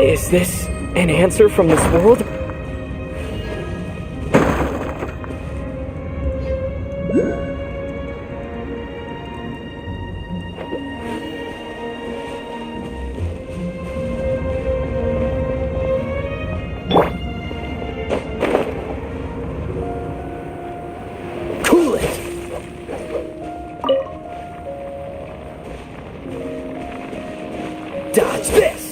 Is this an answer from this world? Cool it! Dodge this!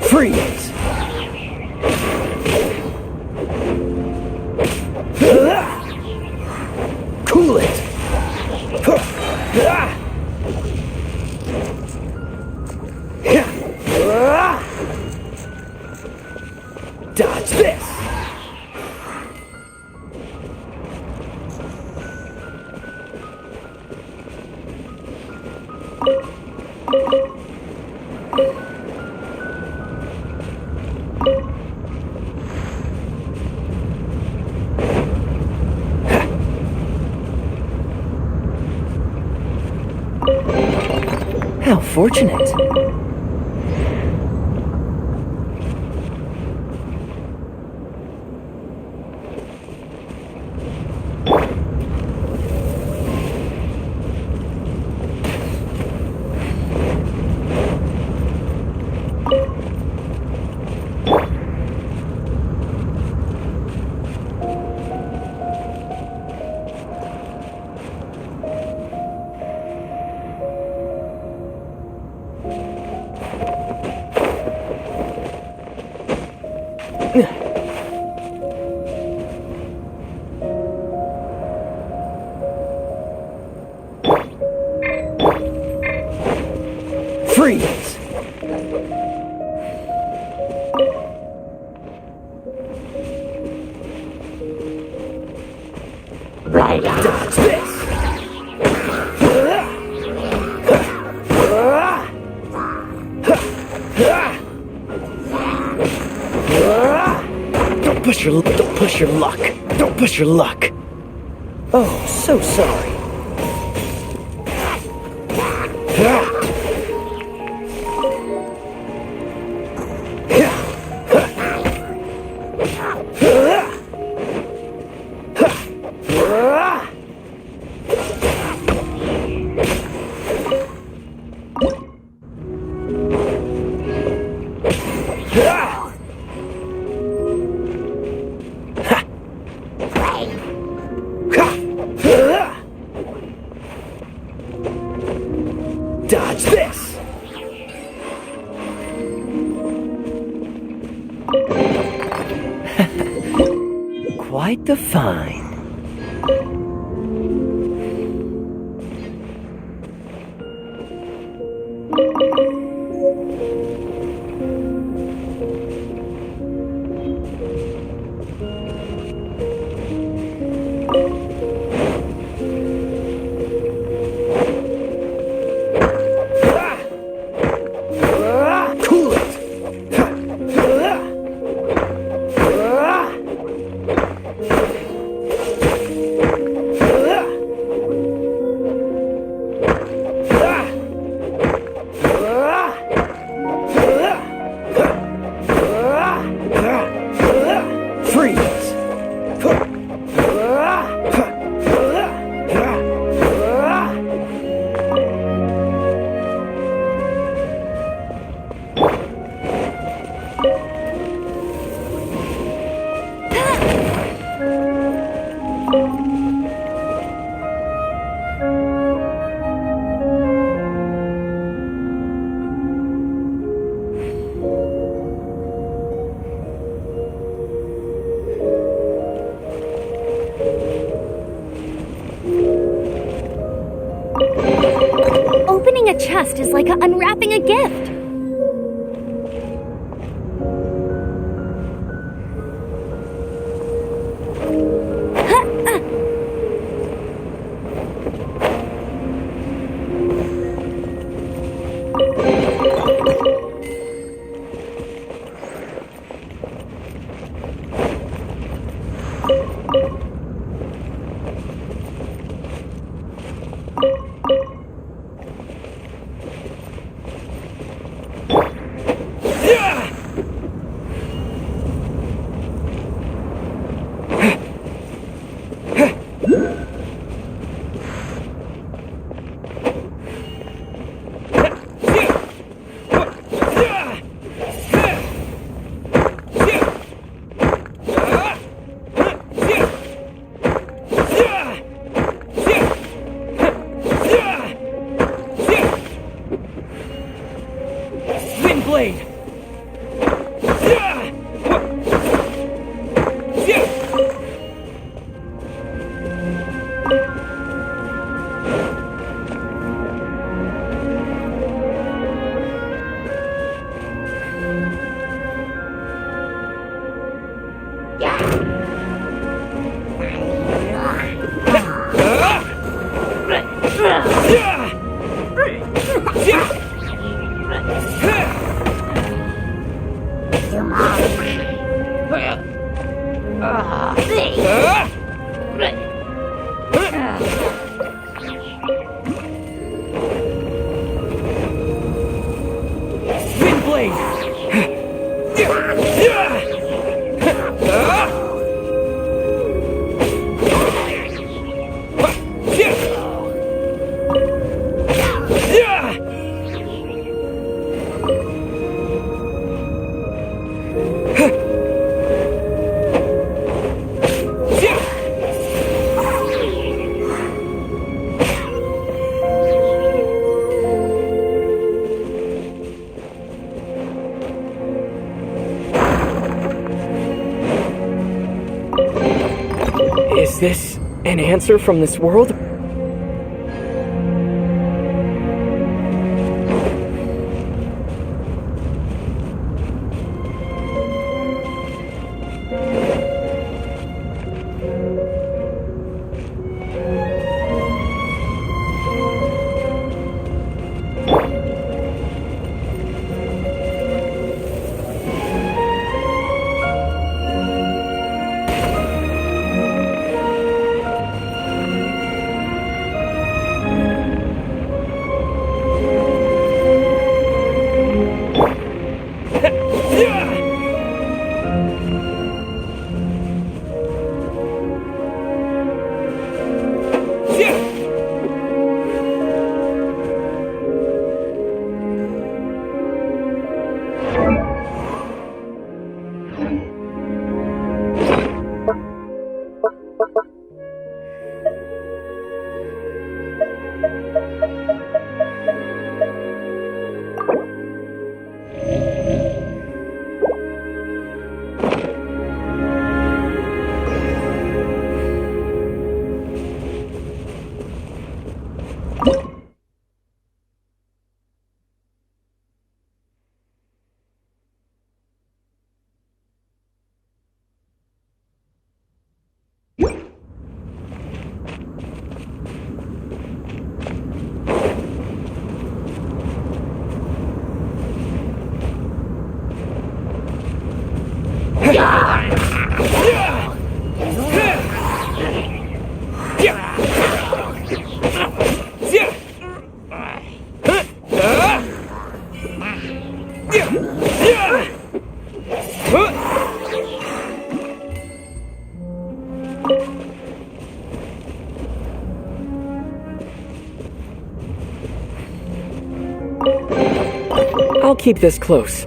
Freeze! Cool it! Dodge this! How fortunate. Freeze! Dodge this! Don't push your luck. Don't push your luck. Oh, so sorry. Dodge this! quite the find. Cool it! Opening a chest is like unwrapping a gift. Blade! Wind blade! Is this an answer from this world? I'll keep this close.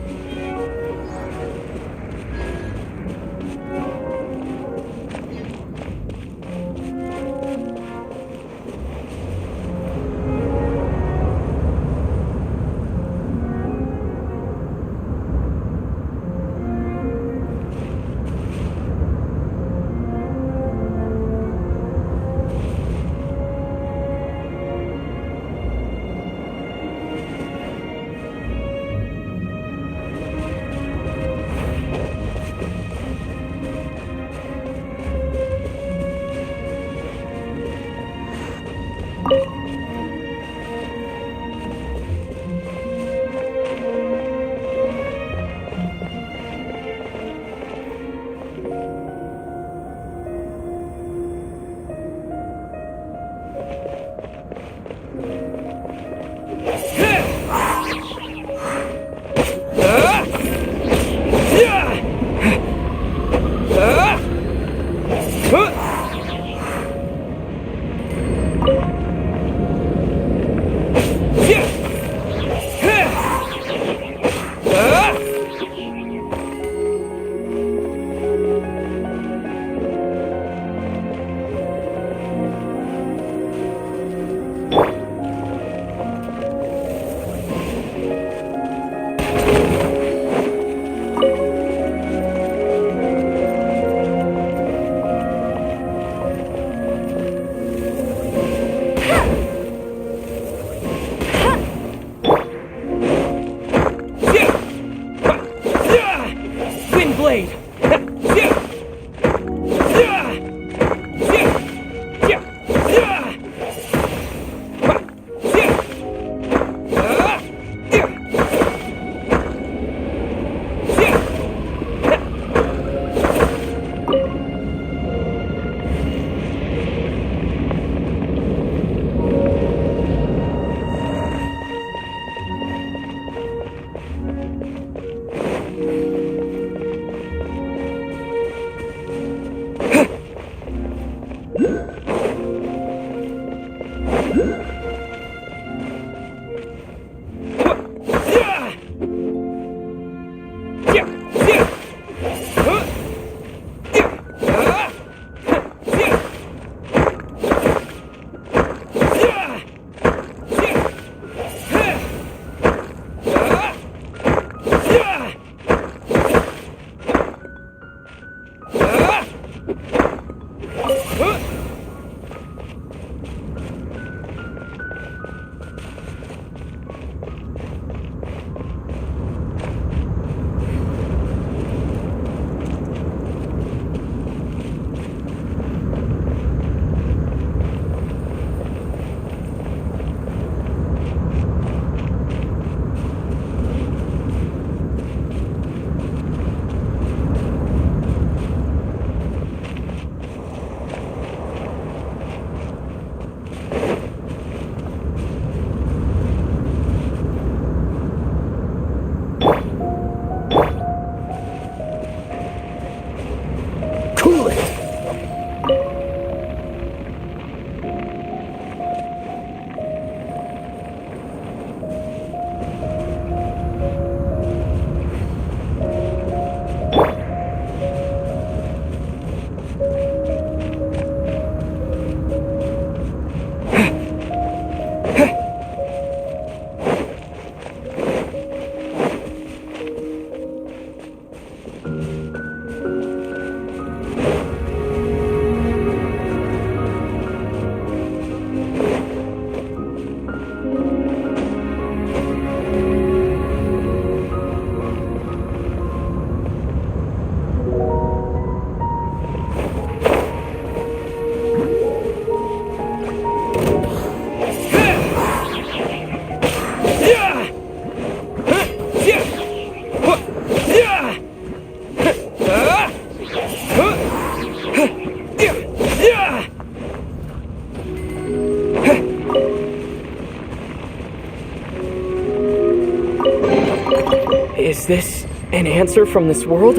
answer from this world?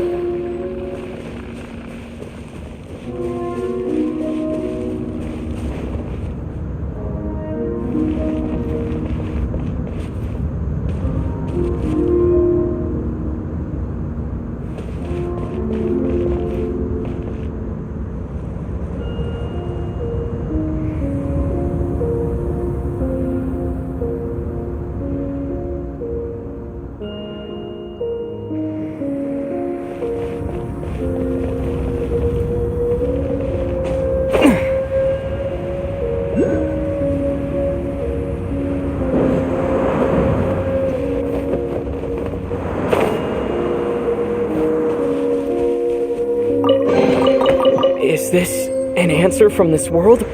Is this an answer from this world?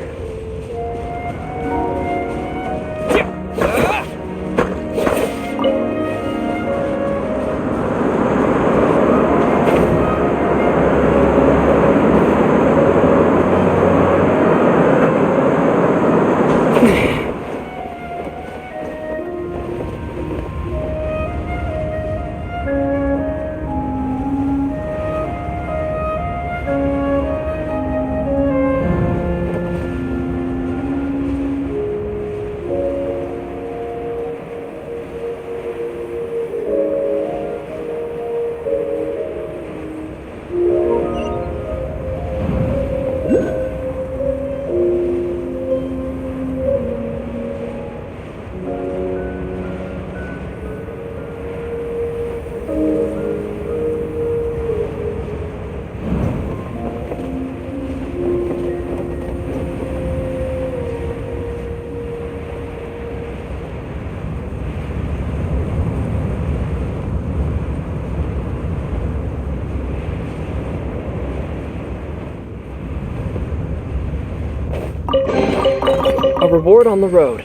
A reward on the road.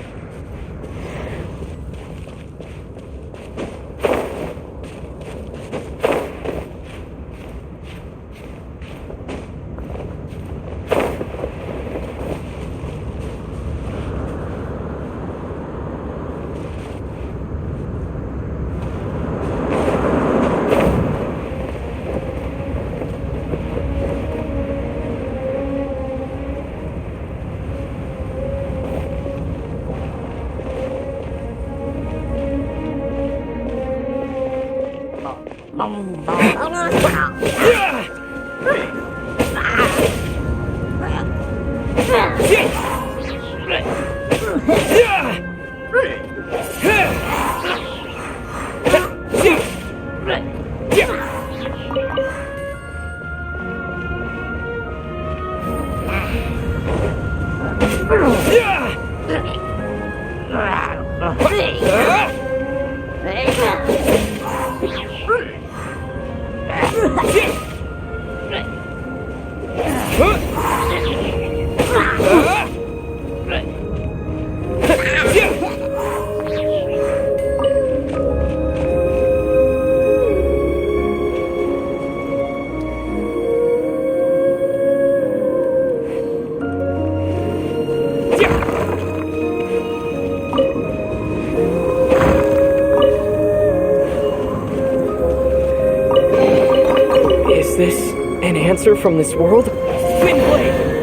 Is this an answer from this world? Windblade!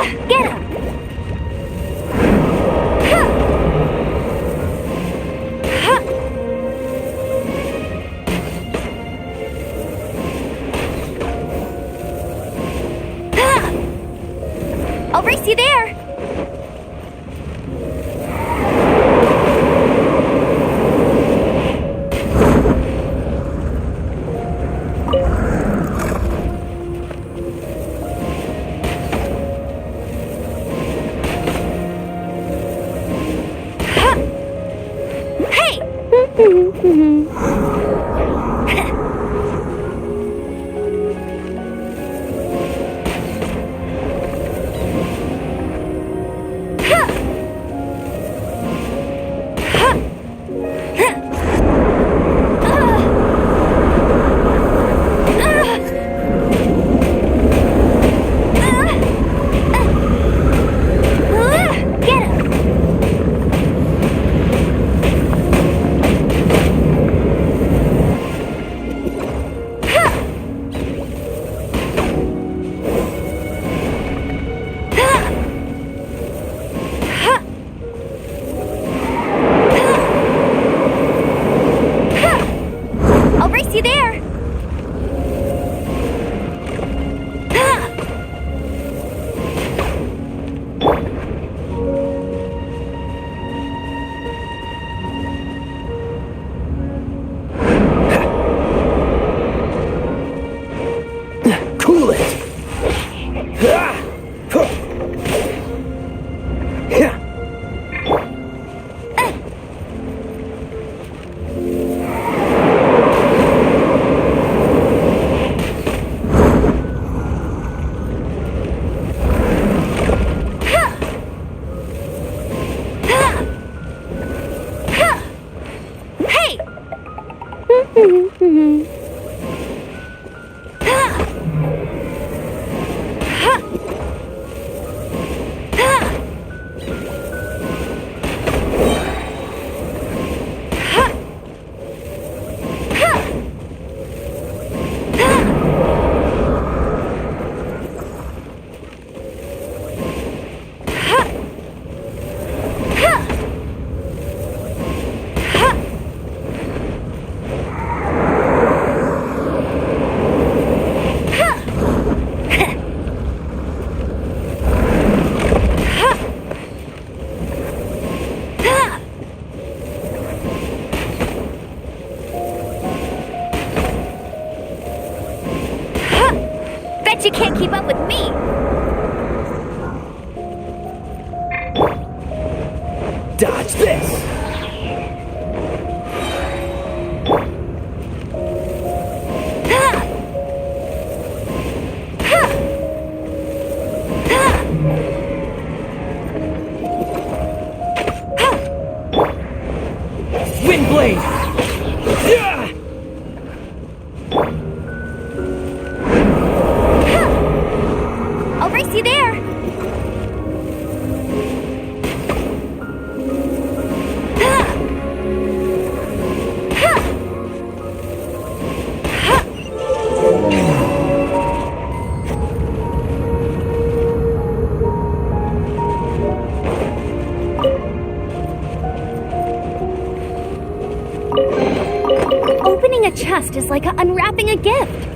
Get him! I'll race you there! Cool it! Bet you can't keep up with me! Dodge this! Wind blade! Yeah! I'll race you there! Opening a chest is like unwrapping a gift.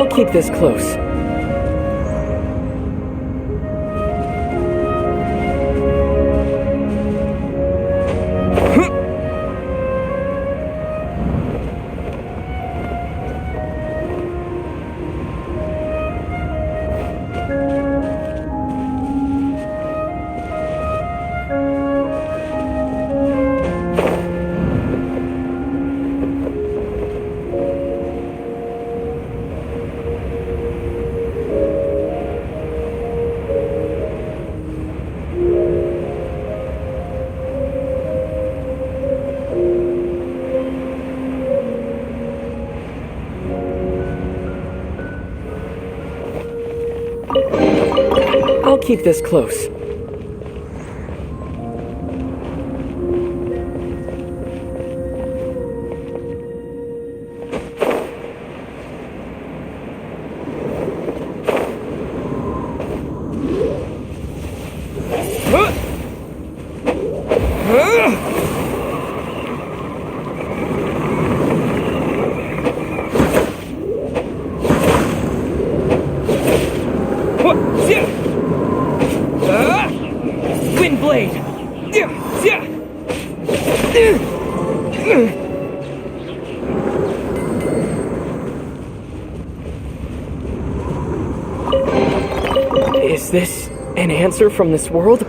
I'll keep this close. I'll keep this close. Wind blade! Is this an answer from this world?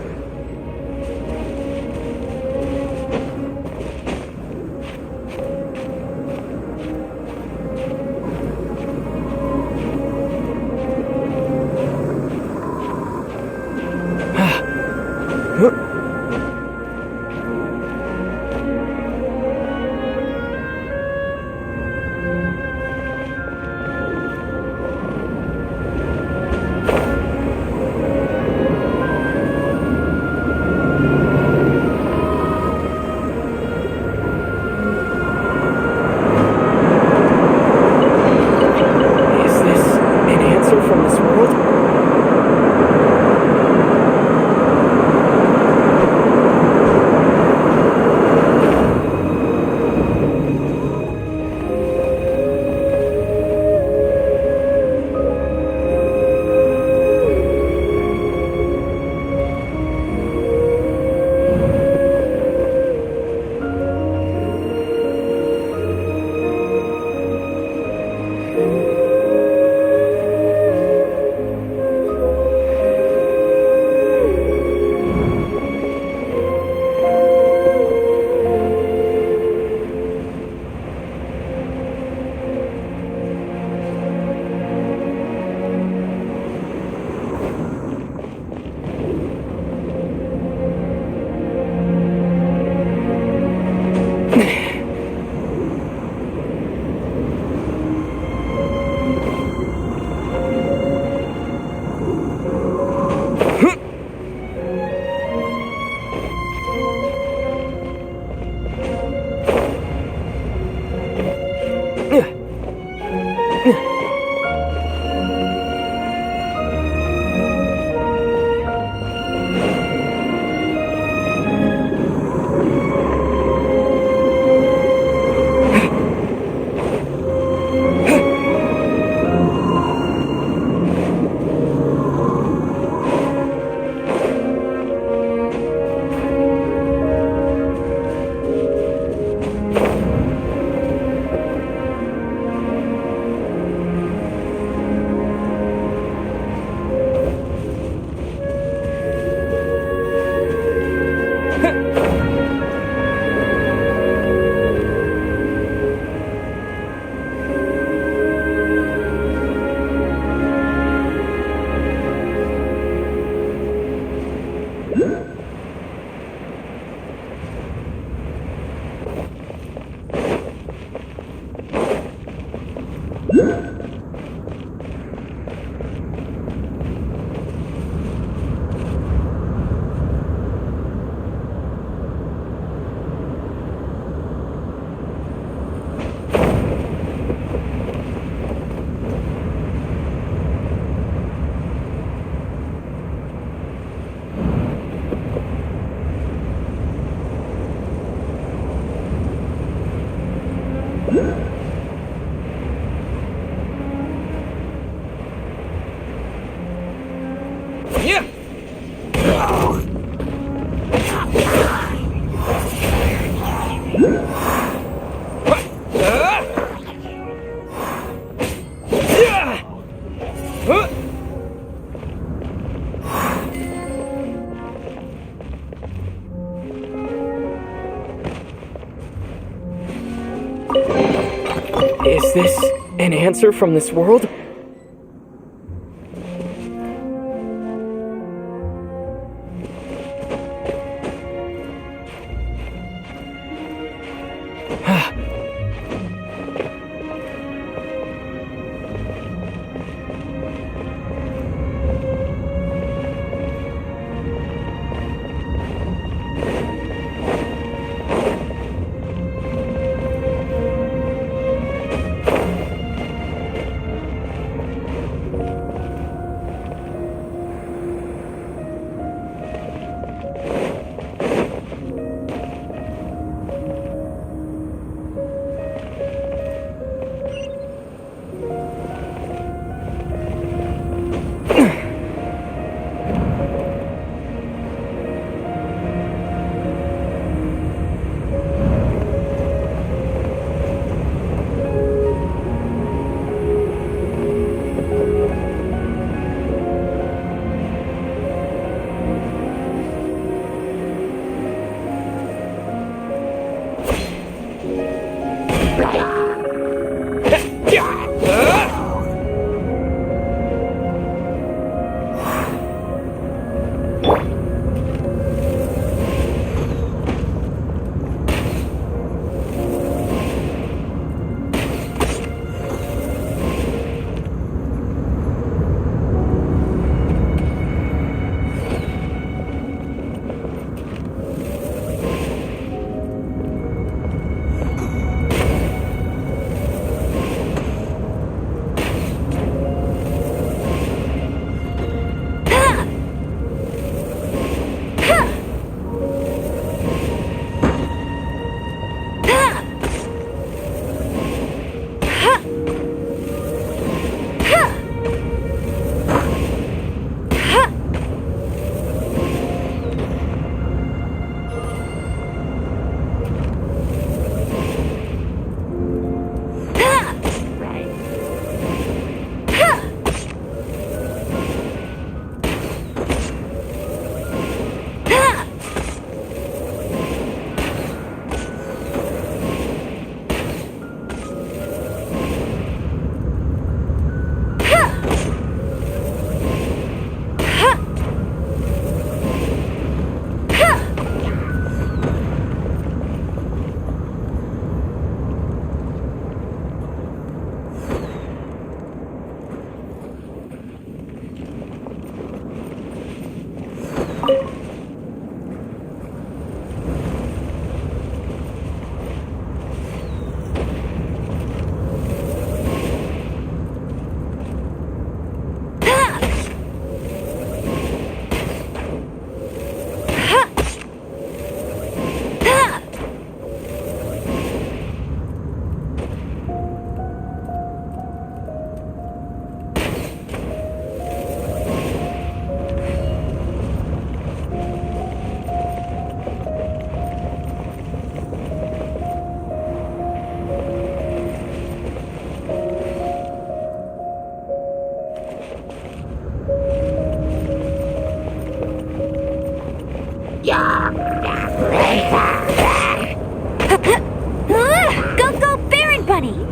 Is this an answer from this world? Go, go, Baron Bunny!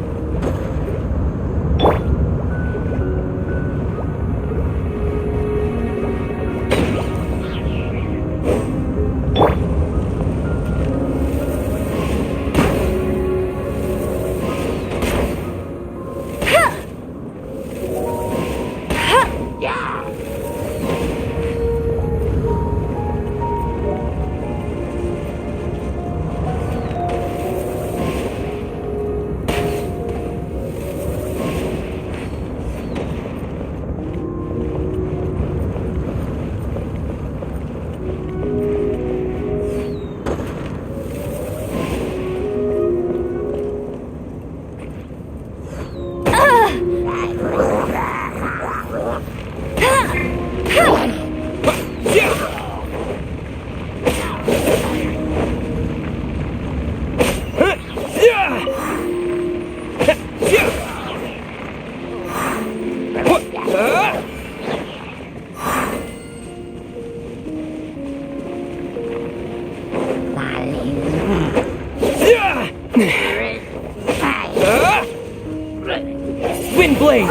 Windblade!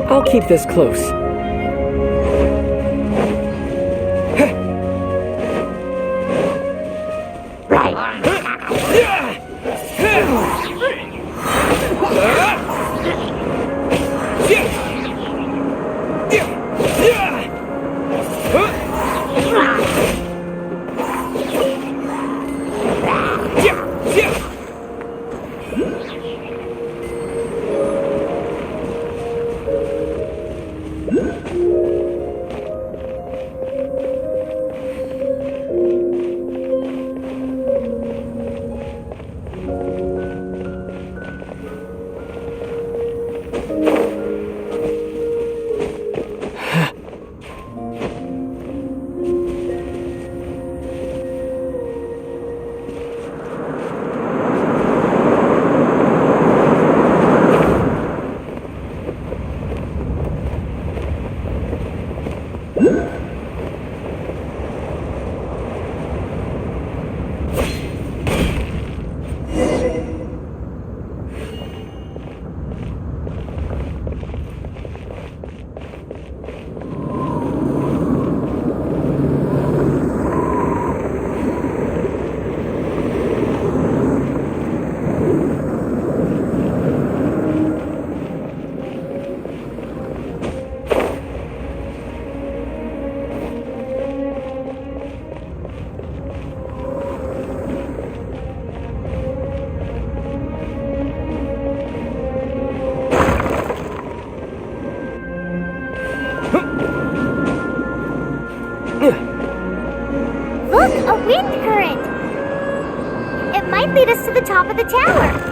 I'll keep this close. Look, a wind current! It might lead us to the top of the tower.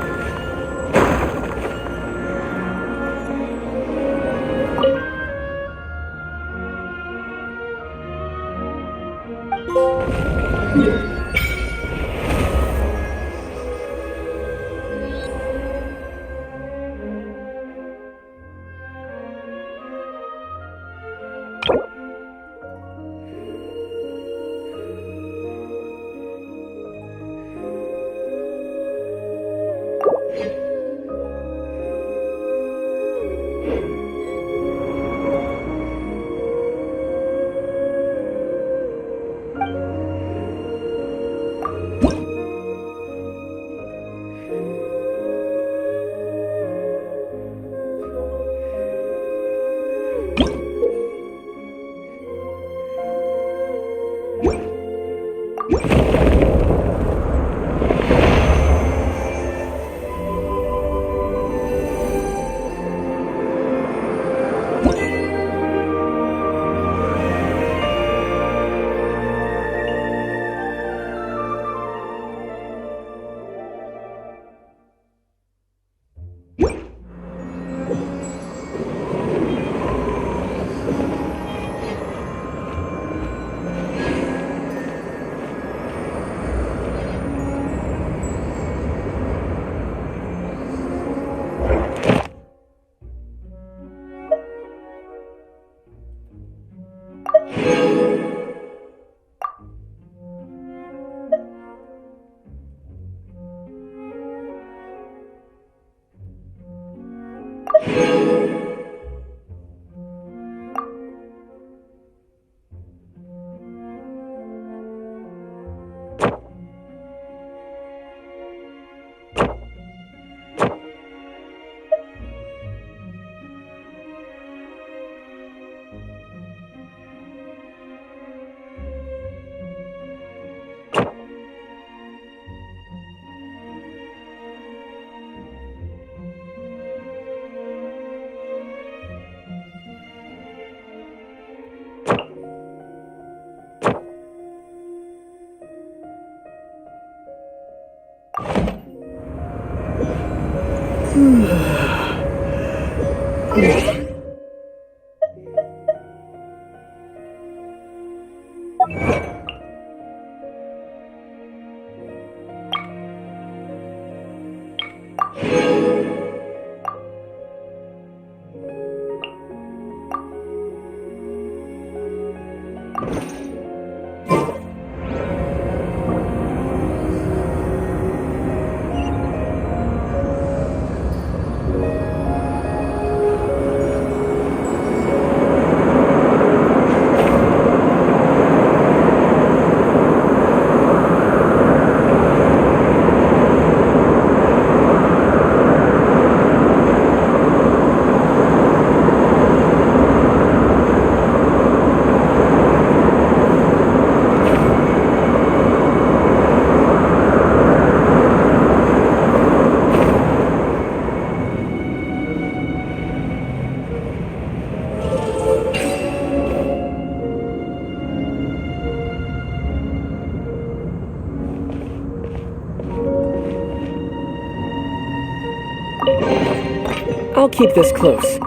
I'll keep this close.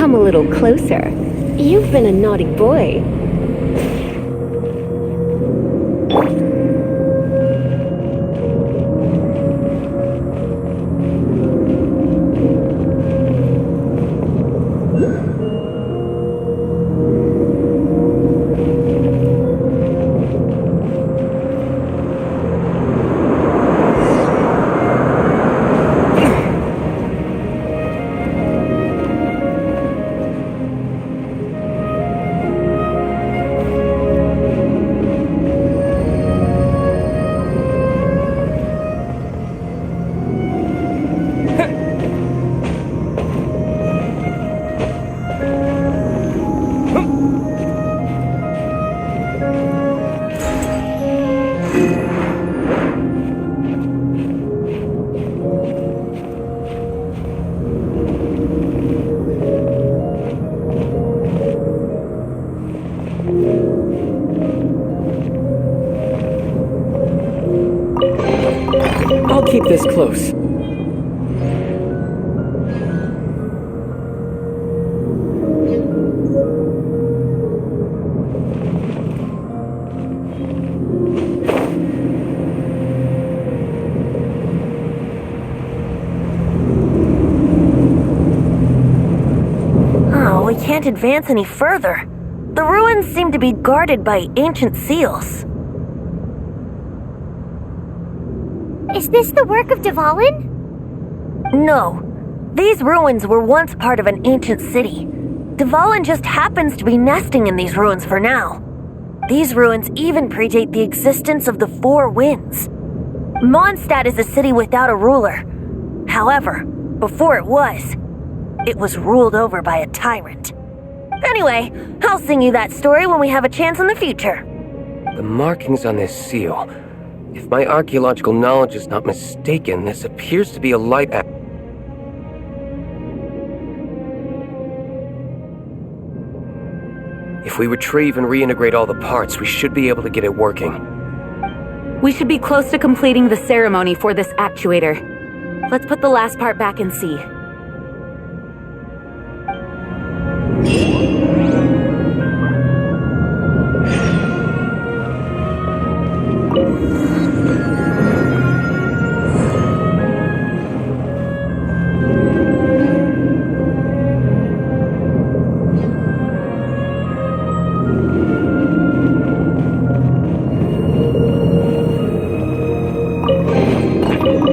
Come a little closer. You've been a naughty boy. this close. Oh, we can't advance any further. The ruins seem to be guarded by ancient seals. Is this the work of Dvalin? No. These ruins were once part of an ancient city. Dvalin just happens to be nesting in these ruins for now. These ruins even predate the existence of the Four Winds. Mondstadt is a city without a ruler. However, before it was ruled over by a tyrant. Anyway, I'll sing you that story when we have a chance in the future. The markings on this seal. If my archaeological knowledge is not mistaken, this appears to be a light If we retrieve and reintegrate all the parts, we should be able to get it working. We should be close to completing the ceremony for this actuator. Let's put the last part back and see.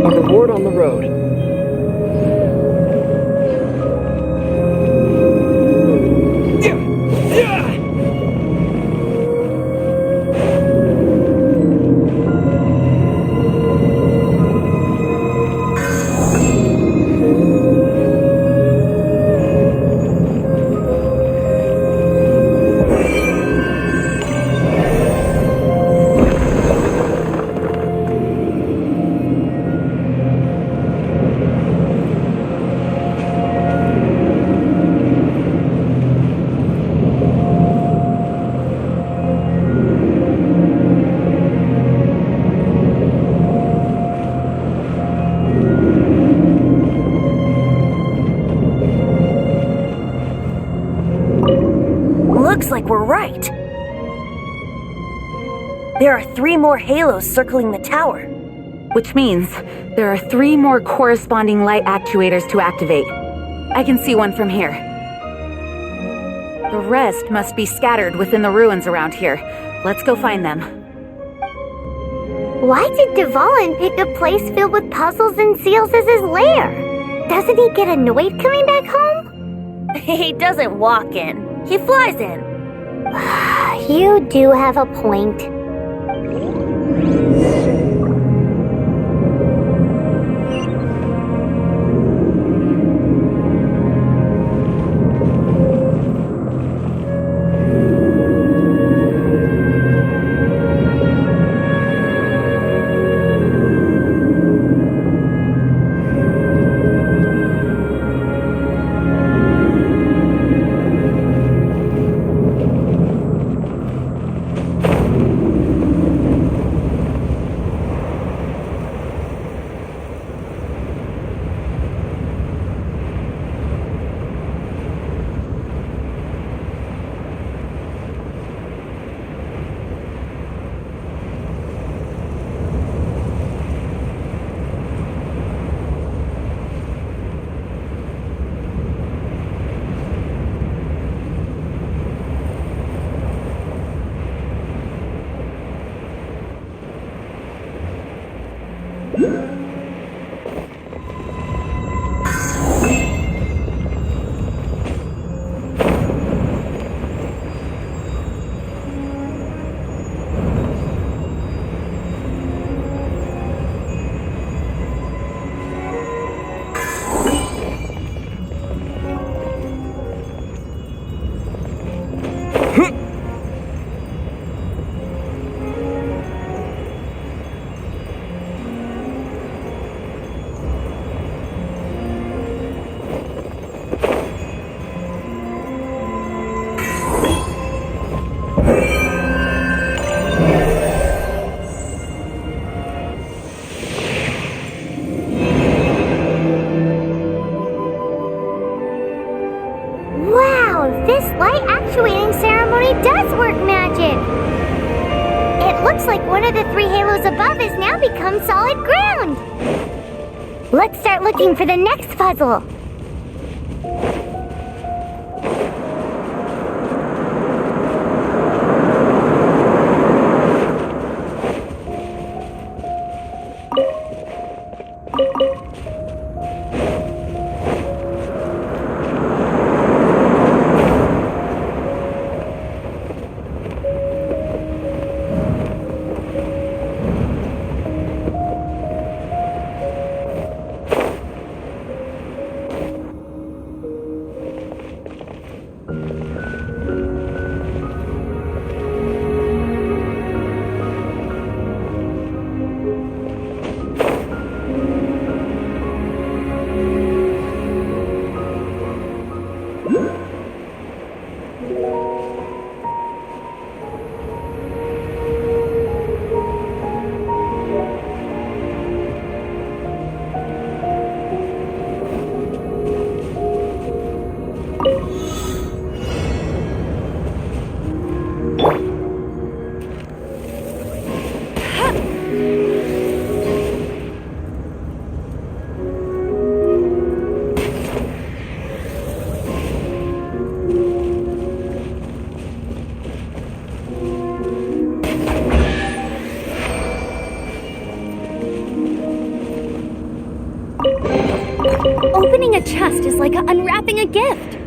Our reward on the road. Looks like we're right. There are 3 more halos circling the tower. Which means there are 3 more corresponding light actuators to activate. I can see one from here. The rest must be scattered within the ruins around here. Let's go find them. Why did Dvalin pick a place filled with puzzles and seals as his lair? Doesn't he get annoyed coming back home? He doesn't walk in. He flies in. You do have a point. This light actuating ceremony does work magic! It looks like one of the 3 halos above has now become solid ground! Let's start looking for the next puzzle! Opening a chest is like unwrapping a gift.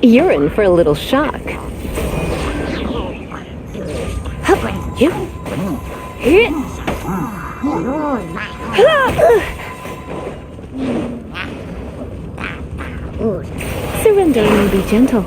You're in for a little shock. Surrender and be gentle.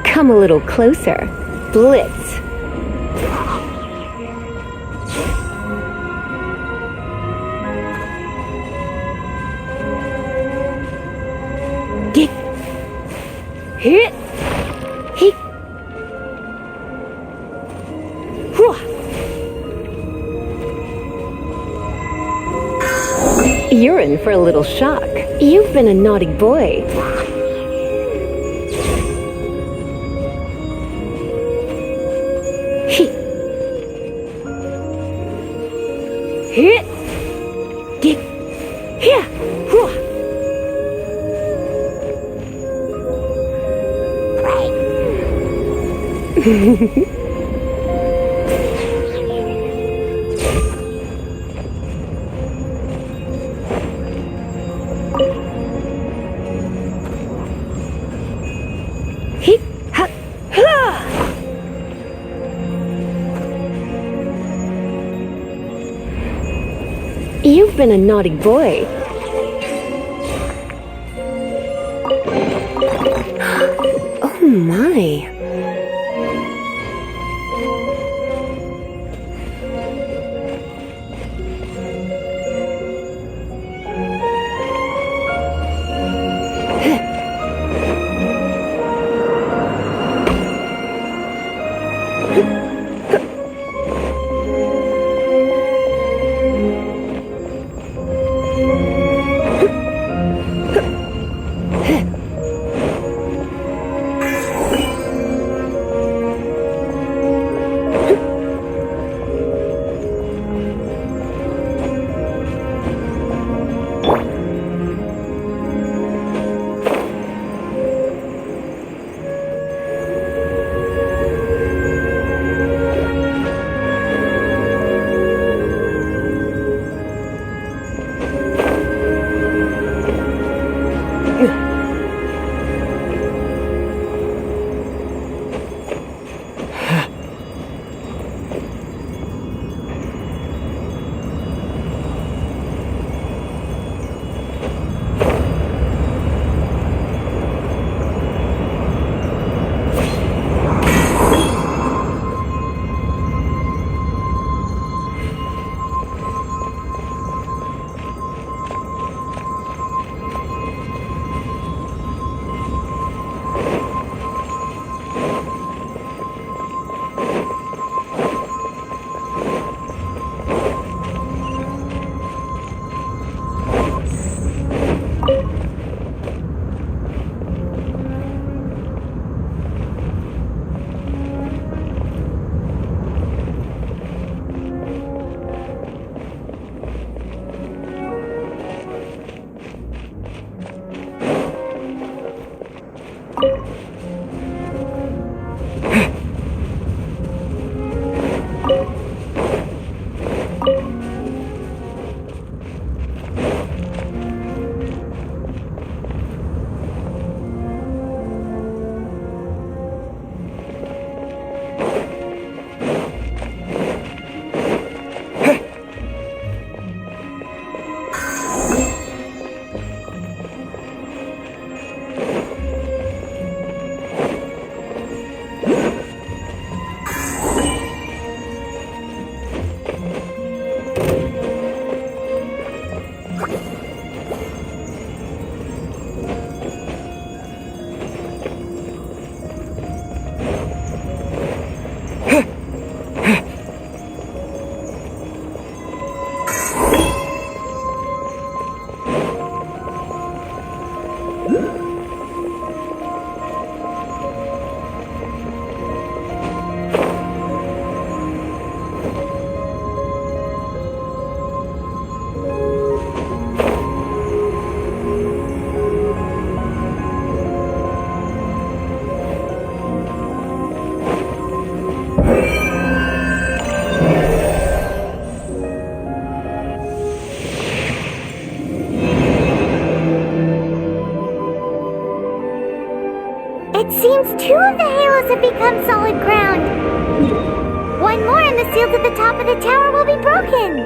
Come a little closer. Blitz. You're in for a little shock. You've been a naughty boy. Hit. Get. Here. Hit. Ha. Ha. You've been a naughty boy. Oh my. It seems 2 of the halos have become solid ground. One more and the seal to the top of the tower will be broken.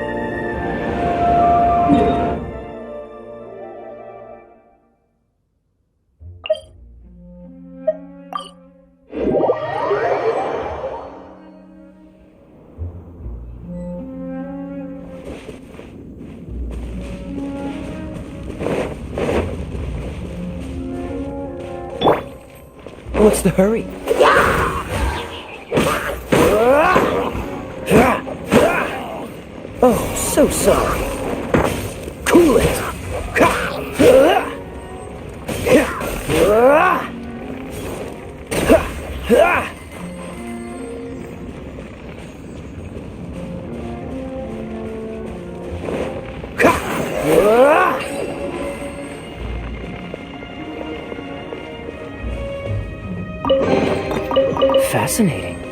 What's the hurry? Oh, so sorry. Cool it. Fascinating.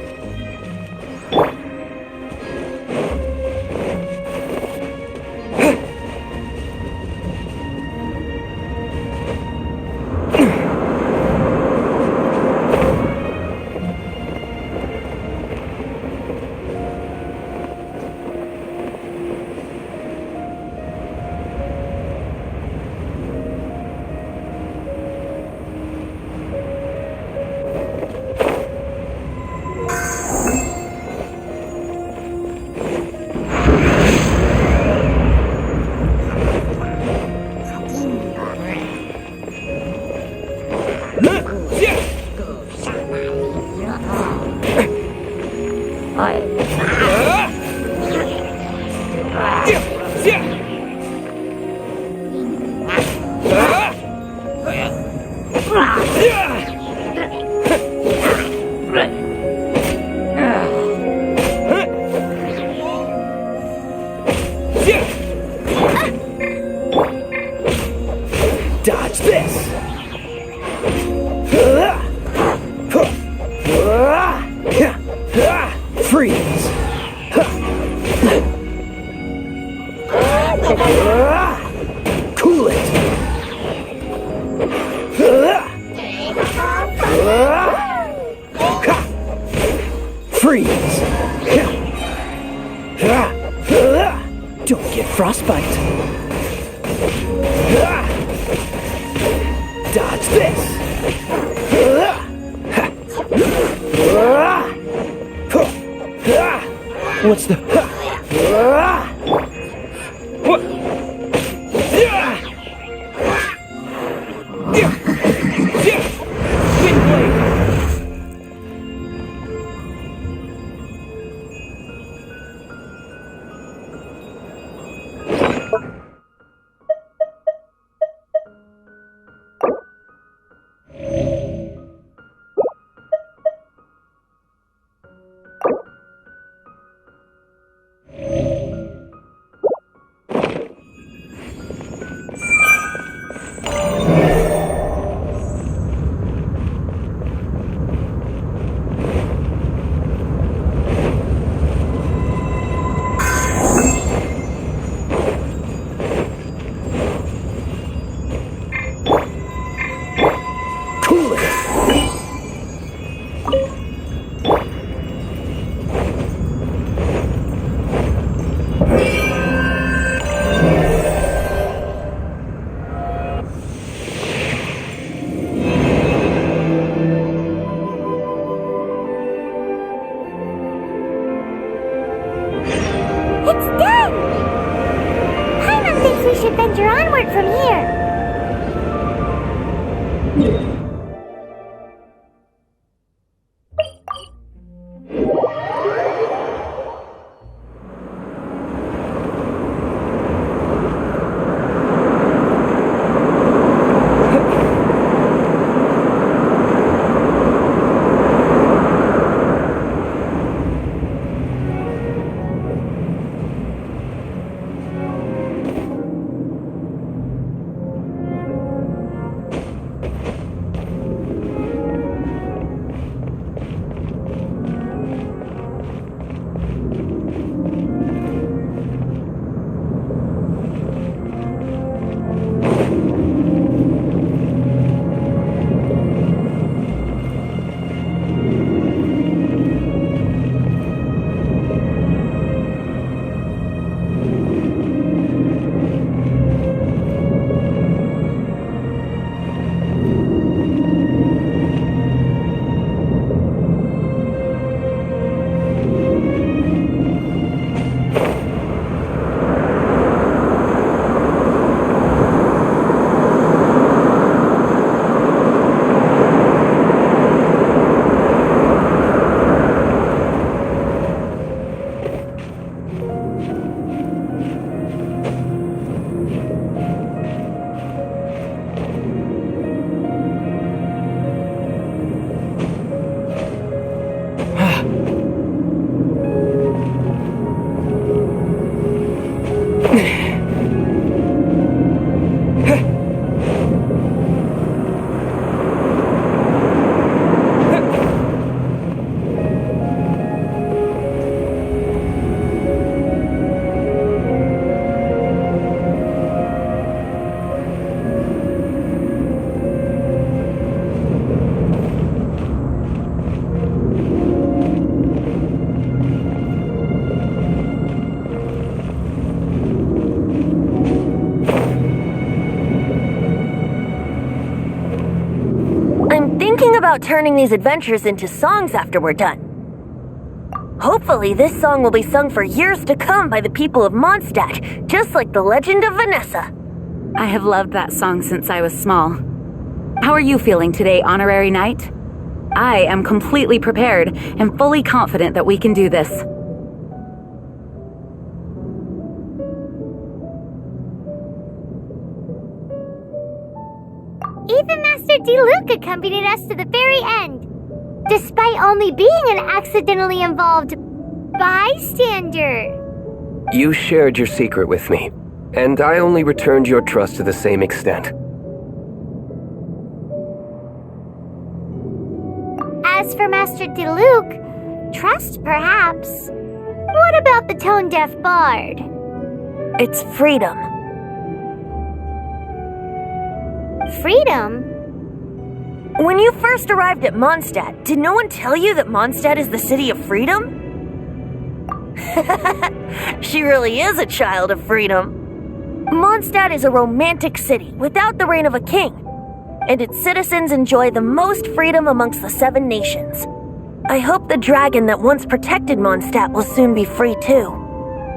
Dodge this! Freeze! Cool it! Freeze! Don't get frostbite! Dodge this! What's the... thinking about turning these adventures into songs after we're done. Hopefully, this song will be sung for years to come by the people of Mondstadt, just like the legend of Vanessa. I have loved that song since I was small. How are you feeling today, Honorary Knight? I am completely prepared and fully confident that we can do this. Even Master Diluc accompanied us to the very end, despite only being an accidentally involved bystander. You shared your secret with me, and I only returned your trust to the same extent. As for Master Diluc, trust perhaps. What about the tone-deaf bard? It's freedom. Freedom? When you first arrived at Mondstadt, did no one tell you that Mondstadt is the city of freedom? She really is a child of freedom. Mondstadt is a romantic city without the reign of a king, and its citizens enjoy the most freedom amongst the 7 nations. I hope the dragon that once protected Mondstadt will soon be free too.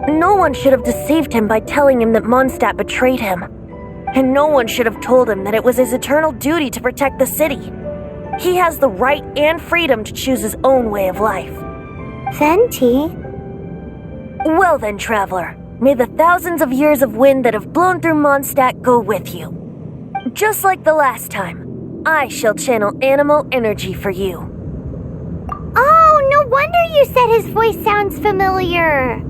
No one should have deceived him by telling him that Mondstadt betrayed him. And no one should have told him that it was his eternal duty to protect the city. He has the right and freedom to choose his own way of life. Venti? Well then, traveler, may the thousands of years of wind that have blown through Mondstadt go with you. Just like the last time, I shall channel animal energy for you. Oh, no wonder you said his voice sounds familiar.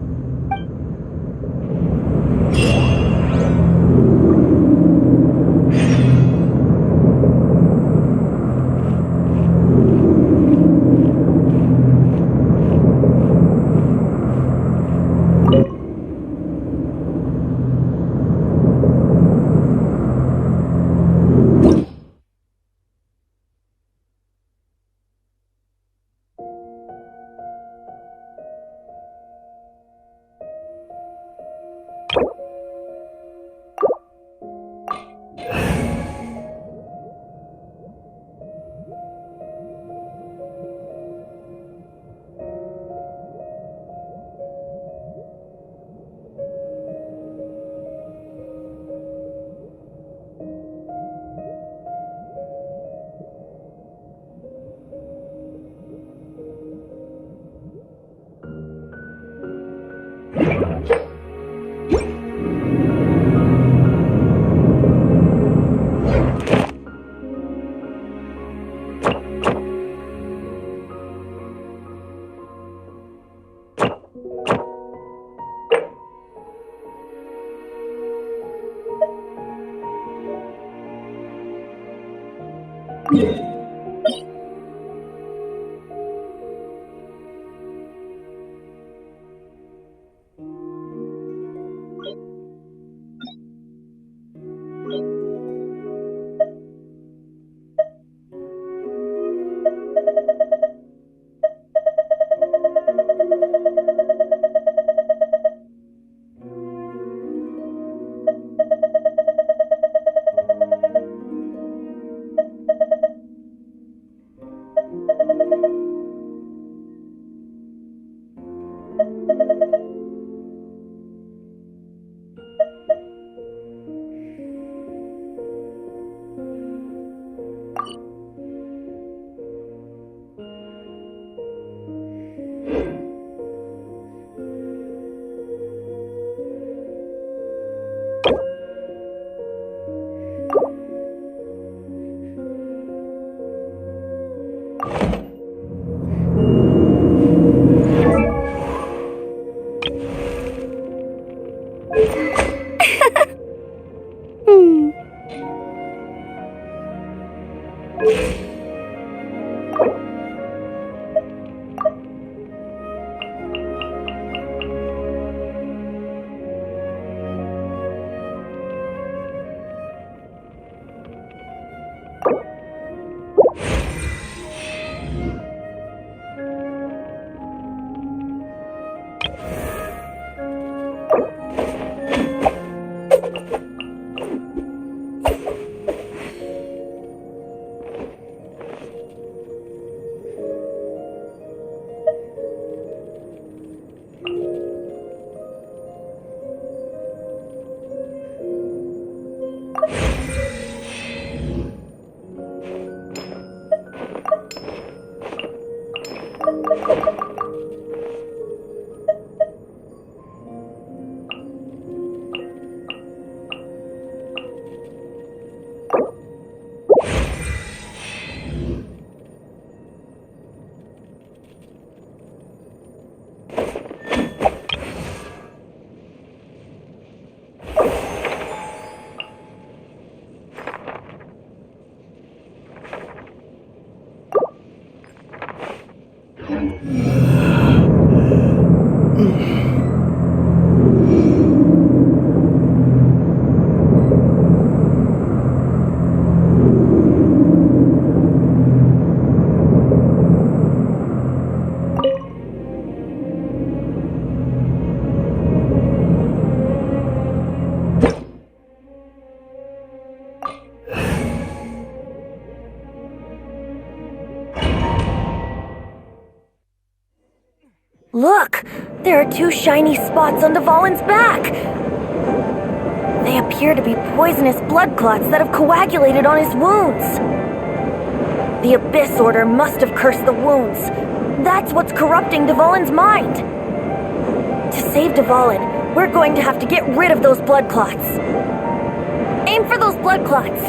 Look! There are two shiny spots on Dvalin's back! They appear to be poisonous blood clots that have coagulated on his wounds. The Abyss Order must have cursed the wounds. That's what's corrupting Dvalin's mind. To save Dvalin, we're going to have to get rid of those blood clots. Aim for those blood clots.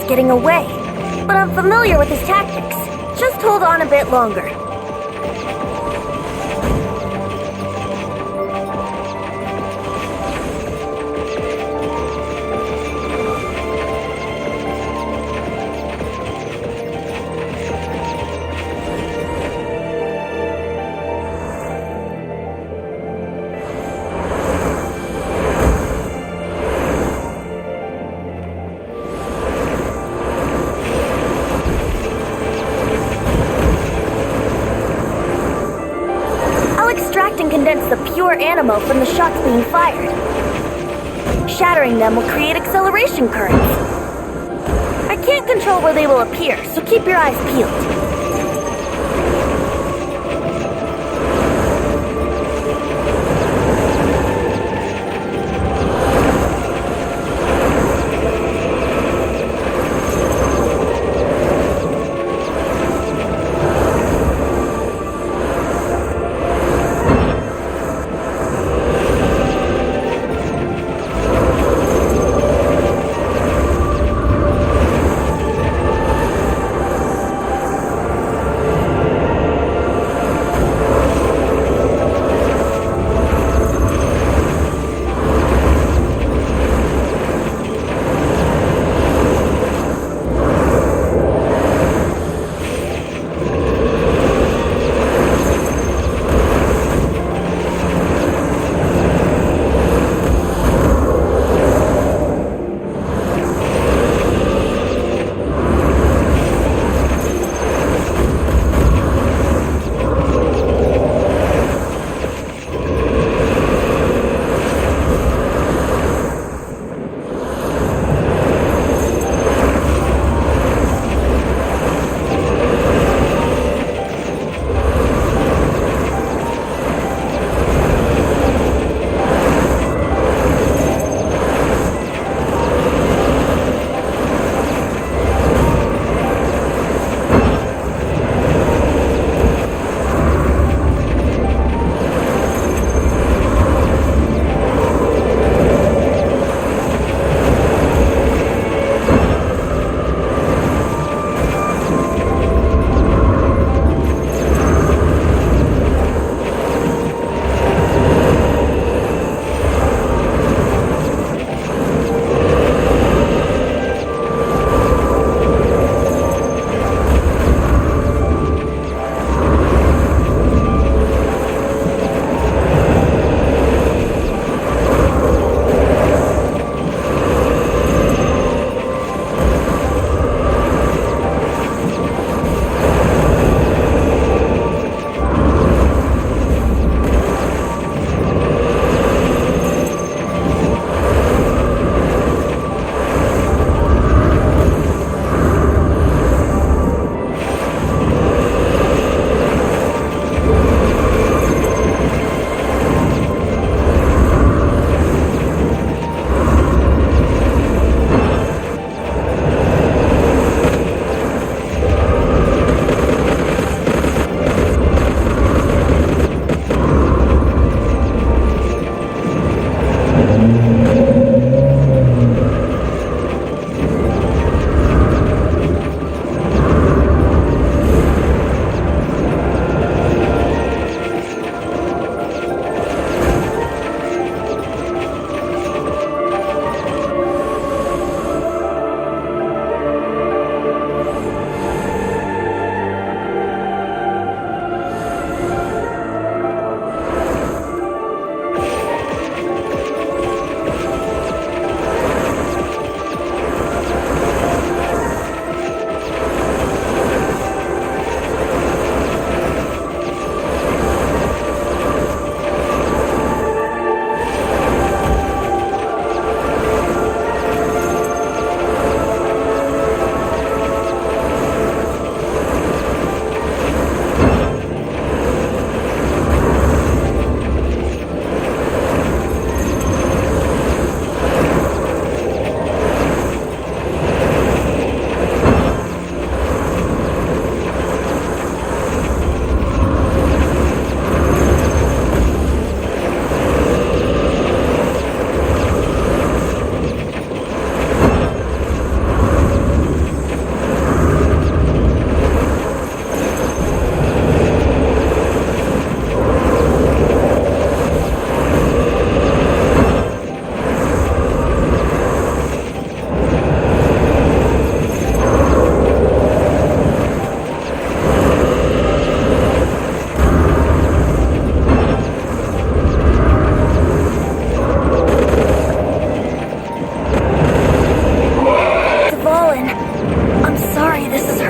Getting away, but I'm familiar with his tactics. Just hold on a bit longer. Condense the pure animo from the shots being fired. Shattering them will create acceleration currents. I can't control where they will appear, so keep your eyes peeled.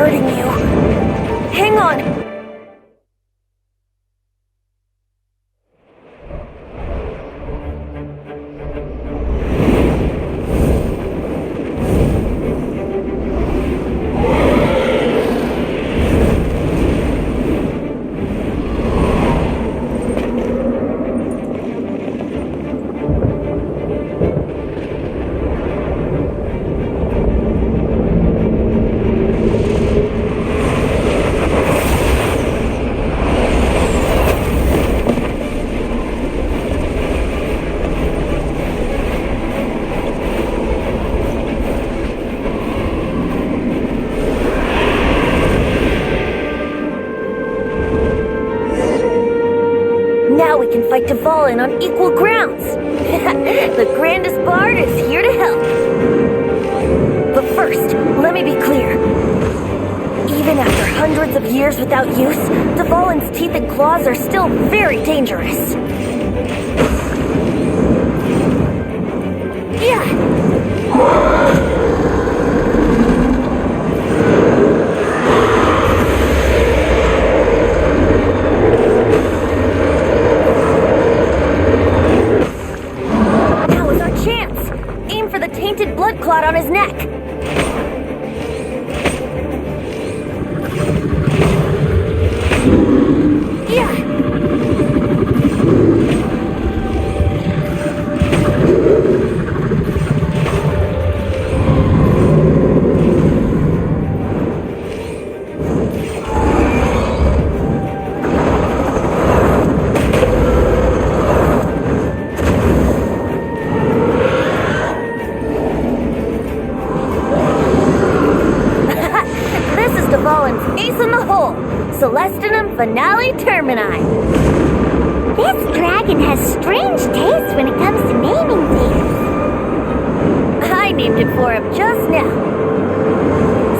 hurting you. Hang on. Now we can fight Dvalin on equal grounds. The grandest bard is here to help. But first, let me be clear. Even after hundreds of years without use, Dvalin's teeth and claws are still very dangerous. Now is our chance. Aim for the tainted blood clot on his neck. Ace in the hole! Celestinum Finale Termini! This dragon has strange taste when it comes to naming things. I named it for him just now.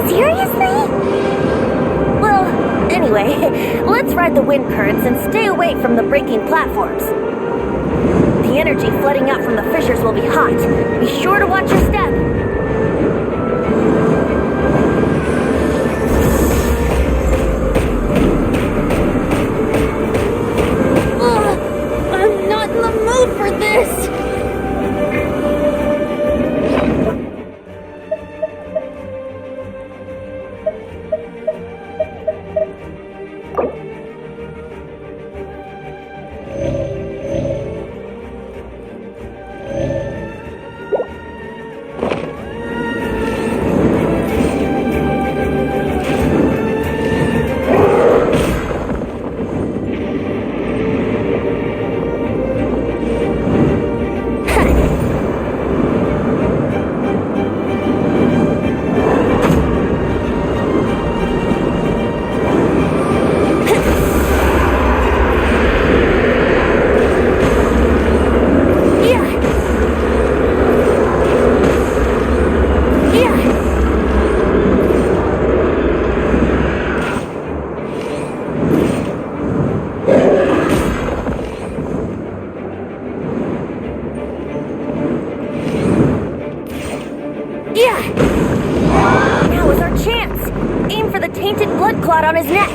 Seriously? Well, anyway, let's ride the wind currents and stay away from the breaking platforms. The energy flooding out from the fissures will be hot. Be sure to watch your step. I'm not in the mood for this! Now is our chance. Aim for the tainted blood clot on his neck.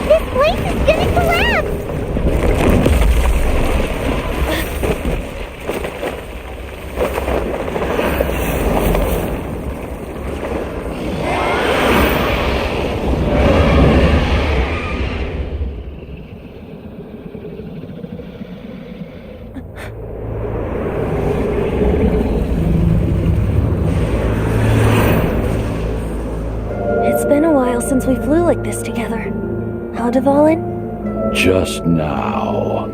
This place is gonna collapse! It's been a while since we flew like this together. How, Dvalin? Just now.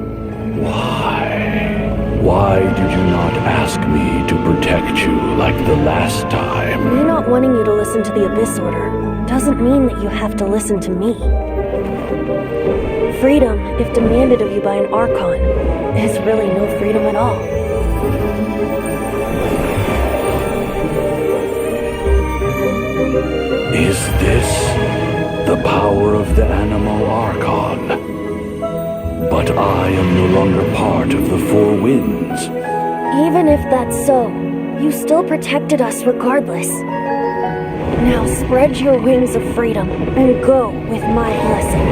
Why? Why did you not ask me to protect you like the last time? Me not wanting you to listen to the Abyss Order doesn't mean that you have to listen to me. Freedom, if demanded of you by an Archon, is really no freedom at all. Is this the power of the Animo Archon? But I am no longer part of the Four Winds. Even if that's so, you still protected us regardless. Now spread your wings of freedom and go with my blessing.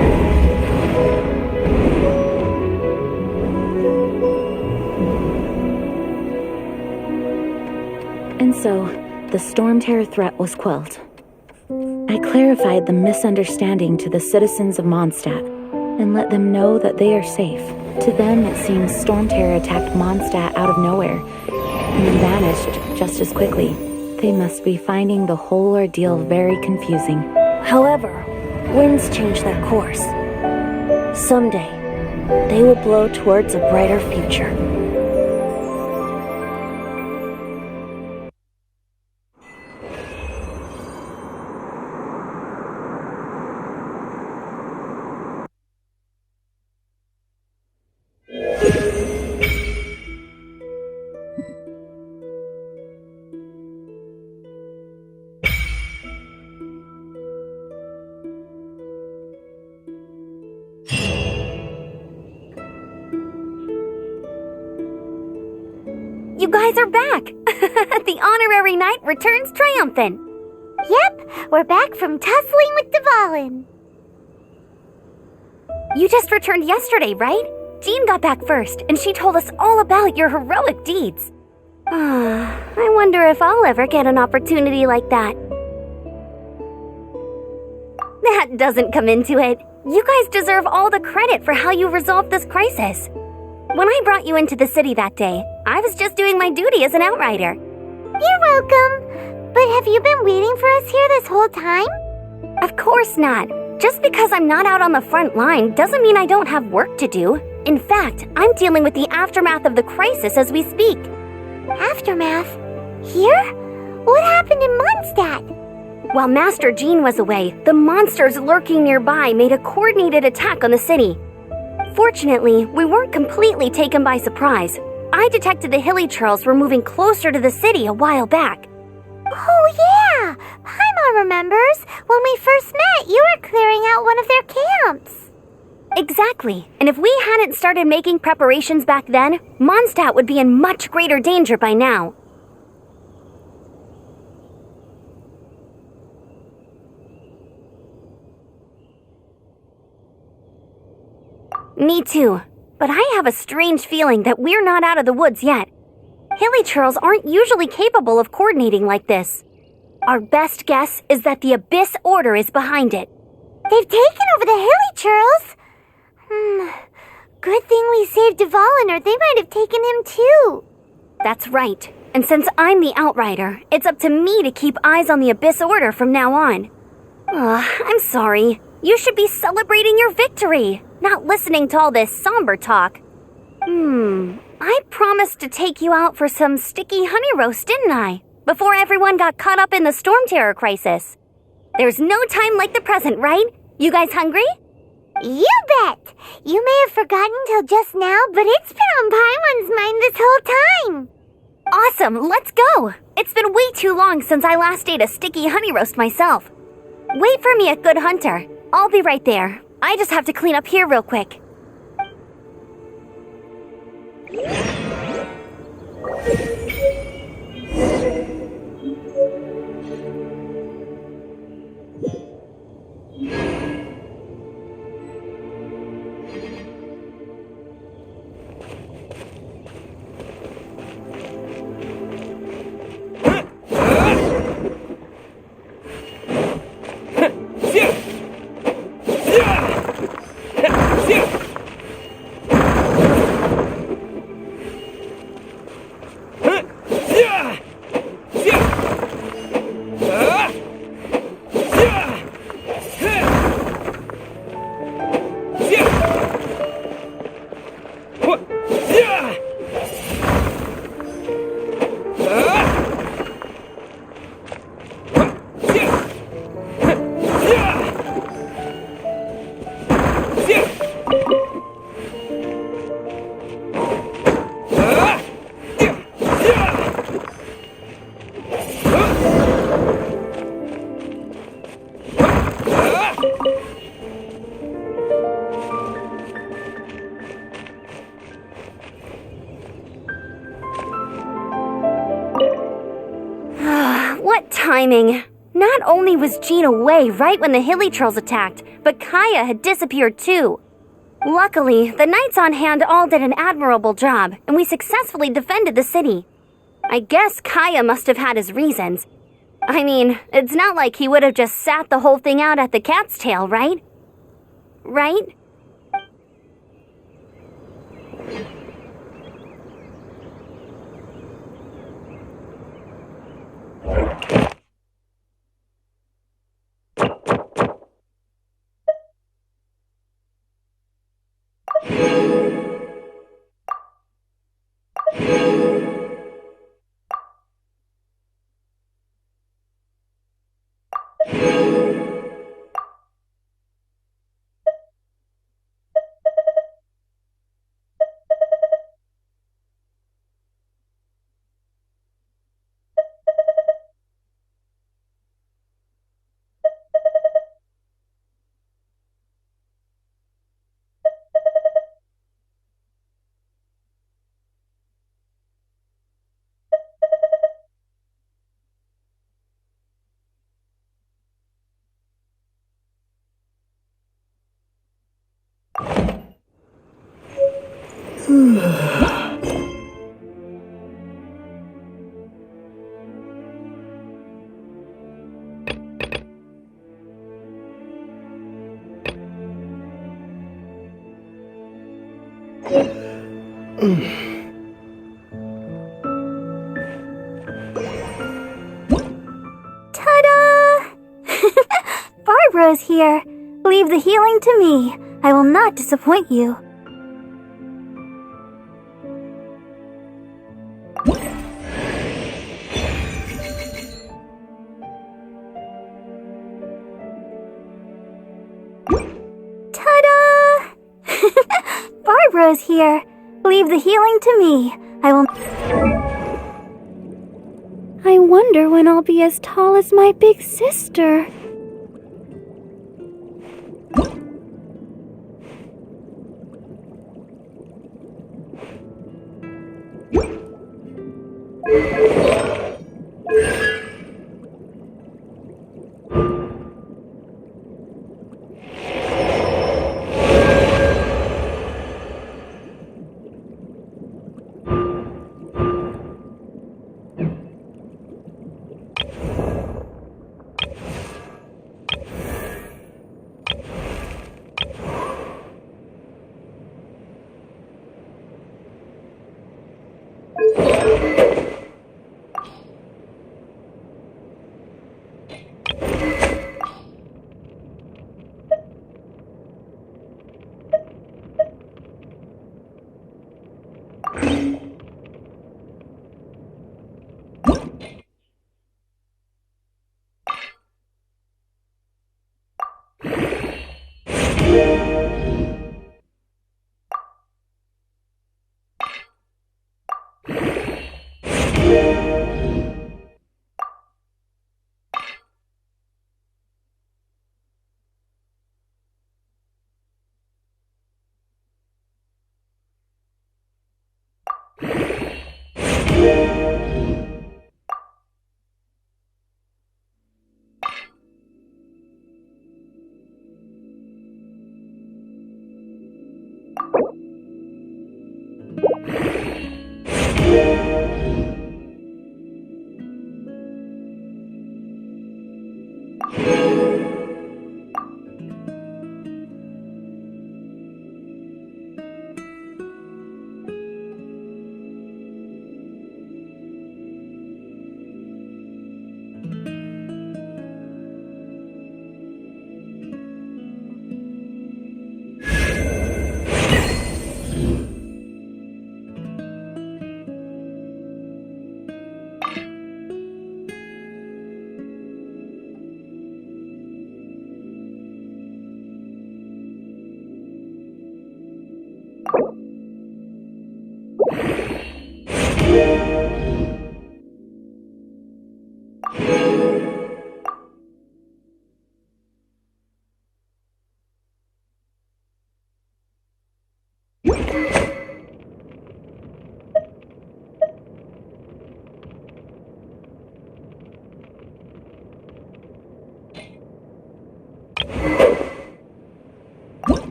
And so, the storm terror threat was quelled. I clarified the misunderstanding to the citizens of Mondstadt and let them know that they are safe. To them, it seems storm terror attacked Mondstadt out of nowhere and then vanished just as quickly. They must be finding the whole ordeal very confusing. However, winds change their course. Someday, they will blow towards a brighter future. You guys are back! The honorary knight returns triumphant. Yep, we're back from tussling with Dvalin. You just returned yesterday, right? Jean got back first, and she told us all about your heroic deeds. I wonder if I'll ever get an opportunity like that. That doesn't come into it. You guys deserve all the credit for how you resolved this crisis. When I brought you into the city that day, I was just doing my duty as an outrider. You're welcome. But have you been waiting for us here this whole time? Of course not. Just because I'm not out on the front line doesn't mean I don't have work to do. In fact, I'm dealing with the aftermath of the crisis as we speak. Aftermath? Here? What happened in Mondstadt? While Master Jean was away, the monsters lurking nearby made a coordinated attack on the city. Fortunately, we weren't completely taken by surprise. I detected the Hilly Churls were moving closer to the city a while back. Oh yeah! Paimon remembers. When we first met, you were clearing out one of their camps. Exactly. And if we hadn't started making preparations back then, Mondstadt would be in much greater danger by now. Me too. But I have a strange feeling that we're not out of the woods yet. Hilly Churls aren't usually capable of coordinating like this. Our best guess is that the Abyss Order is behind it. They've taken over the Hilly Churls? Good thing we saved Dvalin, or they might have taken him too. That's right. And since I'm the Outrider, it's up to me to keep eyes on the Abyss Order from now on. I'm sorry. You should be celebrating your victory, not listening to all this somber talk. I promised to take you out for some sticky honey roast, didn't I? Before everyone got caught up in the storm terror crisis. There's no time like the present, right? You guys hungry? You bet! You may have forgotten till just now, but it's been on Paimon's mind this whole time. Awesome, let's go! It's been way too long since I last ate a sticky honey roast myself. Wait for me at Good Hunter. I'll be right there. I just have to clean up here real quick. timing. Not only was Jean away right when the Hilly Trolls attacked, but Kaya had disappeared too. Luckily, the knights on hand all did an admirable job, and we successfully defended the city. I guess Kaya must have had his reasons. I mean, it's not like he would have just sat the whole thing out at the cat's tail, right? Right? Ta-da! Barbara is here. Leave the healing to me. I will not disappoint you. Ta-da! Barbara is here. Leave the healing to me. I will... I wonder when I'll be as tall as my big sister.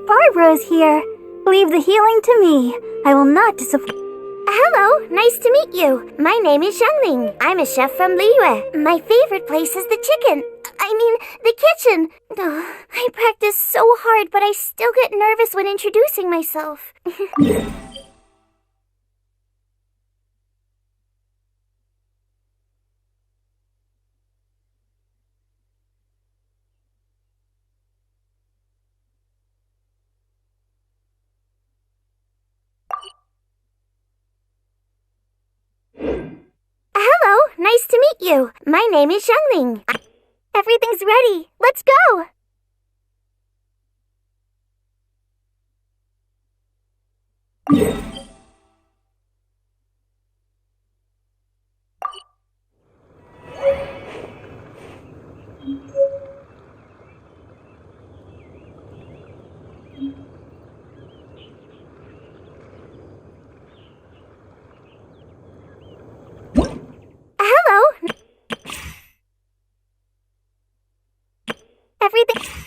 Barbara's here. Leave the healing to me. I will not disappoint. Hello, nice to meet you. My name is Xiangling. I'm a chef from Liyue. My favorite place is the the kitchen. I practice so hard, but I still get nervous when introducing myself. Hello, nice to meet you. My name is Xiangling. Everything's ready. Let's go! Hello. Everything.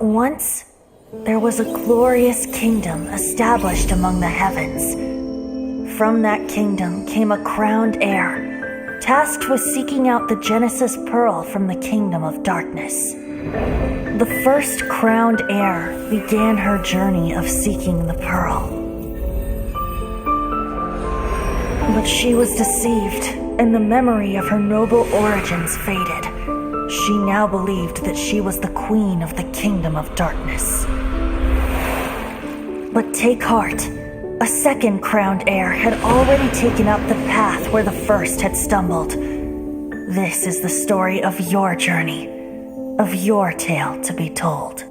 Once, there was a glorious kingdom established among the heavens. From that kingdom came a crowned heir, tasked with seeking out the Genesis Pearl from the kingdom of darkness. The first crowned heir began her journey of seeking the pearl. But she was deceived, and the memory of her noble origins faded. She now believed that she was the queen of the kingdom of darkness. But take heart. A second crowned heir had already taken up the path where the first had stumbled. This is the story of your journey, of your tale to be told.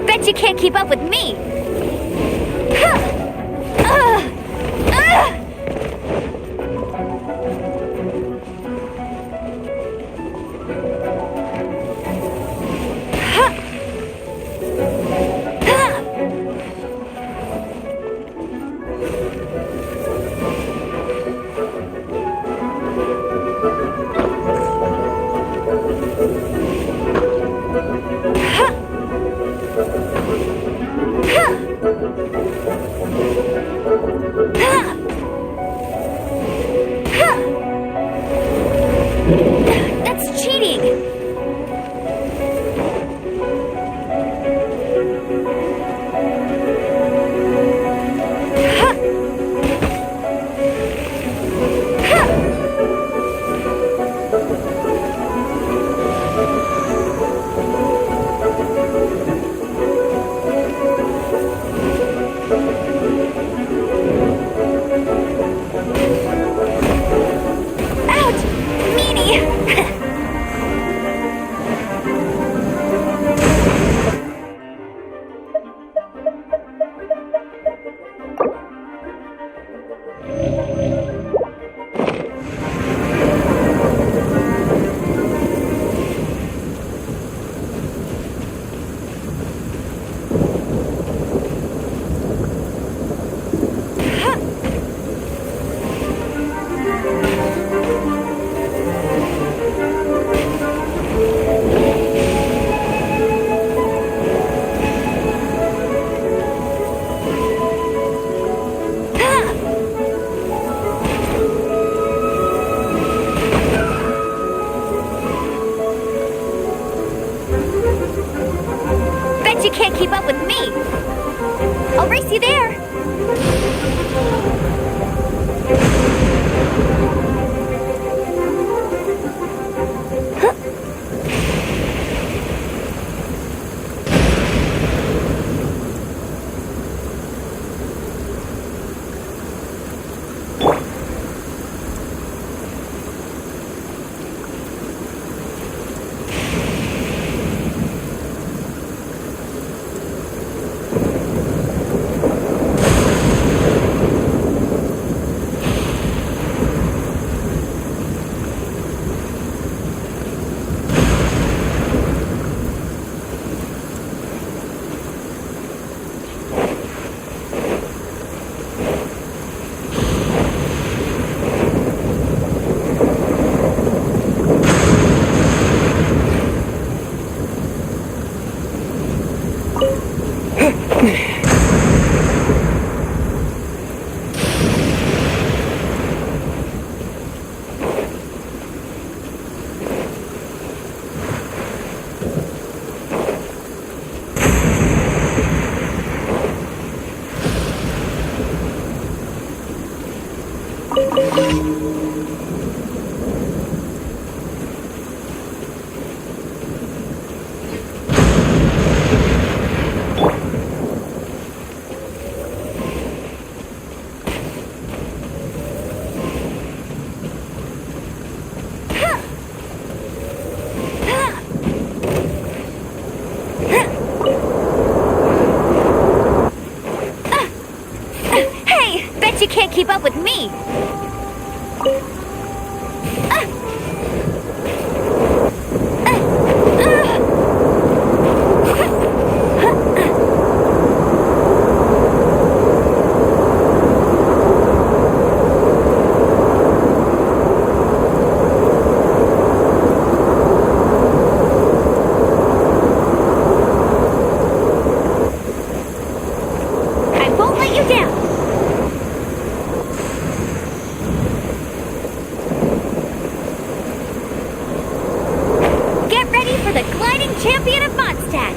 Bet you can't keep up with me! That's cheating! You can't keep up with me! I'll race you there! Hey, bet you can't keep up with me. I won't let you down. Get ready for the gliding champion of Mondstadt.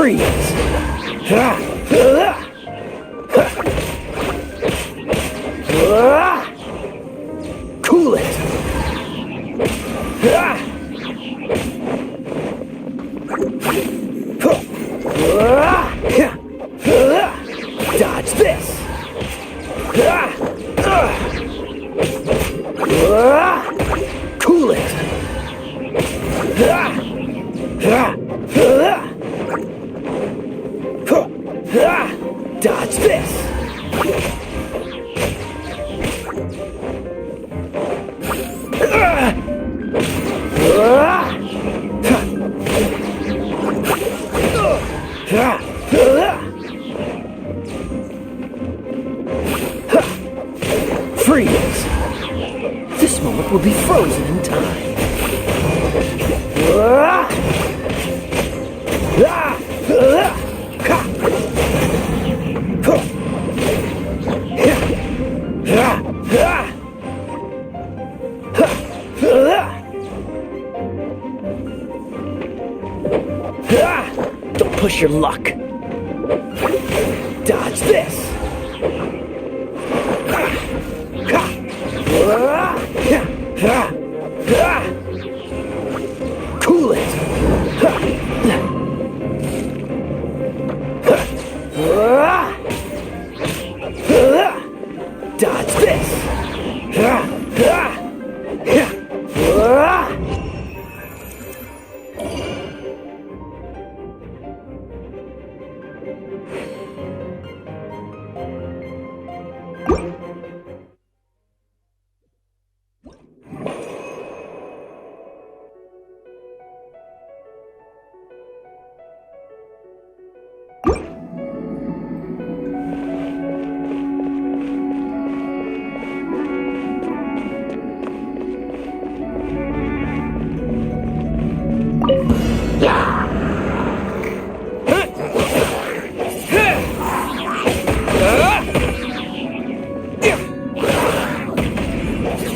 Freeze! Cool it! Dodge this! Cool it! Dodge this! Freeze! This moment will be frozen in time. Don't push your luck. Dodge this. Cool it. Dodge this.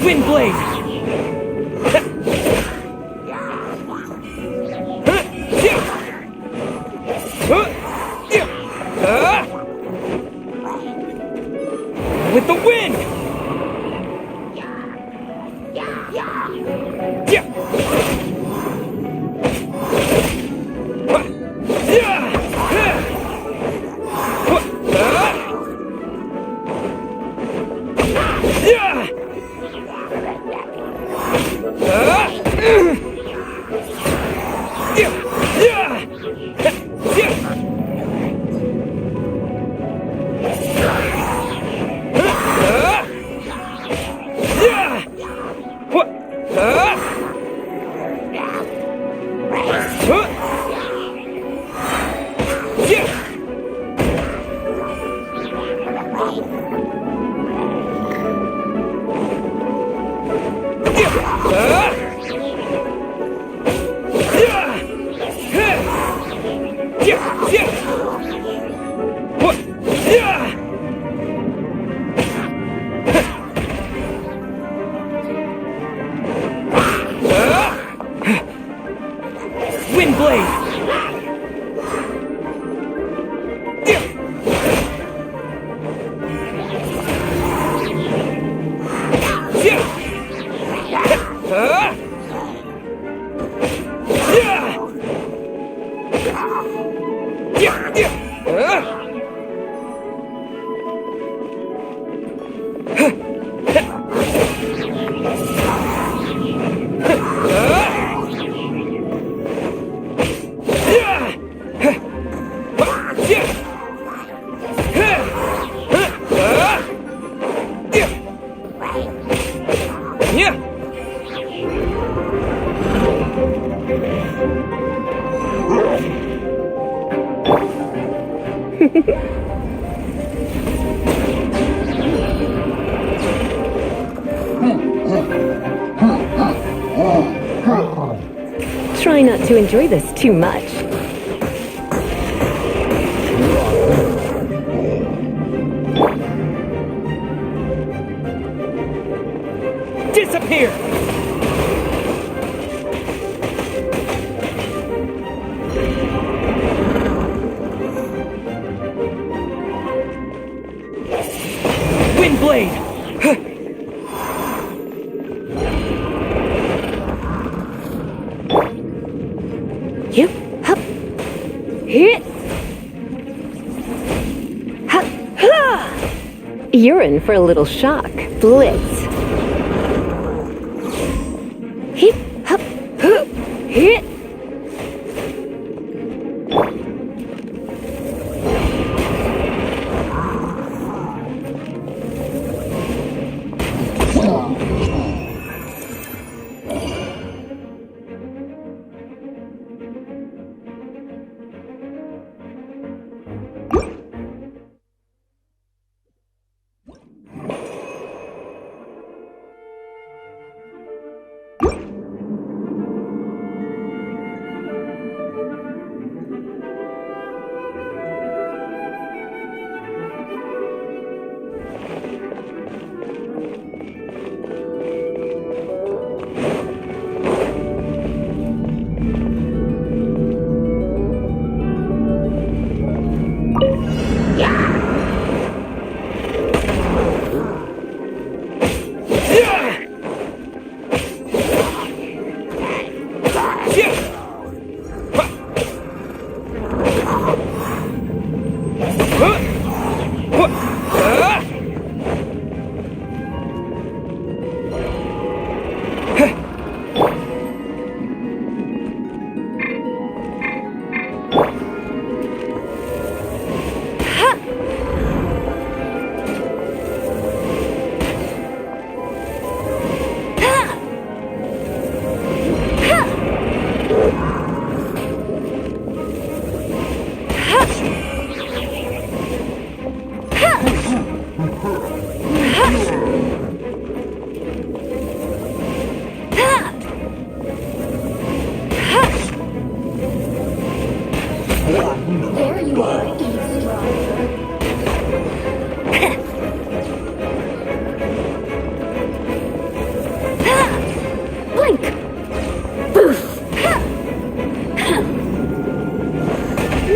Wind blade! With the wind! Wind blade! Try not to enjoy this too much. Disappear! Wind blade! Yep. Hup. Hit. Hup. Ha! You're in for a little shock. Blitz. Hip. Hup. Hup. Hit.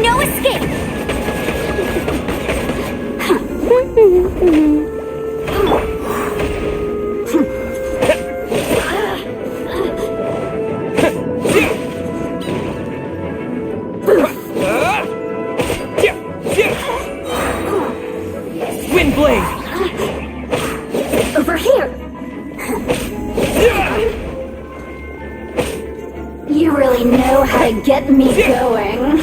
No escape! Wind blade! Over here! You really know how to get me going.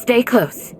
Stay close.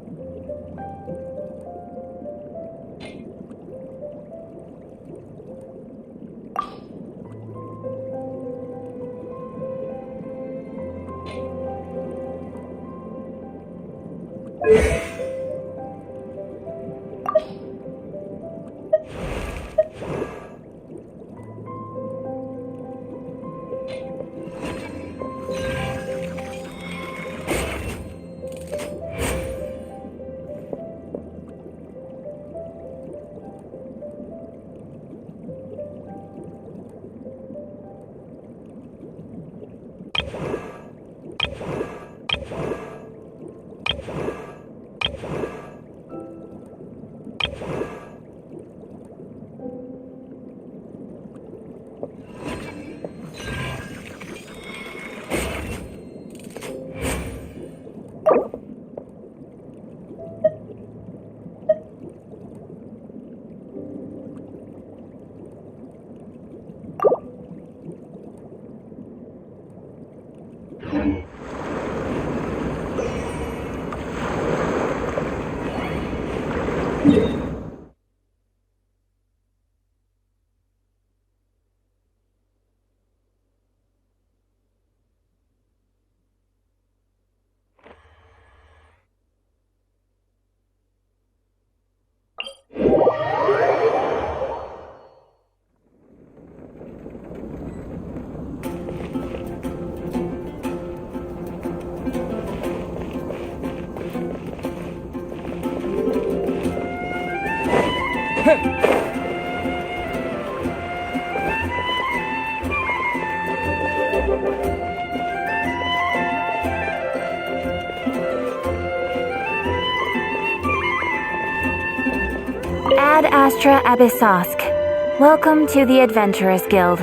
Astra Abyssosk. Welcome to the Adventurers Guild.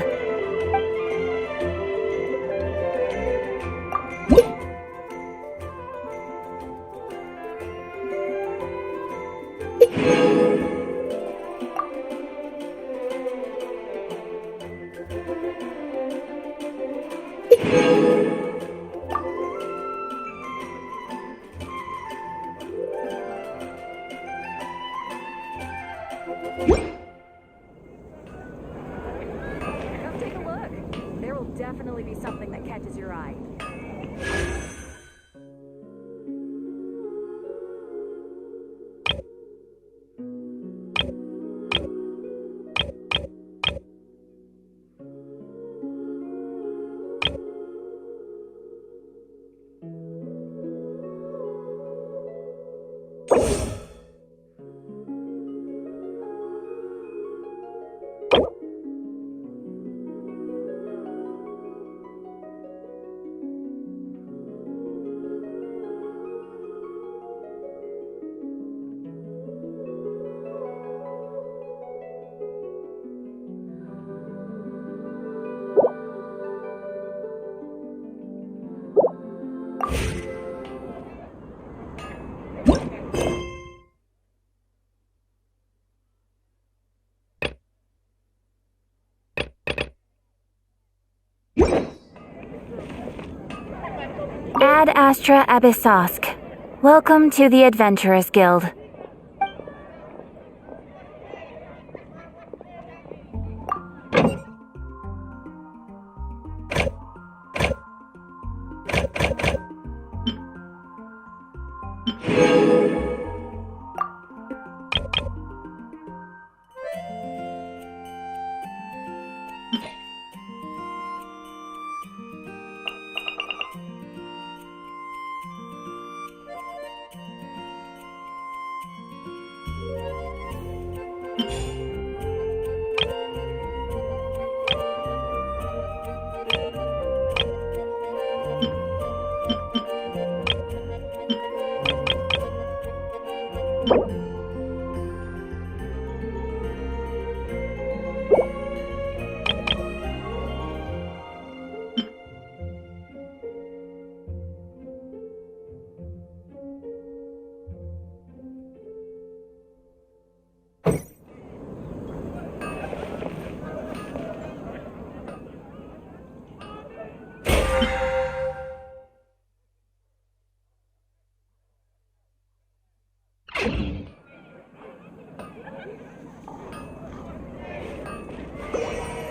Come take a look. There will definitely be something that catches your eye. Ad Astra Abyssosk. Welcome to the Adventurers Guild.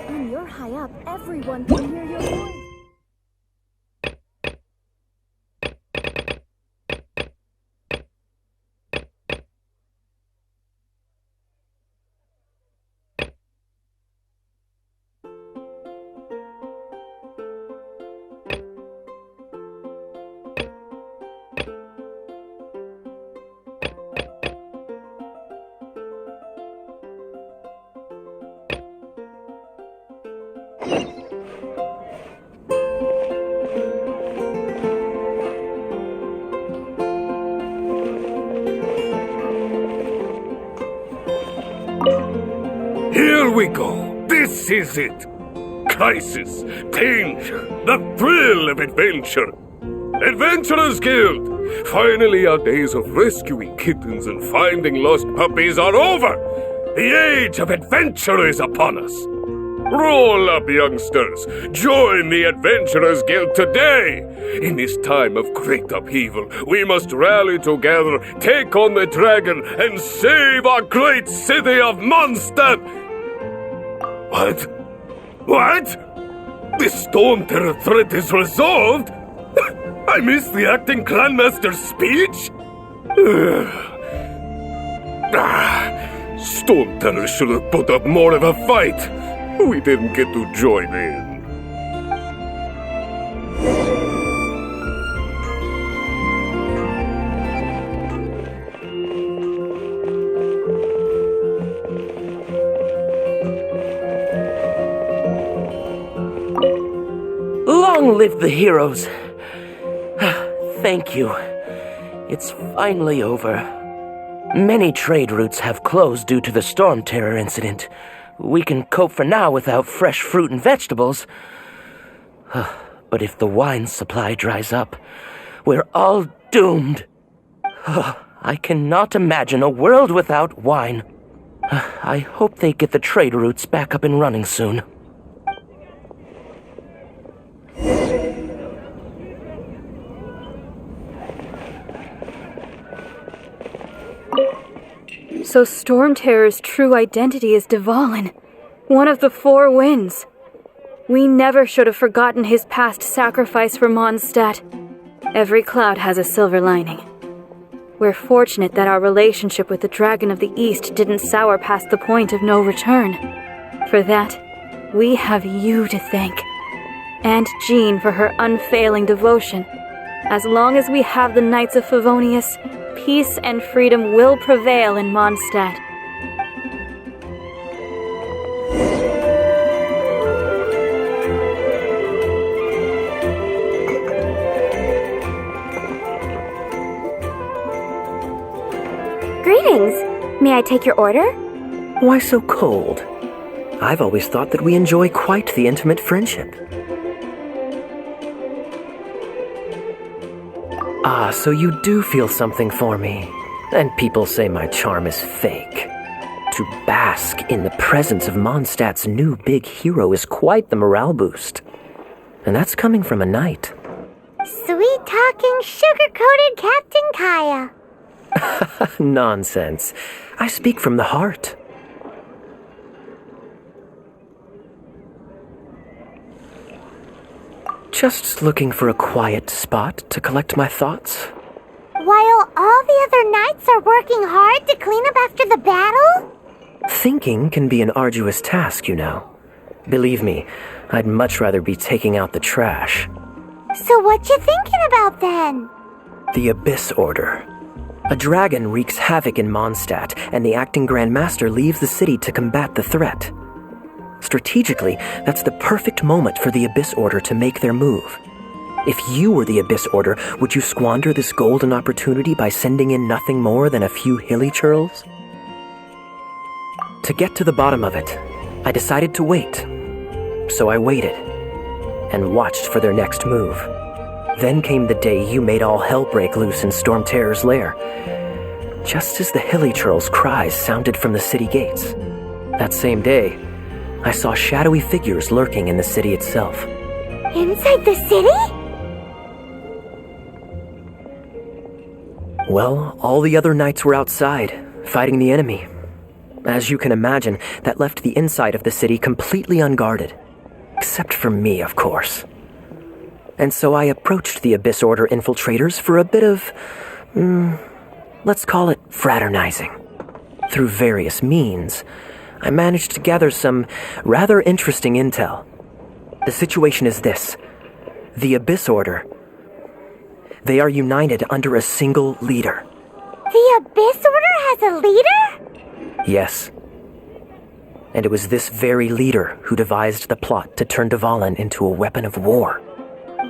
When you're high up, everyone can hear your voice. Here we go. This is it. Crisis, danger, the thrill of adventure. Adventurers Guild! Finally, our days of rescuing kittens and finding lost puppies are over. The age of adventure is upon us. Roll up, youngsters. Join the Adventurers Guild today. In this time of great upheaval, we must rally together, take on the dragon, and save our great city of Mondstadt. What? What? The Stone Terror threat is resolved? I missed the acting clanmaster's speech? Stone Terror should have put up more of a fight. We didn't get to join in. Long live the heroes. Thank you. It's finally over. Many trade routes have closed due to the storm terror incident. We can cope for now without fresh fruit and vegetables. But if the wine supply dries up, we're all doomed. I cannot imagine a world without wine. I hope they get the trade routes back up and running soon. So Storm Terror's true identity is Dvalin, one of the four winds. We never should have forgotten his past sacrifice for Mondstadt. Every cloud has a silver lining. We're fortunate that our relationship with the Dragon of the East didn't sour past the point of no return. For that, we have you to thank. And Jean for her unfailing devotion. As long as we have the Knights of Favonius, peace and freedom will prevail in Mondstadt. Greetings. May I take your order? Why so cold? I've always thought that we enjoy quite the intimate friendship. Ah, so you do feel something for me. And people say my charm is fake. To bask in the presence of Mondstadt's new big hero is quite the morale boost. And that's coming from a knight. Sweet-talking, sugar-coated Captain Kaya. Nonsense. I speak from the heart. Just looking for a quiet spot to collect my thoughts. While all the other knights are working hard to clean up after the battle? Thinking can be an arduous task, you know. Believe me, I'd much rather be taking out the trash. So what you thinking about then? The Abyss Order. A dragon wreaks havoc in Mondstadt, and the acting Grand Master leaves the city to combat the threat. Strategically, that's the perfect moment for the Abyss Order to make their move. If you were the Abyss Order, would you squander this golden opportunity by sending in nothing more than a few hilly churls? To get to the bottom of it, I decided to wait. So I waited, and watched for their next move. Then came the day you made all hell break loose in Storm Terror's lair. Just as the hilly churls' cries sounded from the city gates. That same day, I saw shadowy figures lurking in the city itself. Inside the city? Well, all the other knights were outside, fighting the enemy. As you can imagine, that left the inside of the city completely unguarded. Except for me, of course. And so I approached the Abyss Order infiltrators for a bit of, let's call it fraternizing. Through various means, I managed to gather some rather interesting intel. The situation is this. The Abyss Order, they are united under a single leader. The Abyss Order has a leader? Yes. And it was this very leader who devised the plot to turn Dvalin into a weapon of war.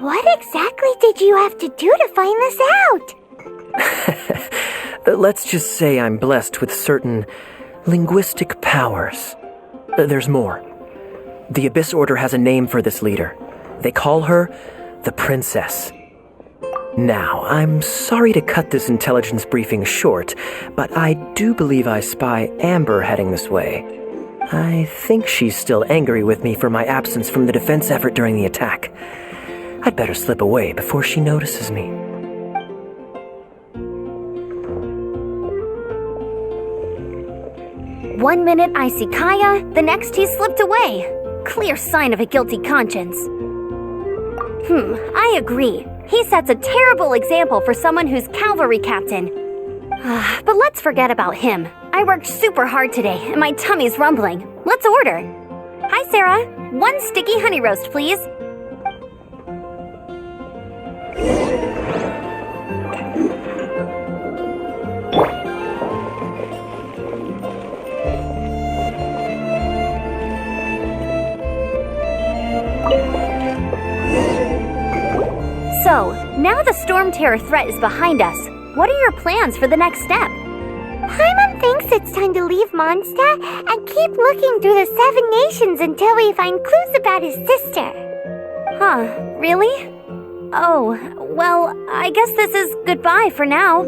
What exactly did you have to do to find this out? Let's just say I'm blessed with certain linguistic powers. There's more. The Abyss Order has a name for this leader. They call her the Princess. Now, I'm sorry to cut this intelligence briefing short, but I do believe I spy Amber heading this way. I think she's still angry with me for my absence from the defense effort during the attack. I'd better slip away before she notices me. One minute I see Kaya, the next he slipped away. Clear sign of a guilty conscience. I agree. He sets a terrible example for someone who's cavalry captain. But let's forget about him. I worked super hard today, and my tummy's rumbling. Let's order. Hi, Sarah. 1 sticky honey roast, please. So, now the Storm Terror threat is behind us. What are your plans for the next step? thinks it's time to leave Mondstadt and keep looking through the 7 nations until we find clues about his sister. Huh, really? Oh, well, I guess this is goodbye for now.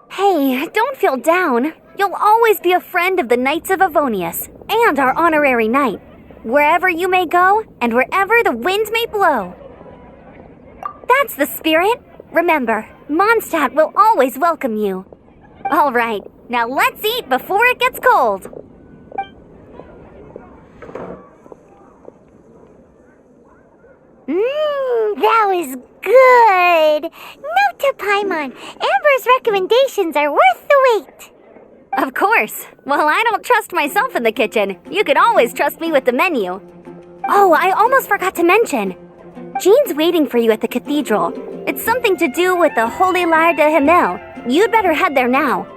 Hey, don't feel down. You'll always be a friend of the Knights of Avonius, and our honorary knight, wherever you may go, and wherever the wind may blow. That's the spirit. Remember, Mondstadt will always welcome you. All right, now let's eat before it gets cold. That was good. Note to Paimon, Amber's recommendations are worth the wait. Of course. Well, I don't trust myself in the kitchen. You can always trust me with the menu. Oh, I almost forgot to mention. Jean's waiting for you at the cathedral. It's something to do with the Holy Lyre de Himmel. You'd better head there now.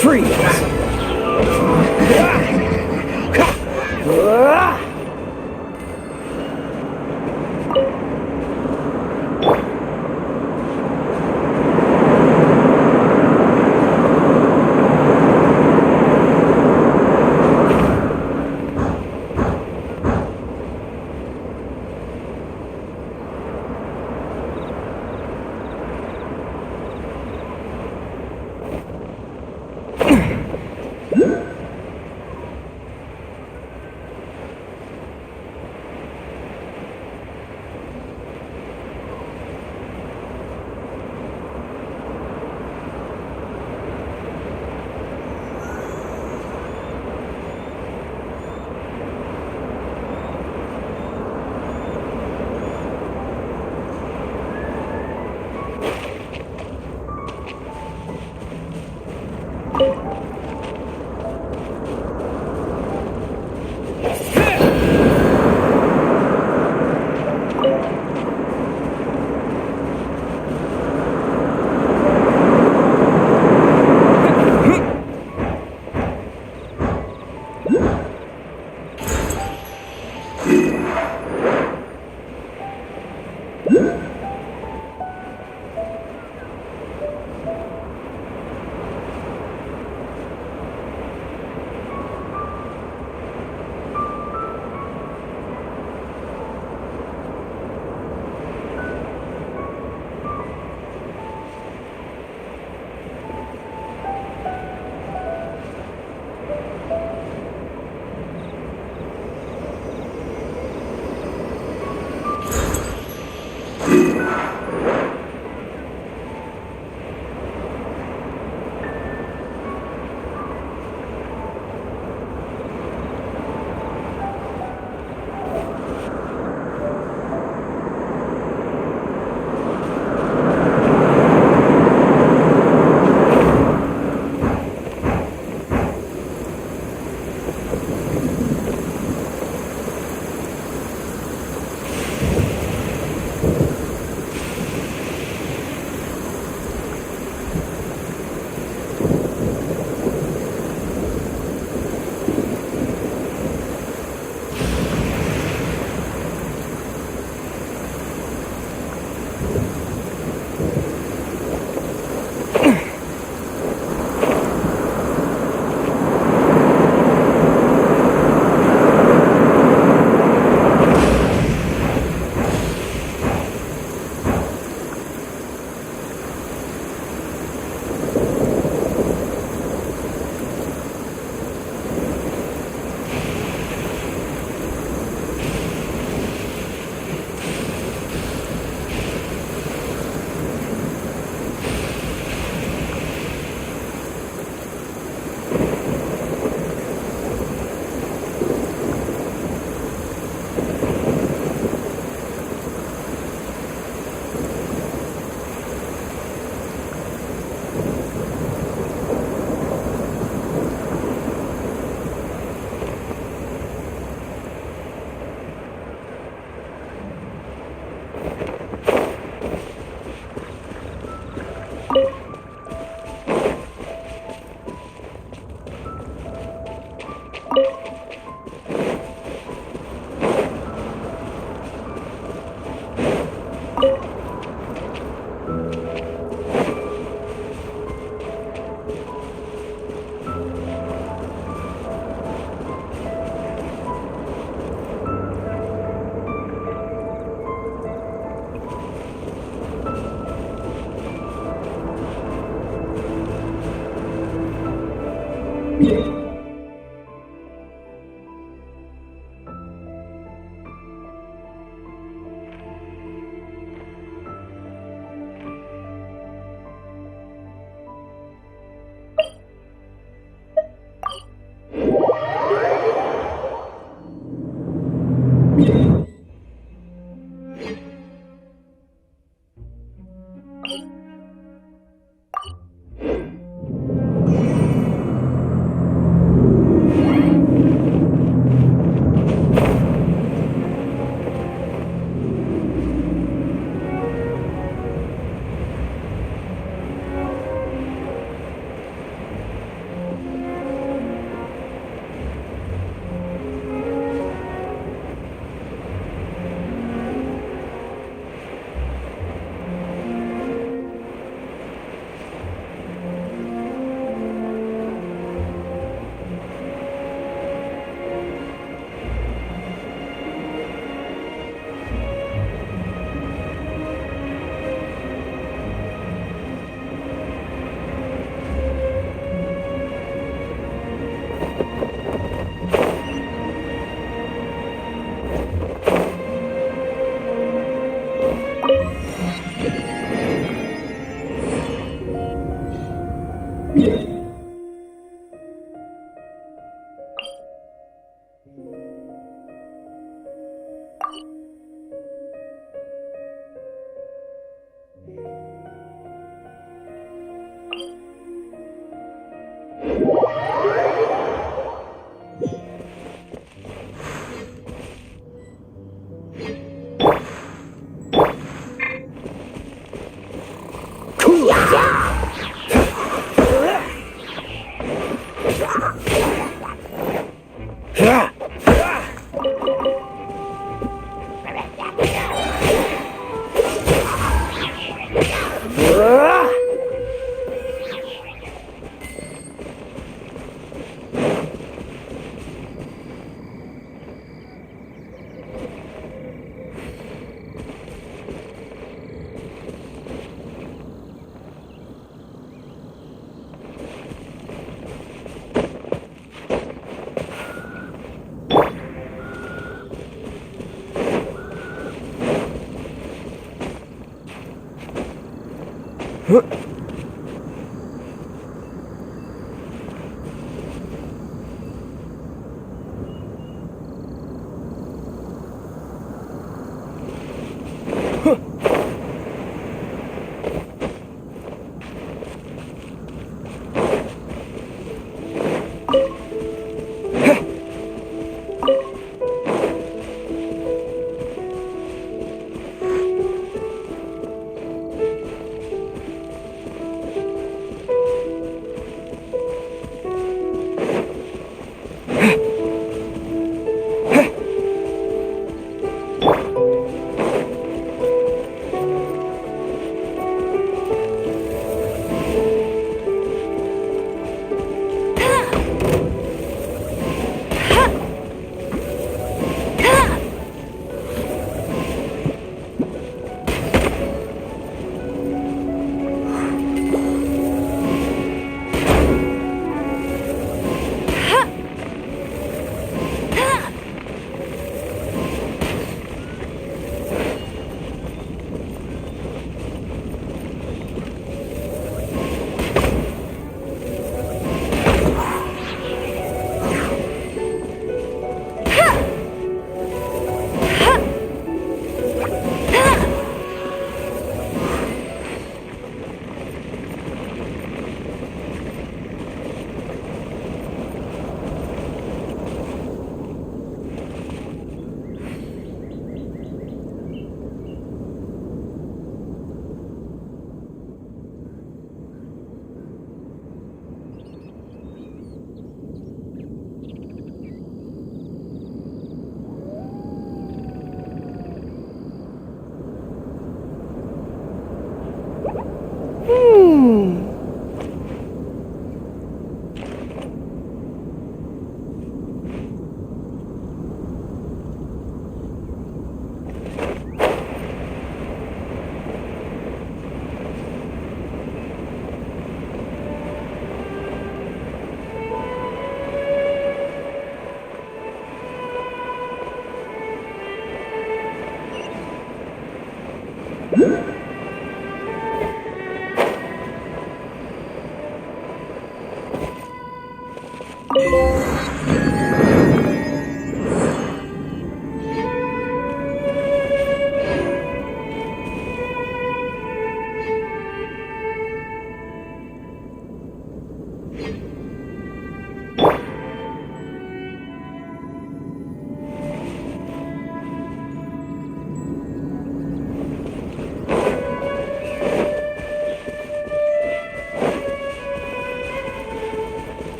Freeze!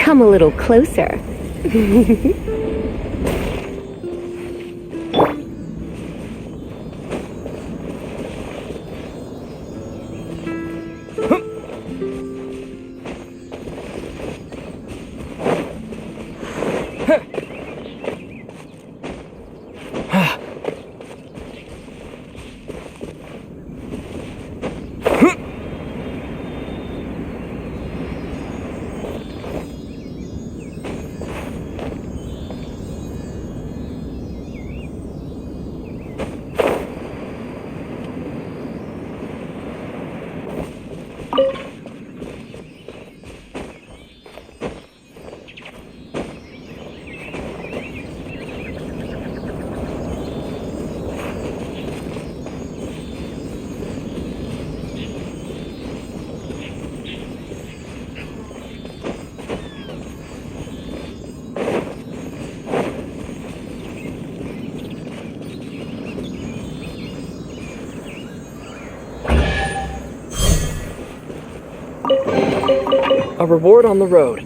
Come a little closer. A reward on the road.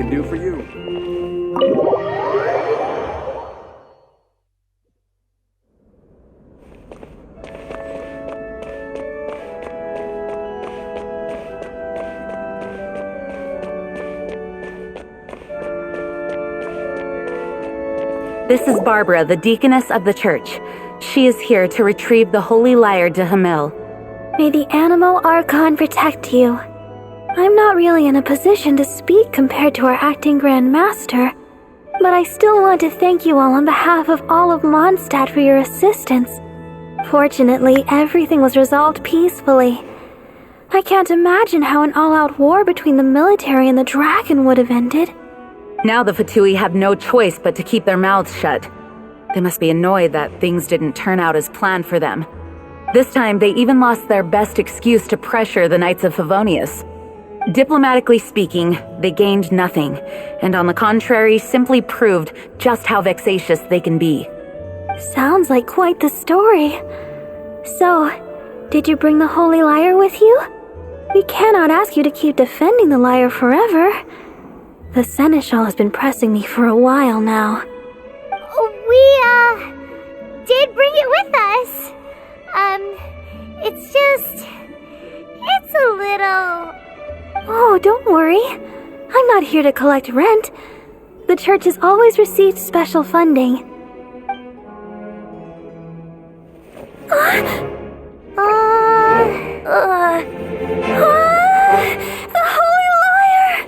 can do for you. This is Barbara, the deaconess of the church. She is here to retrieve the holy lyre de Hamil. May the Animal Archon protect you. I'm not really in a position to speak compared to our acting Grand Master, but I still want to thank you all on behalf of all of Mondstadt for your assistance. Fortunately, everything was resolved peacefully. I can't imagine how an all-out war between the military and the dragon would have ended. Now the Fatui have no choice but to keep their mouths shut. They must be annoyed that things didn't turn out as planned for them. This time, they even lost their best excuse to pressure the Knights of Favonius. Diplomatically speaking, they gained nothing, and on the contrary, simply proved just how vexatious they can be. Sounds like quite the story. So, did you bring the holy lyre with you? We cannot ask you to keep defending the lyre forever. The Seneschal has been pressing me for a while now. We, did bring it with us. It's a little... Oh, don't worry. I'm not here to collect rent. The church has always received special funding. The Holy Liar!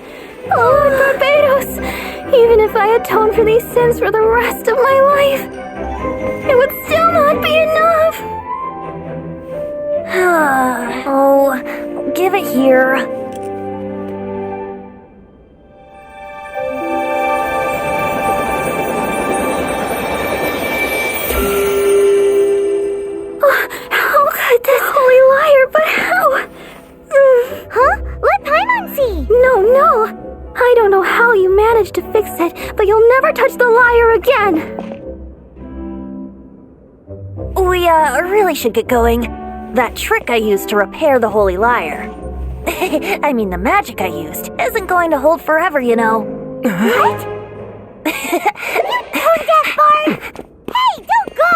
Lord Barbados, even if I atone for these sins for the rest of my life, it would still not be enough. Oh, give it here. How could this Holy Liar, but how? Huh? Let Paimon see! No. I don't know how you managed to fix it, but you'll never touch the liar again! We, really should get going. That trick I used to repair the Holy Liar. I mean, the magic I used isn't going to hold forever, you know. What? Who's that, Bard? Hey, don't go!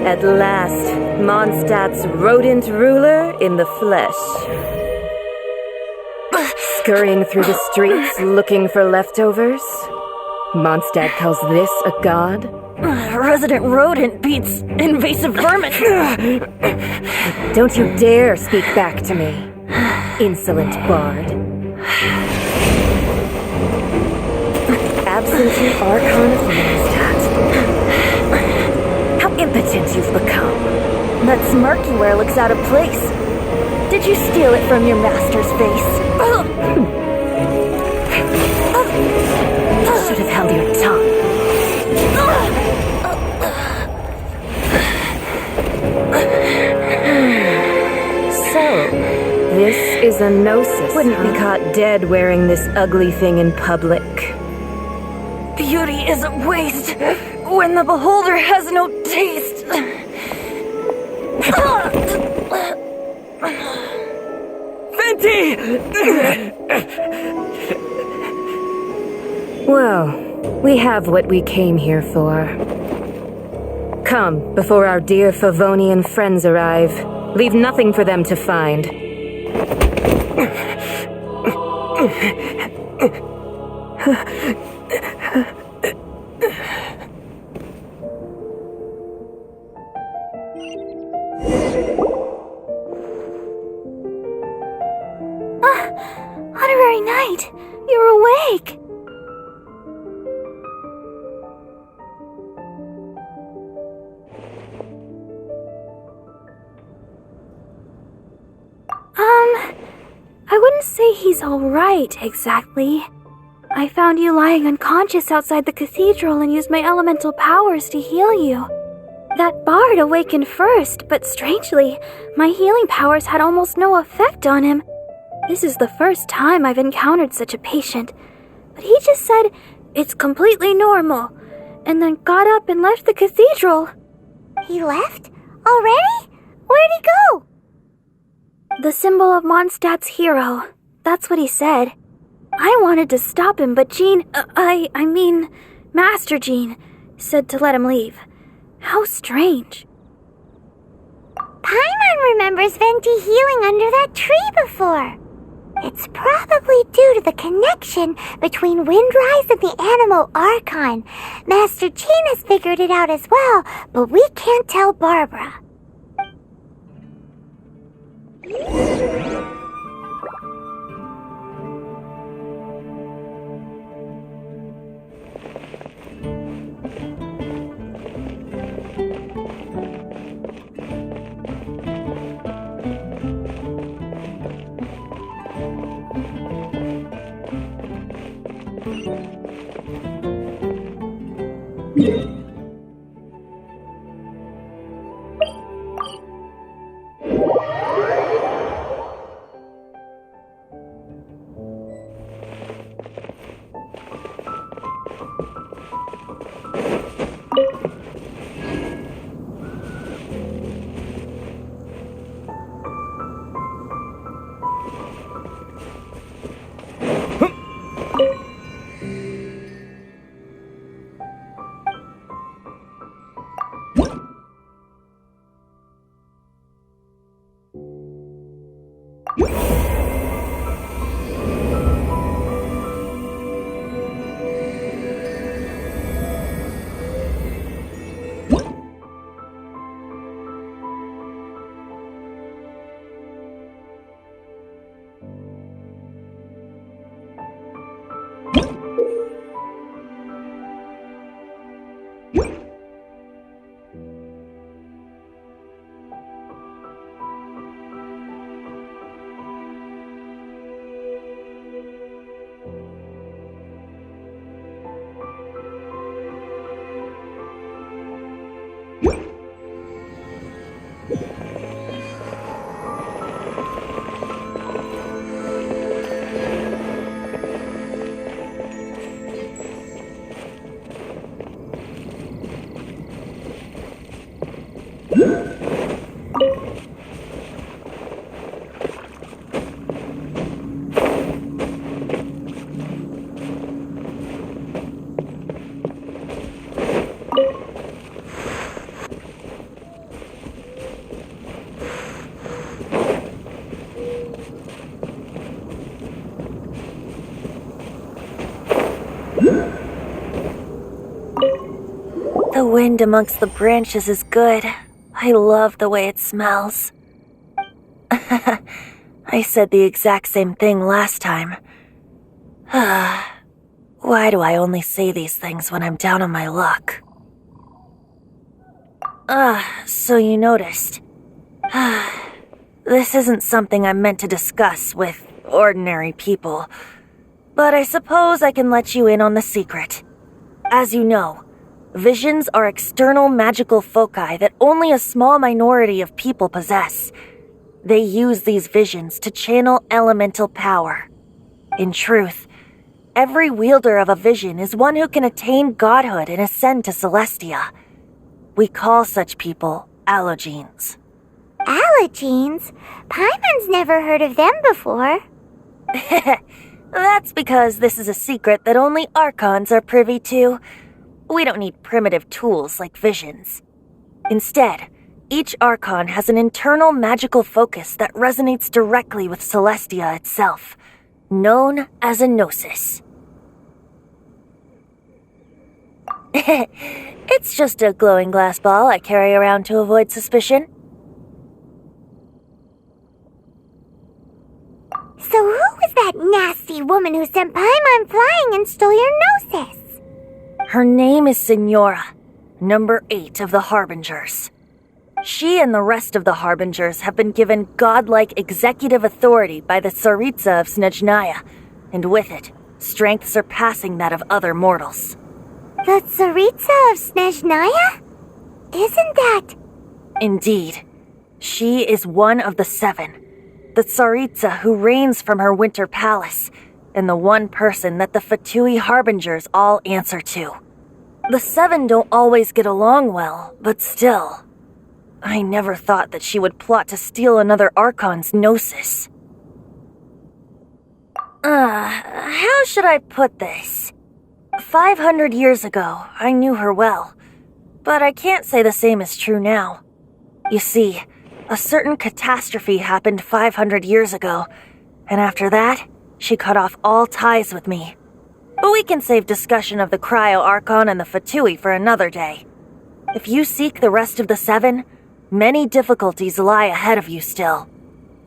At last, Mondstadt's rodent ruler in the flesh. Scurrying through the streets looking for leftovers? Mondstadt calls this a god? Resident rodent beats invasive vermin. Don't you dare speak back to me, insolent bard. Absentee Archon of Mondstadt. How impotent you've become. That smirky-ware looks out of place. Did you steal it from your master's face? Should have held your tongue. So, this is a gnosis. Wouldn't be caught dead wearing this ugly thing in public. Beauty isn't waste when the beholder has no taste. Venti! Well, we have what we came here for. Come, before our dear Favonian friends arrive. Leave nothing for them to find. Honorary Knight, you're awake! I wouldn't say he's alright, exactly. I found you lying unconscious outside the cathedral and used my elemental powers to heal you. That bard awakened first, but strangely, my healing powers had almost no effect on him. This is the first time I've encountered such a patient, but he just said it's completely normal, and then got up and left the cathedral. He left? Already? Where'd he go? The symbol of Mondstadt's hero. That's what he said. I wanted to stop him, but Master Jean, said to let him leave. How strange. Paimon remembers Venti healing under that tree before. It's probably due to the connection between Windrise and the Animal Archon. Master Jean has figured it out as well, but we can't tell Barbara. The wind amongst the branches is good. I love the way it smells. I said the exact same thing last time. Why do I only say these things when I'm down on my luck? So you noticed. This isn't something I'm meant to discuss with ordinary people, but I suppose I can let you in on the secret. As you know, visions are external magical foci that only a small minority of people possess. They use these visions to channel elemental power. In truth, every wielder of a vision is one who can attain godhood and ascend to Celestia. We call such people allogenes. Allogenes? Paimon's never heard of them before. That's because this is a secret that only Archons are privy to. We don't need primitive tools like visions. Instead, each Archon has an internal magical focus that resonates directly with Celestia itself, known as a gnosis. It's just a glowing glass ball I carry around to avoid suspicion. So who was that nasty woman who sent Paimon flying and stole your gnosis? Her name is Signora, number 8 of the Harbingers. She and the rest of the Harbingers have been given godlike executive authority by the Tsaritsa of Snezhnaya, and with it, strength surpassing that of other mortals. The Tsaritsa of Snezhnaya? Isn't that... Indeed. She is one of the 7. The Tsaritsa who reigns from her winter palace, and the one person that the Fatui Harbingers all answer to. The 7 don't always get along well, but still. I never thought that she would plot to steal another Archon's gnosis. How should I put this? 500 years ago, I knew her well, but I can't say the same is true now. You see, a certain catastrophe happened 500 years ago, and after that, she cut off all ties with me. But we can save discussion of the Cryo-Archon and the Fatui for another day. If you seek the rest of the 7, many difficulties lie ahead of you still.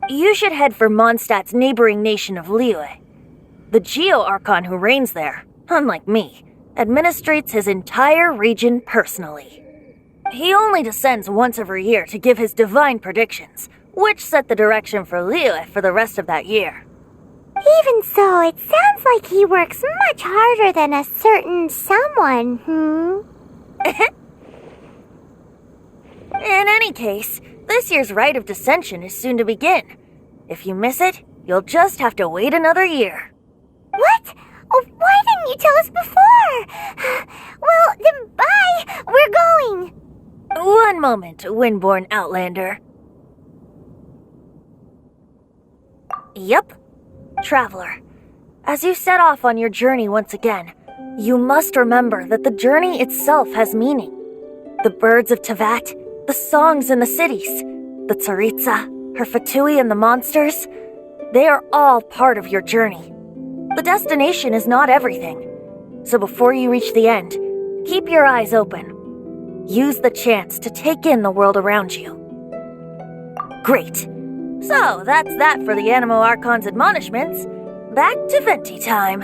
You should head for Mondstadt's neighboring nation of Liyue. The Geo-Archon who reigns there, unlike me, administrates his entire region personally. He only descends once every year to give his divine predictions, which set the direction for Liyue for the rest of that year. Even so, it sounds like he works much harder than a certain someone, In any case, this year's Rite of Descension is soon to begin. If you miss it, you'll just have to wait another year. What? Oh, why didn't you tell us before? Well, then bye! We're going! One moment, Windborn Outlander. Yep. Traveler, as you set off on your journey once again, you must remember that the journey itself has meaning. The birds of Tevat, the songs in the cities, the Tsaritsa, her Fatui and the monsters, they are all part of your journey. The destination is not everything, so before you reach the end, keep your eyes open. Use the chance to take in the world around you. Great. So, that's that for the Animo Archon's admonishments. Back to Venti time.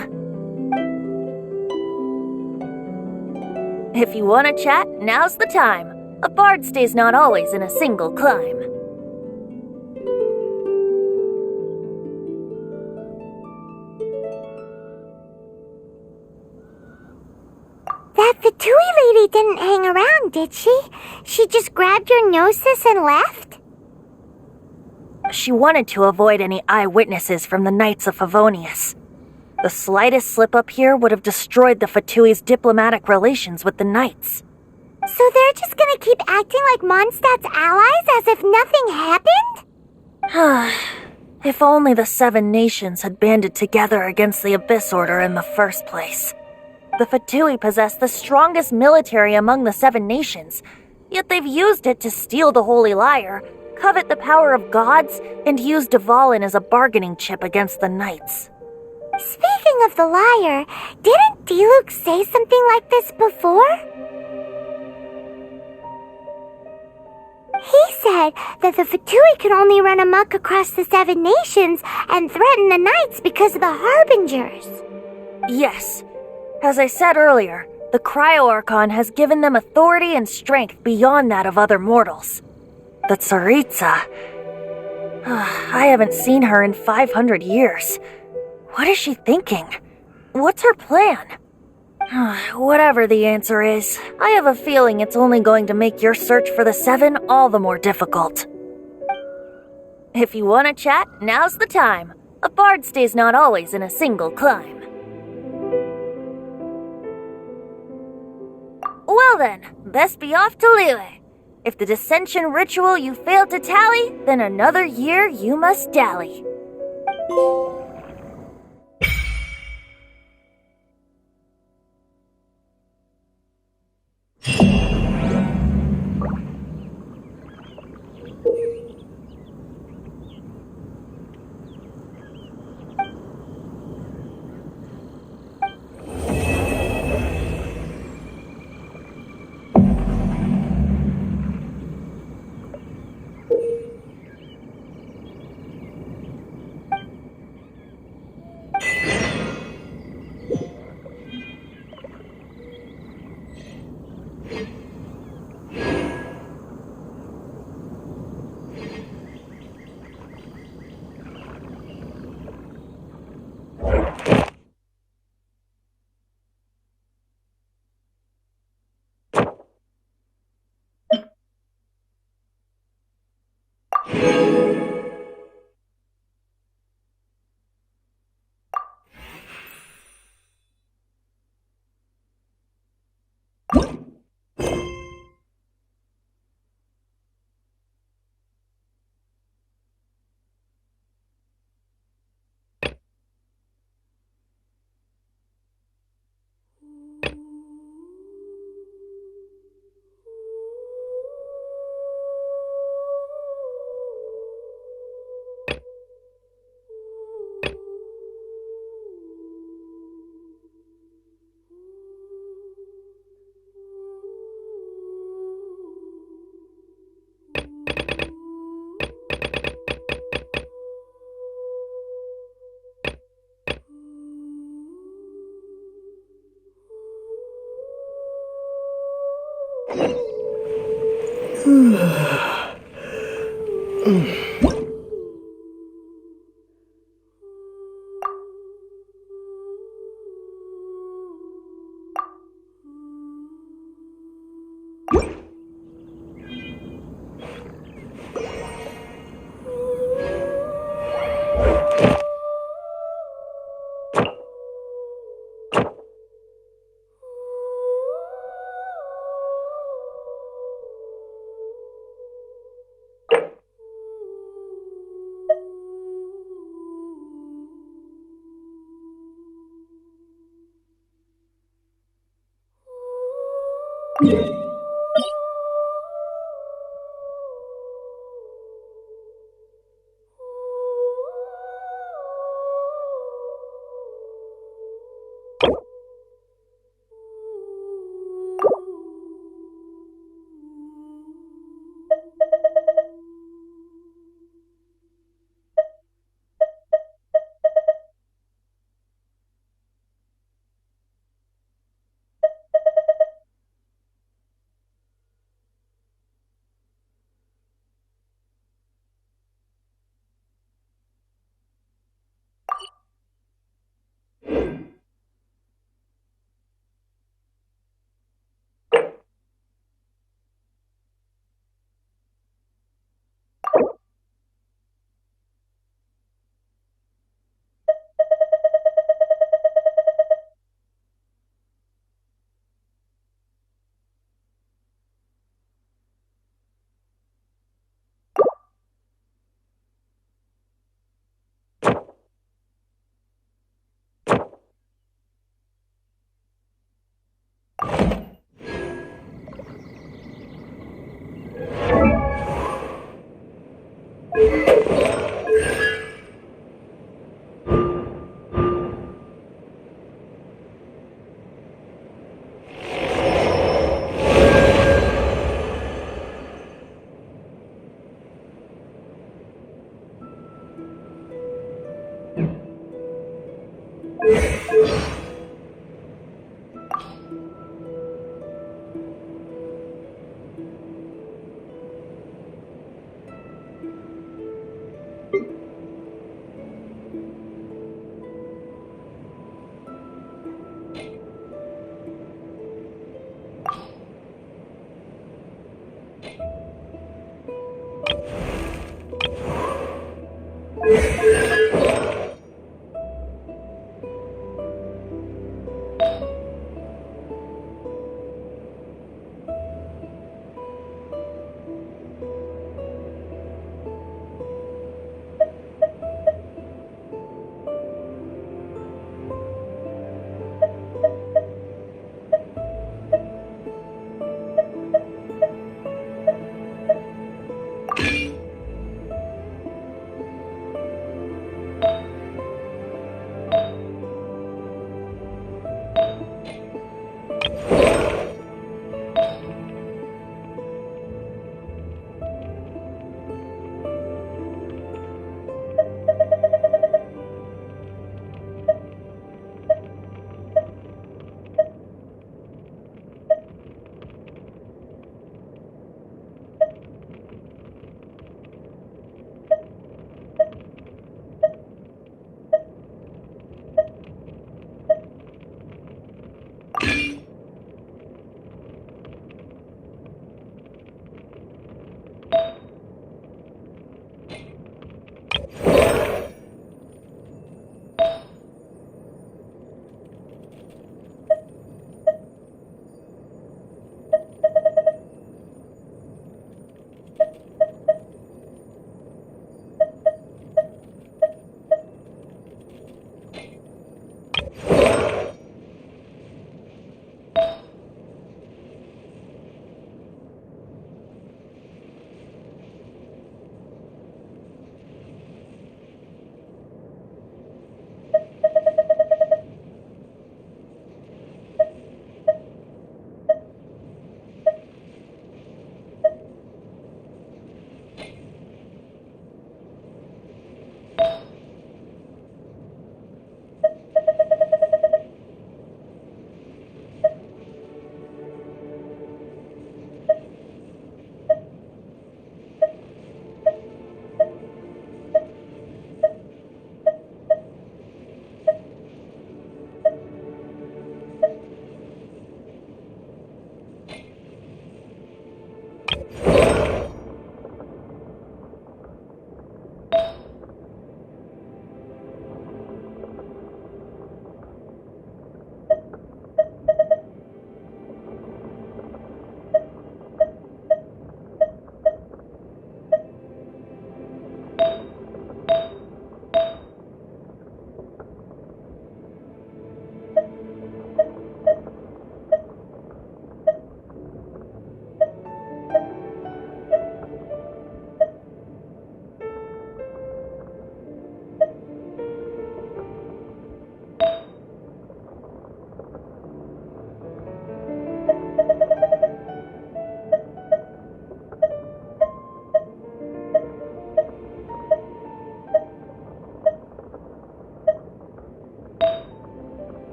If you want to chat, now's the time. A bard stays not always in a single clime. That Fatui lady Fatui didn't hang around, did she? She just grabbed your gnosis and left? She wanted to avoid any eyewitnesses from the Knights of Favonius. The slightest slip-up here would have destroyed the Fatui's diplomatic relations with the Knights. So they're just gonna keep acting like Mondstadt's allies as if nothing happened? If only the 7 nations had banded together against the Abyss Order in the first place. The Fatui possess the strongest military among the 7 nations, yet they've used it to steal the Holy Lyre, covet the power of gods, and use Dvalin as a bargaining chip against the Knights. Speaking of the lyre, didn't Diluc say something like this before? He said that the Fatui could only run amok across the 7 nations and threaten the Knights because of the Harbingers. Yes. As I said earlier, the Cryo-Archon has given them authority and strength beyond that of other mortals. The Tsaritsa... I haven't seen her in 500 years. What is she thinking? What's her plan? Whatever the answer is, I have a feeling it's only going to make your search for the 7 all the more difficult. If you want to chat, now's the time. A bard stays not always in a single climb. Well then, best be off to Liyue. If the dissension ritual you failed to tally, then another year you must dally.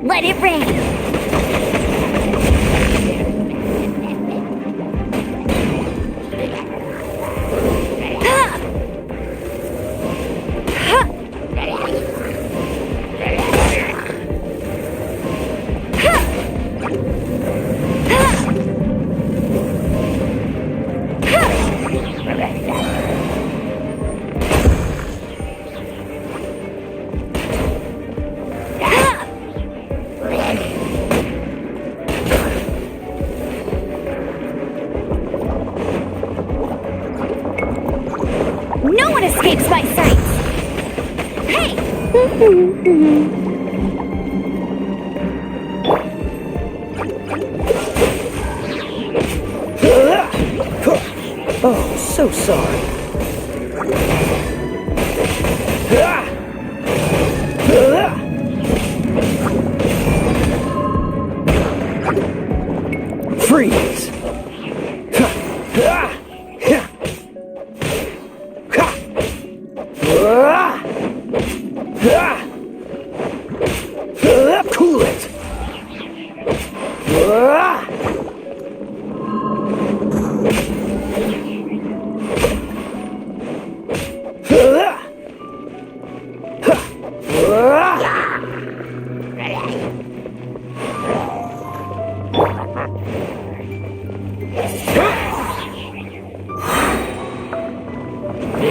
Let it rain! No one escapes my sights! Hey! Oh, so sorry. Freeze! Cool it!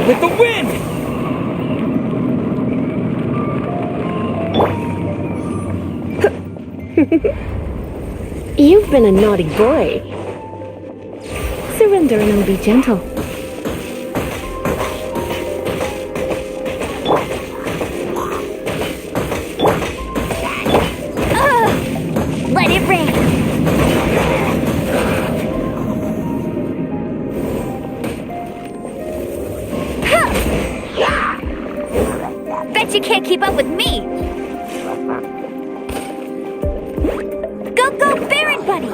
With the wind! You've been a naughty boy. Surrender and I'll be gentle. Let it rain! Bet you can't keep up with me! Go, Baron Bunny!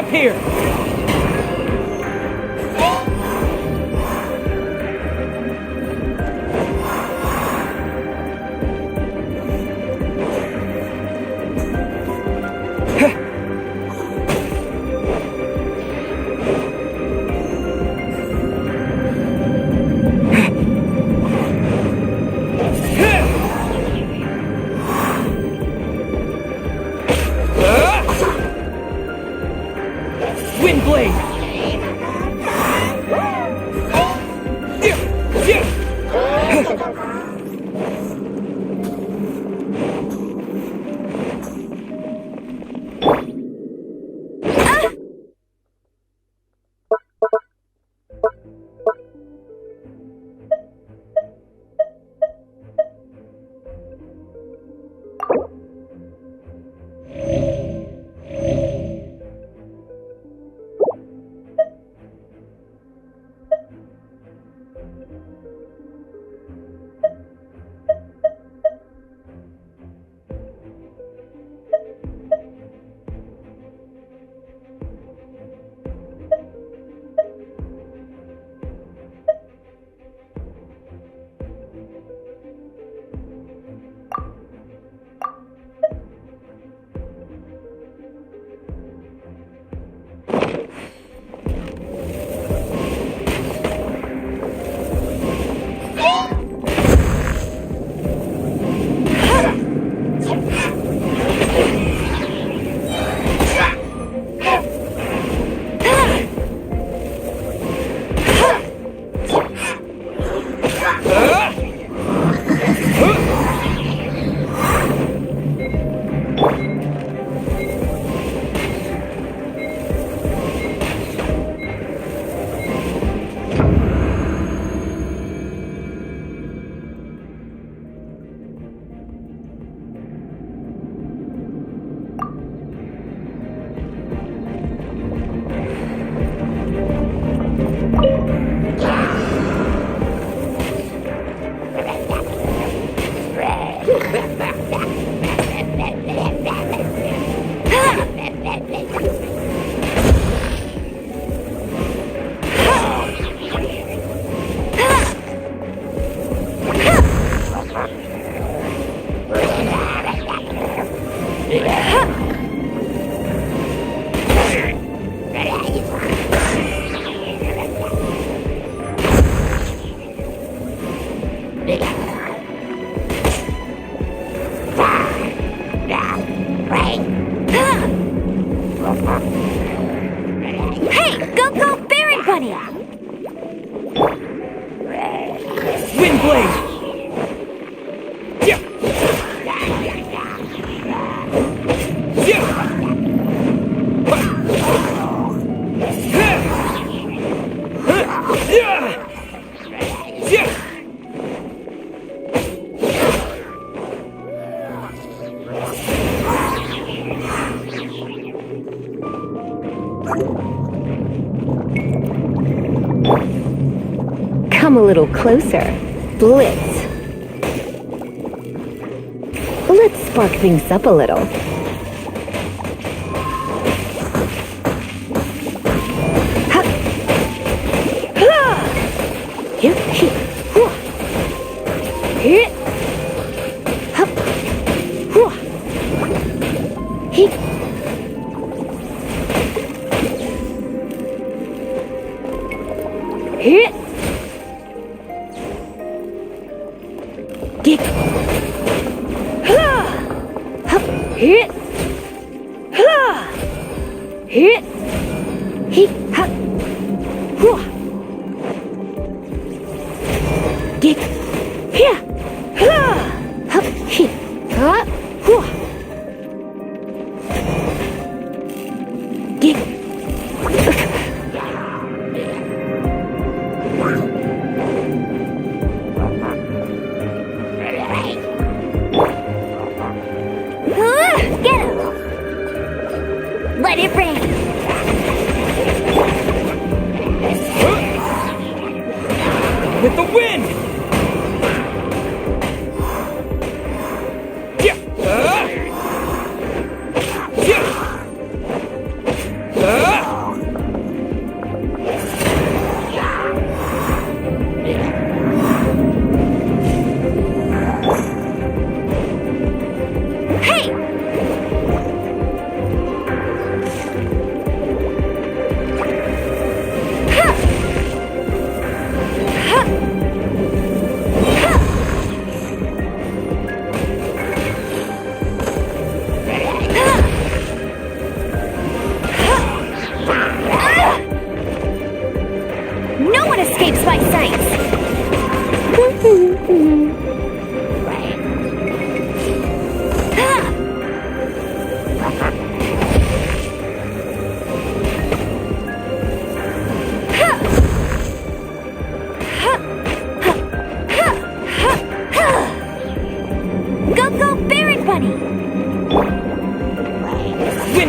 up here! Hey, go, Baron Bunny! Windblade! Come a little closer. Blitz. Let's spark things up a little. Let it rain! With the wind! Yeah!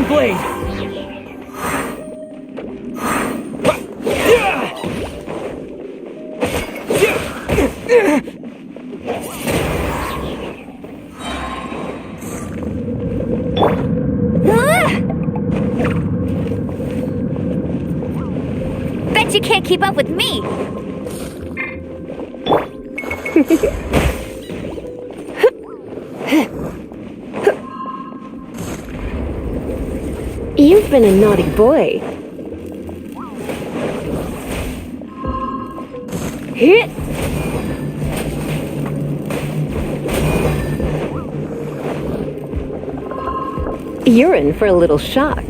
blade! Bet you can't keep up with me! You've been a naughty boy. Hit! You're in for a little shock.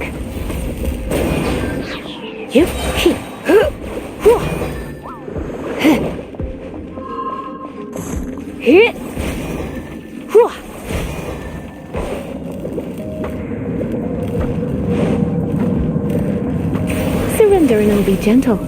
Hit! Surrender and I'll be gentle.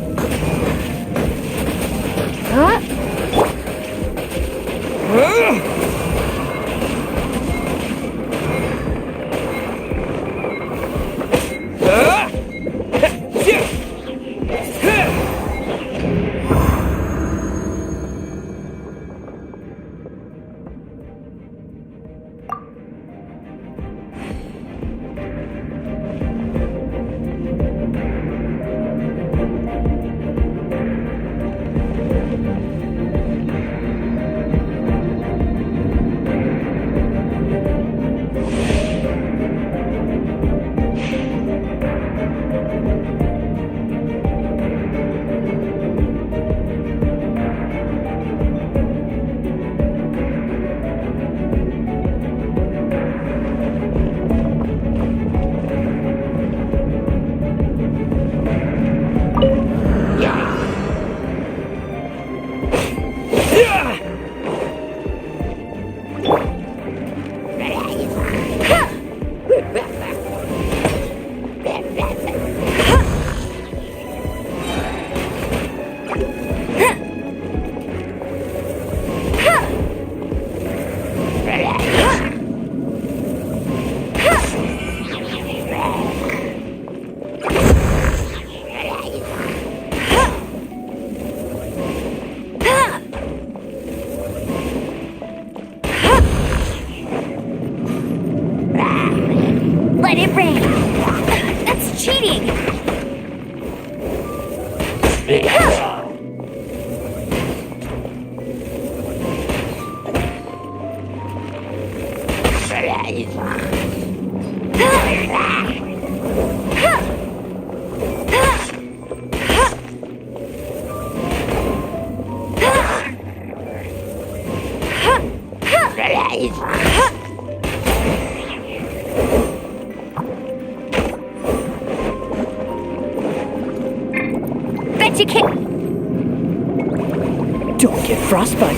Let it rain! That's cheating! Bet you can't. Don't get frostbite.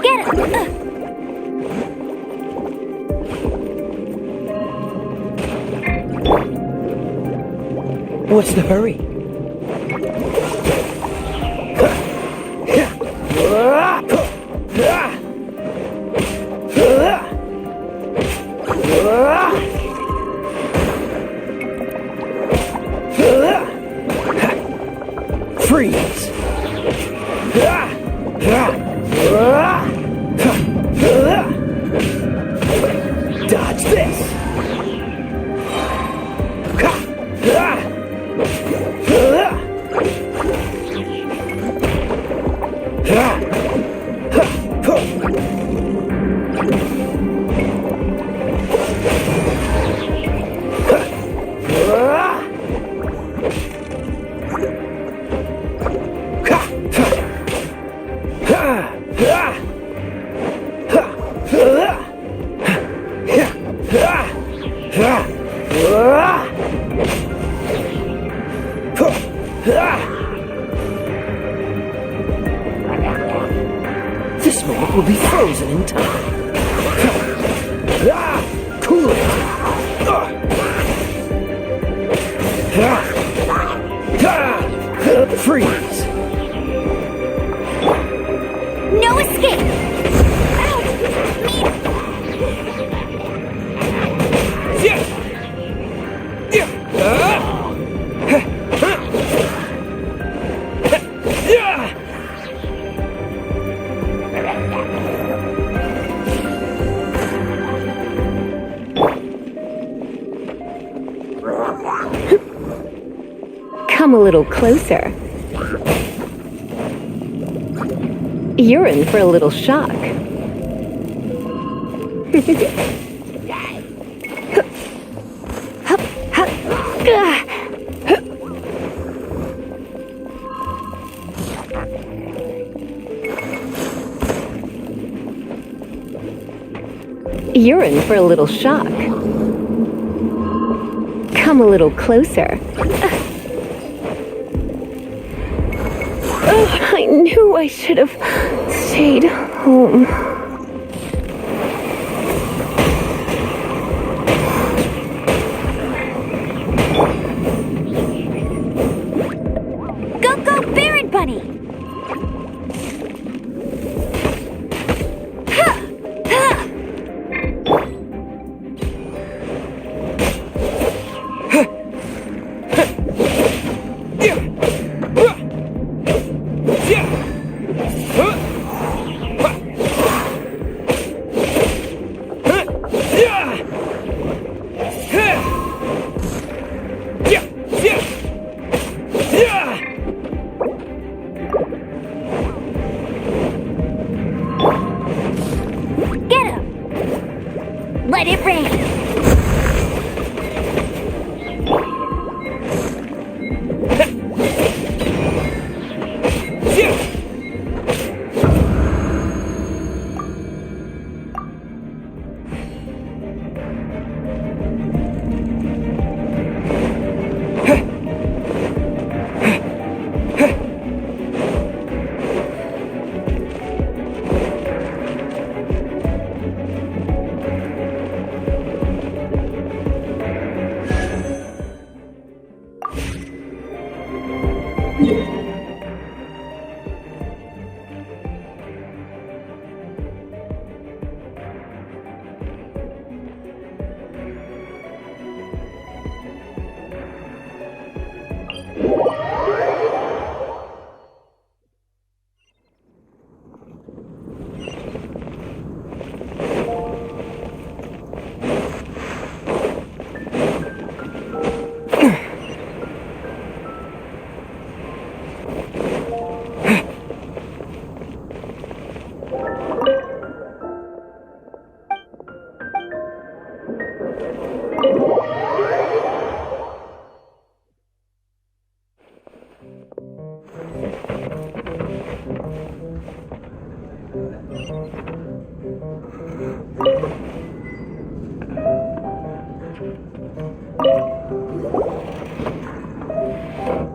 Get him! What's the hurry? Freeze! Dodge this! This moment will be frozen in time. Cool it! Freeze! No escape! Help! Me! Come a little closer. You're in for a little shock. You're in for a little shock. Come a little closer. I knew I should have stayed home. Go, go, Baron Bunny! Let it rain!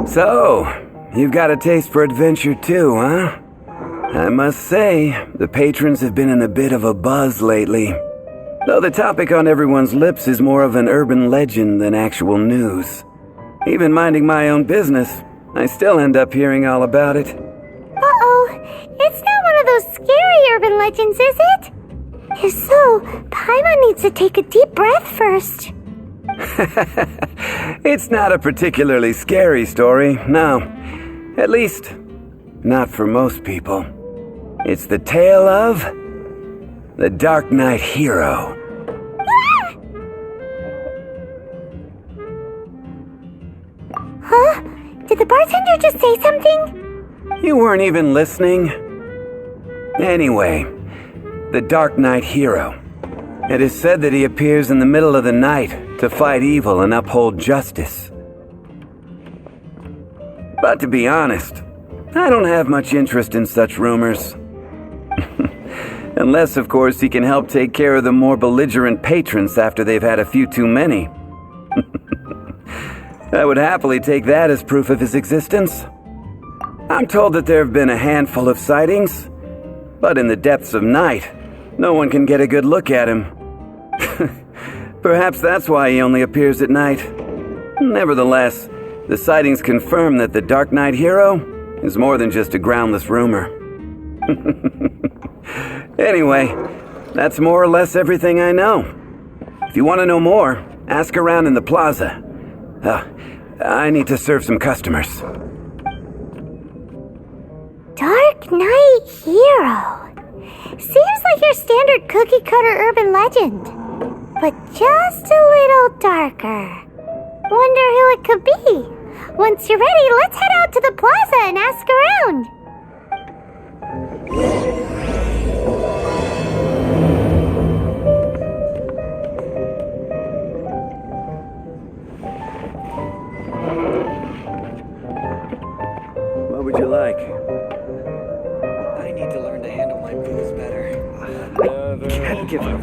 So, you've got a taste for adventure too, huh? I must say, the patrons have been in a bit of a buzz lately. Though the topic on everyone's lips is more of an urban legend than actual news. Even minding my own business, I still end up hearing all about it. Uh-oh, it's not one of those scary urban legends, is it? If so, Paimon needs to take a deep breath first. It's not a particularly scary story, no. At least, not for most people. It's the tale of the Dark Knight hero. Huh? Did the bartender just say something? You weren't even listening. Anyway, the Dark Knight hero. It is said that he appears in the middle of the night to fight evil and uphold justice. But to be honest, I don't have much interest in such rumors. Unless, of course, he can help take care of the more belligerent patrons after they've had a few too many. I would happily take that as proof of his existence. I'm told that there have been a handful of sightings, but in the depths of night, no one can get a good look at him. Perhaps that's why he only appears at night. Nevertheless, The sightings confirm that the Dark Knight hero is more than just a groundless rumor. Anyway, that's more or less everything I know. If you want to know more, ask around in the plaza. I need to serve some customers. Dark Knight hero. Seems like your standard cookie-cutter urban legend, but just a little darker. Wonder who it could be. Once you're ready, let's head out to the plaza and ask around. What would you like? I need to learn to handle my booze better. Can't give up.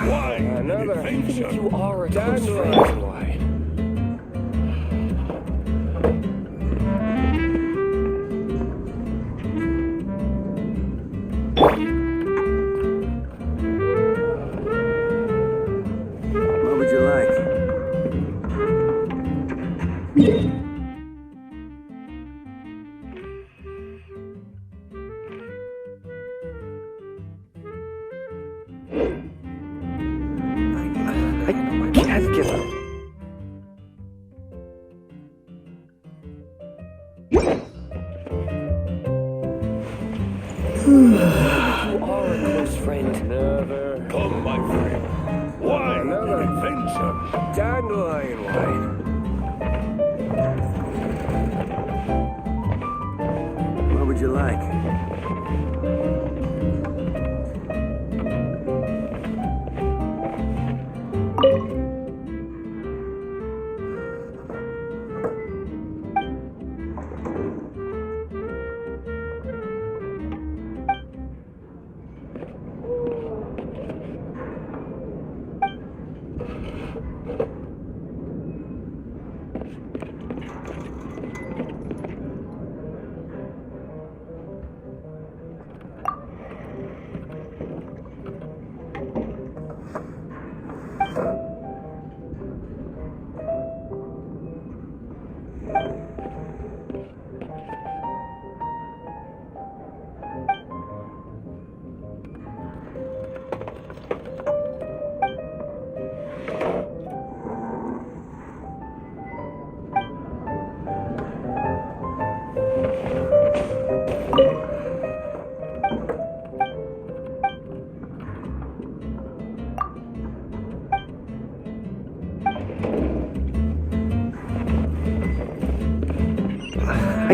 Why? Another. Even if you are a close Dandelion friend. wine. What would you like? I can't give up. You are a close friend. Another. Come, my friend. Wine and adventure. Dandelion wine. What would you like?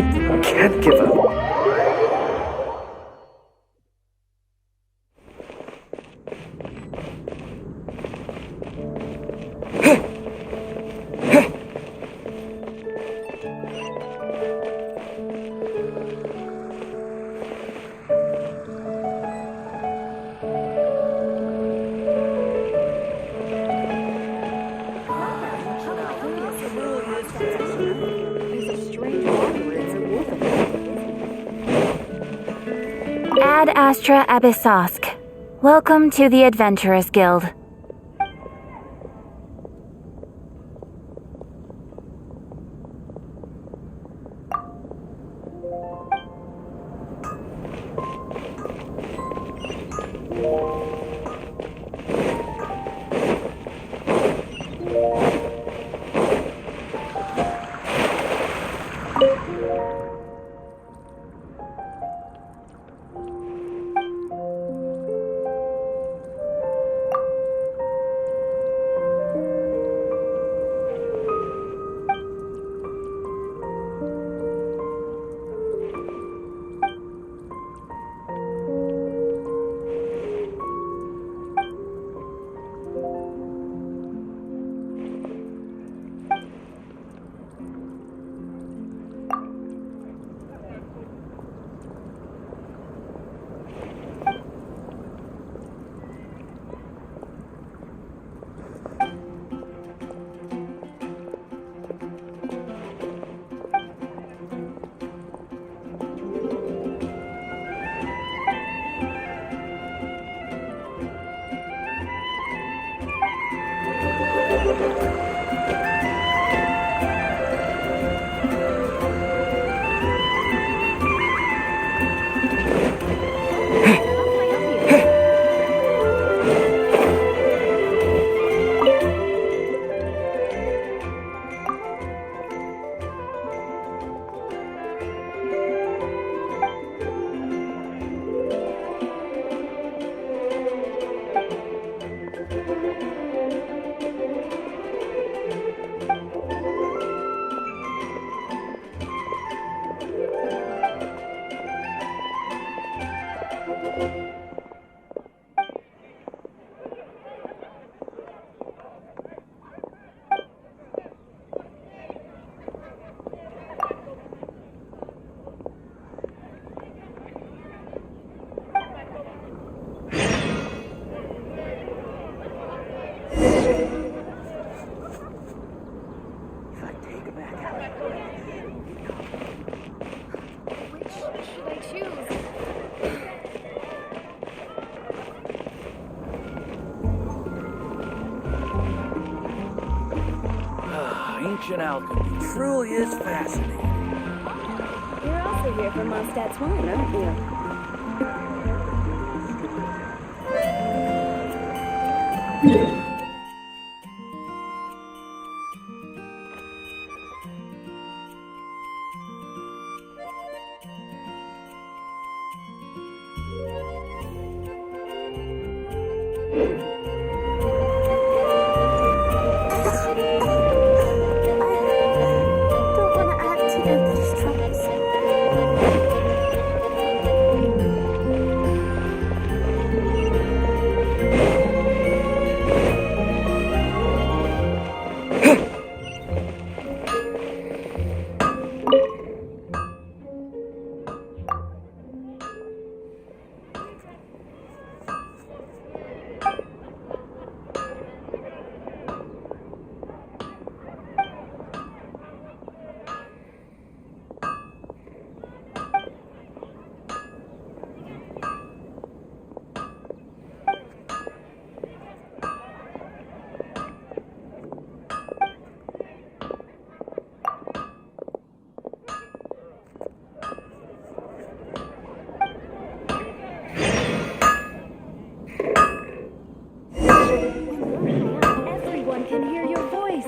I can't give up. Ad Astra Abyssosk. Welcome to the Adventurers Guild. Ancient alchemy truly is fascinating. You're also here for Mondstadt's wine, aren't you? Everyone can hear your voice.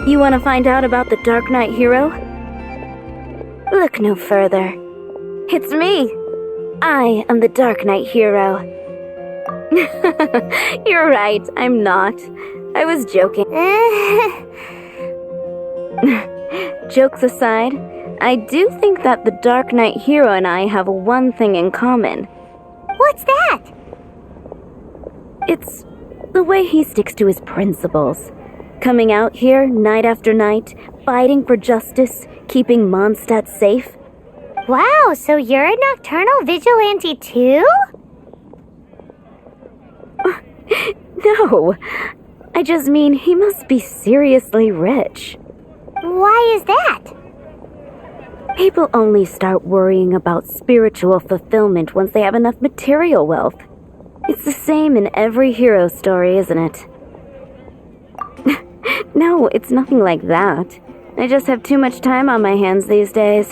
You want to find out about the Dark Knight hero? Look no further. It's me. I am the Dark Knight hero. You're right, I'm not. I was joking. Jokes aside, I do think that the Dark Knight hero and I have one thing in common. What's that? It's the way he sticks to his principles. Coming out here night after night, fighting for justice, keeping Mondstadt safe. Wow, so you're a nocturnal vigilante too? No, I just mean he must be seriously rich. Why is that? People only start worrying about spiritual fulfillment once they have enough material wealth. It's the same in every hero story, isn't it? No, it's nothing like that. I just have too much time on my hands these days.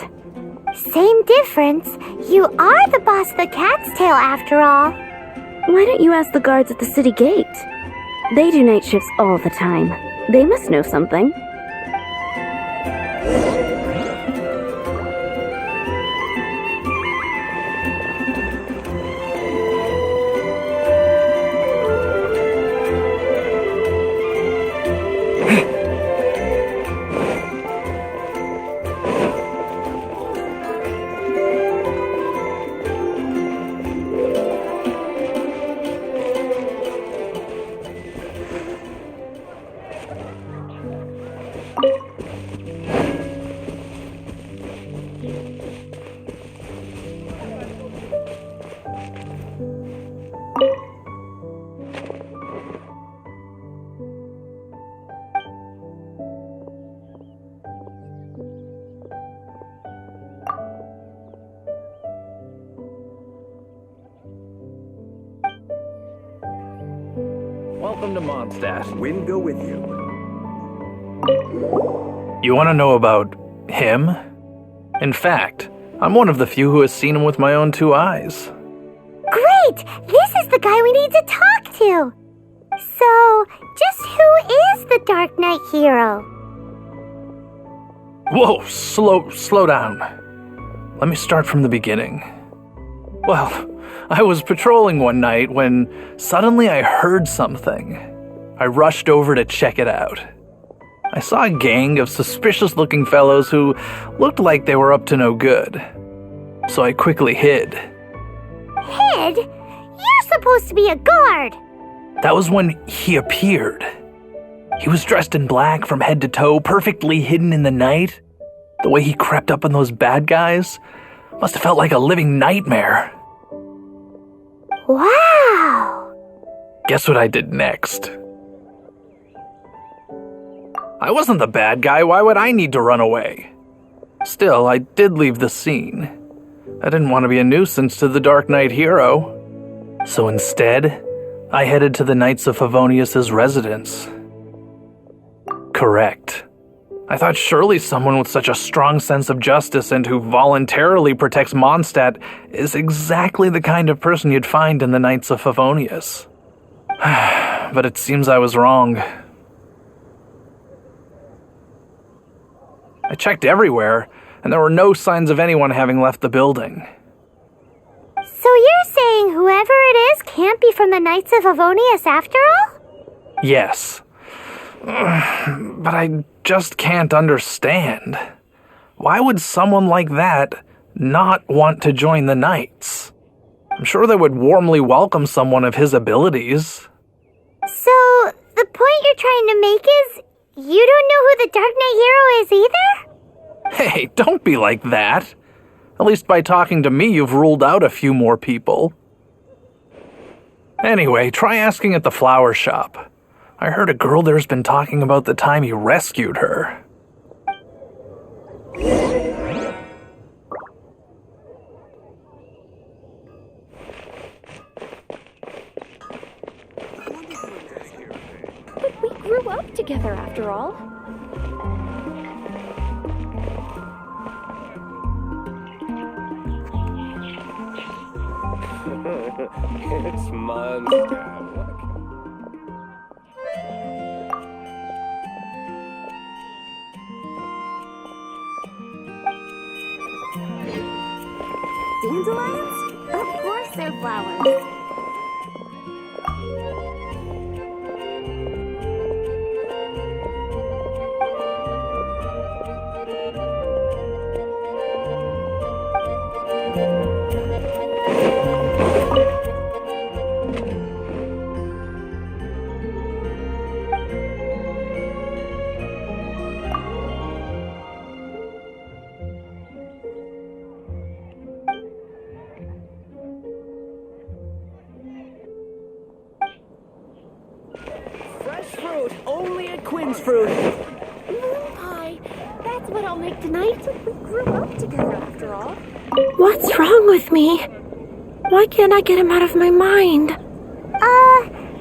Same difference. You are the boss of the Cat's Tail after all. Why don't you ask the guards at the city gate? They do night shifts all the time. They must know something. Welcome to Mondstadt. Wind go with you. You want to know about him? In fact, I'm one of the few who has seen him with my own 2 eyes. Great! This is the guy we need to talk to! So, just who is the Dark Knight hero? Whoa, slow down. Let me start from the beginning. Well, I was patrolling one night when suddenly I heard something. I rushed over to check it out. I saw a gang of suspicious-looking fellows who looked like they were up to no good. So I quickly hid. Hid? You're supposed to be a guard! That was when he appeared. He was dressed in black from head to toe, perfectly hidden in the night. The way he crept up on those bad guys must have felt like a living nightmare. Wow! Guess what I did next? I wasn't the bad guy, why would I need to run away? Still, I did leave the scene. I didn't want to be a nuisance to the Dark Knight hero. So instead, I headed to the Knights of Favonius' residence. Correct. I thought surely someone with such a strong sense of justice and who voluntarily protects Mondstadt is exactly the kind of person you'd find in the Knights of Favonius. But it seems I was wrong. I checked everywhere, and there were no signs of anyone having left the building. So you're saying whoever it is can't be from the Knights of Favonius after all? Yes. But I just can't understand. Why would someone like that not want to join the Knights? I'm sure they would warmly welcome someone of his abilities. So, the point you're trying to make is you don't know who the Dark Knight hero is either? Hey, don't be like that. At least by talking to me, you've ruled out a few more people. Anyway, try asking at the flower shop. I heard a girl there's been talking about the time he rescued her. But we grew up together after all. It's Mondstadt. Dandelions? Of course they're flowers. Fruit, only at Quinn's Fruit. Moon pie. That's what I'll make tonight. We grew up together after all. What's wrong with me? Why can't I get him out of my mind?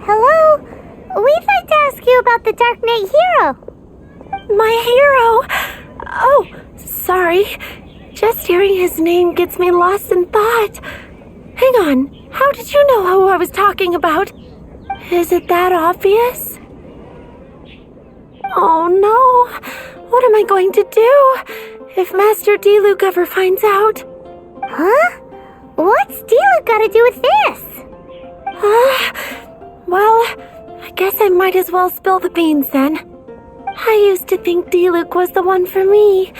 Hello? We'd like to ask you about the Dark Knight hero. My hero? Oh, sorry. Just hearing his name gets me lost in thought. Hang on, how did you know who I was talking about? Is it that obvious? Oh no, what am I going to do if Master Diluc ever finds out? Huh? What's Diluc got to do with this? Well, I guess I might as well spill the beans then. I used to think Diluc was the one for me.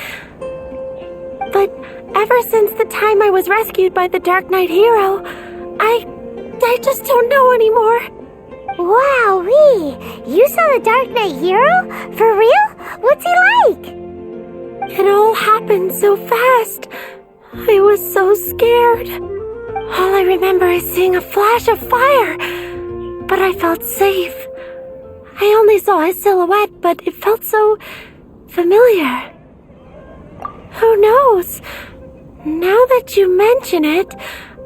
But ever since the time I was rescued by the Dark Knight hero, I just don't know anymore. Wowee! You saw the Dark Knight hero? For real? What's he like? It all happened so fast. I was so scared. All I remember is seeing a flash of fire, but I felt safe. I only saw his silhouette, but it felt so familiar. Who knows? Now that you mention it,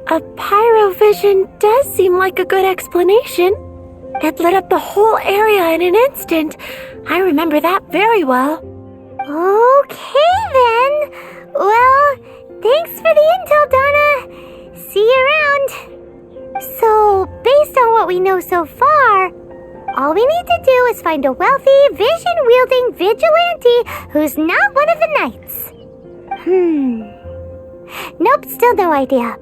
a pyrovision does seem like a good explanation. It lit up the whole area in an instant. I remember that very well. Okay then. Well, thanks for the intel, Donna. See you around. So, based on what we know so far, all we need to do is find a wealthy, vision-wielding vigilante who's not one of the knights. Nope, still no idea.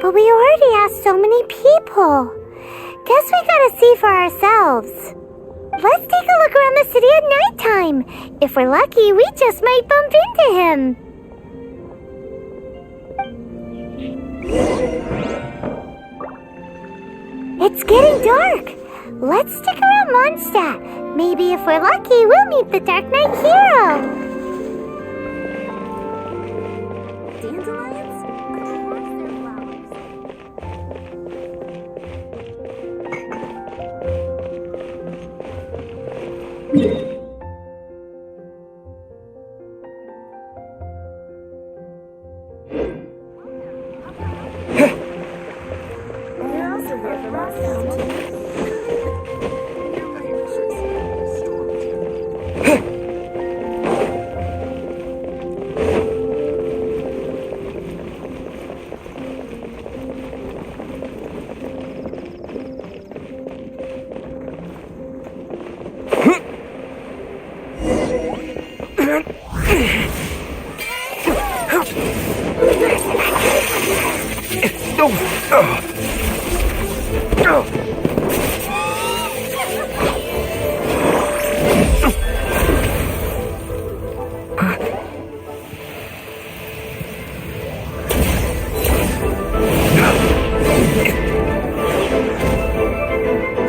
But we already asked so many people. Guess we gotta see for ourselves. Let's take a look around the city at nighttime. If we're lucky, we just might bump into him. It's getting dark. Let's stick around Mondstadt. Maybe if we're lucky, we'll meet the Dark Knight hero.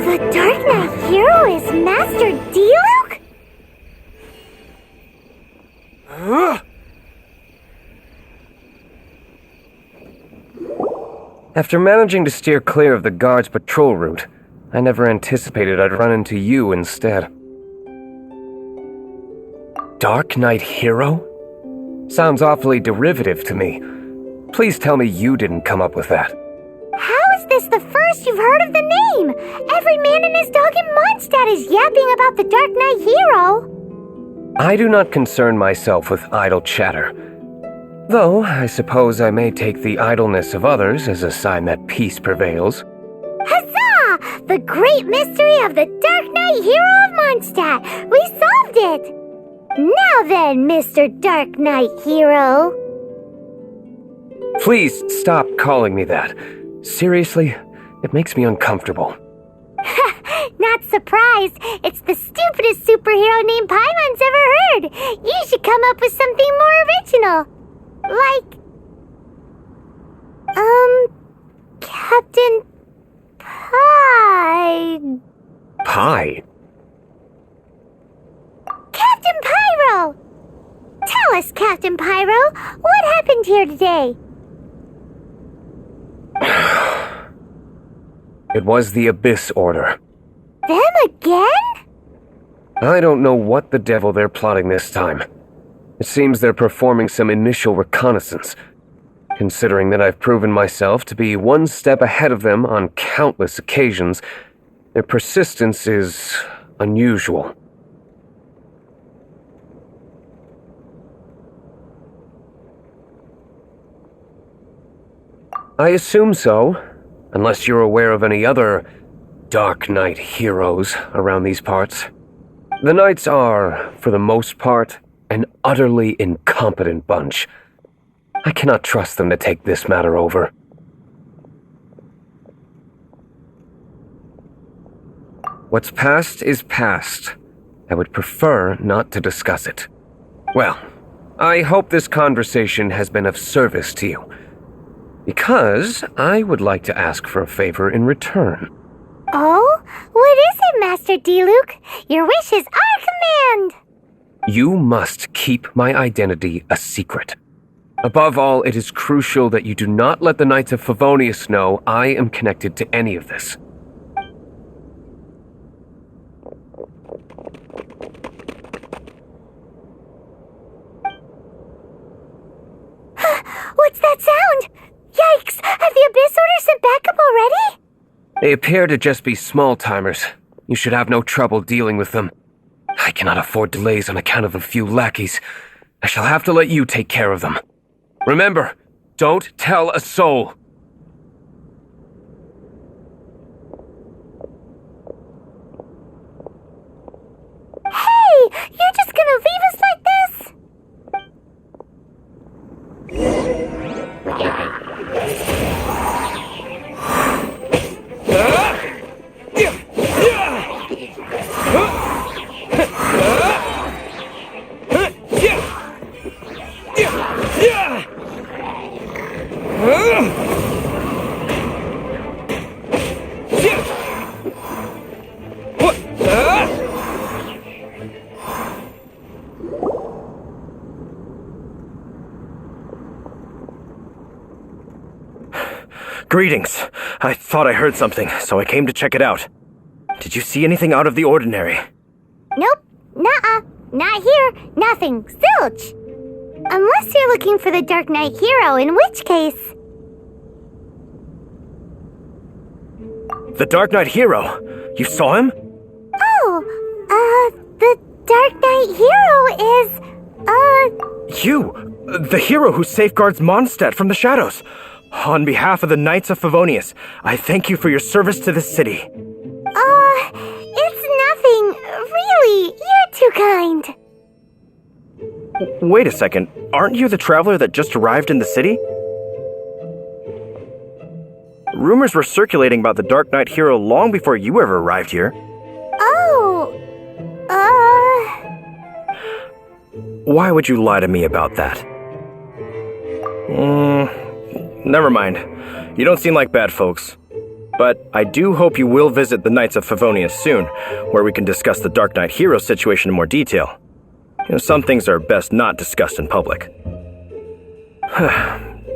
The Dark Knight hero is Master Diluc? After managing to steer clear of the guard's patrol route, I never anticipated I'd run into you instead. Dark Knight Hero? Sounds awfully derivative to me. Please tell me you didn't come up with that. How is this the first you've heard of the name? Every man and his dog in Mondstadt is yapping about the Dark Knight hero. I do not concern myself with idle chatter. Though, I suppose I may take the idleness of others as a sign that peace prevails. Huzzah! The great mystery of the Dark Knight hero of Mondstadt! We solved it! Now then, Mr. Dark Knight hero. Please stop calling me that. Seriously, it makes me uncomfortable. Not surprised. It's the stupidest superhero name Paimon's ever heard. You should come up with something more original. Like, Captain Pie. Pie? Captain Pyro! Tell us, Captain Pyro, what happened here today? It was the Abyss Order. Them again? I don't know what the devil they're plotting this time. It seems they're performing some initial reconnaissance. Considering that I've proven myself to be one step ahead of them on countless occasions, their persistence is unusual. I assume so, unless you're aware of any other Dark Knight heroes around these parts. The Knights are, for the most part, an utterly incompetent bunch. I cannot trust them to take this matter over. What's past is past. I would prefer not to discuss it. Well, I hope this conversation has been of service to you, because I would like to ask for a favor in return. Oh? What is it, Master Diluc? Your wish is our command! You must keep my identity a secret. Above all, it is crucial that you do not let the Knights of Favonius know I am connected to any of this. What's that sound? Yikes! Have the Abyss Order sent backup already? They appear to just be small-timers. You should have no trouble dealing with them. I cannot afford delays on account of a few lackeys. I shall have to let you take care of them. Remember, don't tell a soul. Hey! You're just gonna leave us like this? Greetings. I thought I heard something, so I came to check it out. Did you see anything out of the ordinary? Nope. Nuh-uh. Not here. Nothing. Zilch. Unless you're looking for the Dark Knight hero, in which case... The Dark Knight hero? You saw him? Oh, the Dark Knight hero is, You! The hero who safeguards Mondstadt from the shadows. On behalf of the Knights of Favonius, I thank you for your service to this city. It's nothing. Really, you're too kind. Wait a second. Aren't you the traveler that just arrived in the city? Rumors were circulating about the Dark Knight hero long before you ever arrived here. Oh, Why would you lie to me about that? Never mind. You don't seem like bad folks. But I do hope you will visit the Knights of Favonius soon, where we can discuss the Dark Knight hero situation in more detail. Some things are best not discussed in public.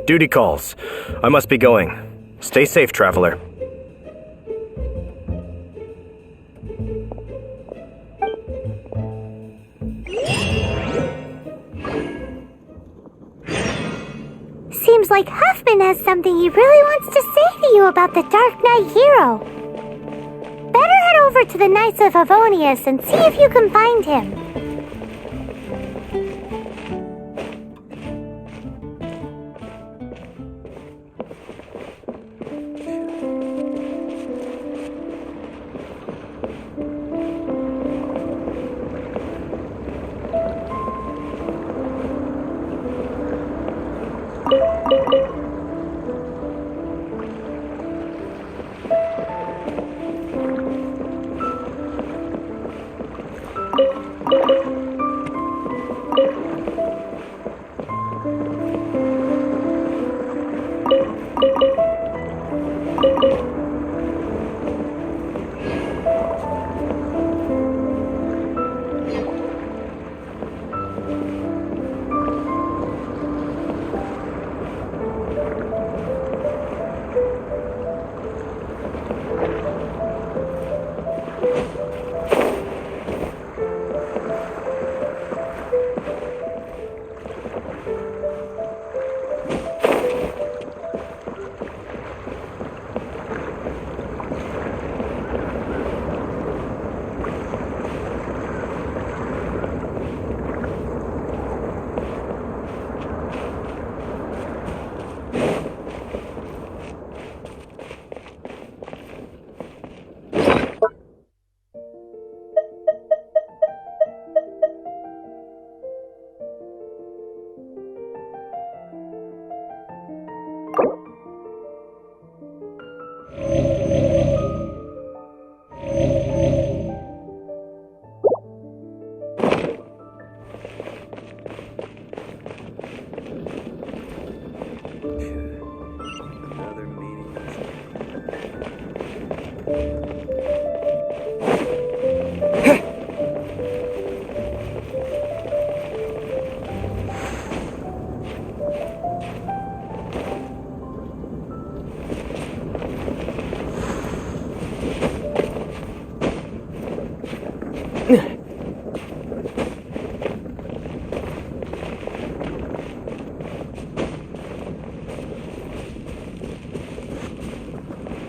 Duty calls. I must be going. Stay safe, traveler. seems like Huffman has something he really wants to say to you about the Dark Knight hero. Better head over to the Knights of Favonius and see if you can find him.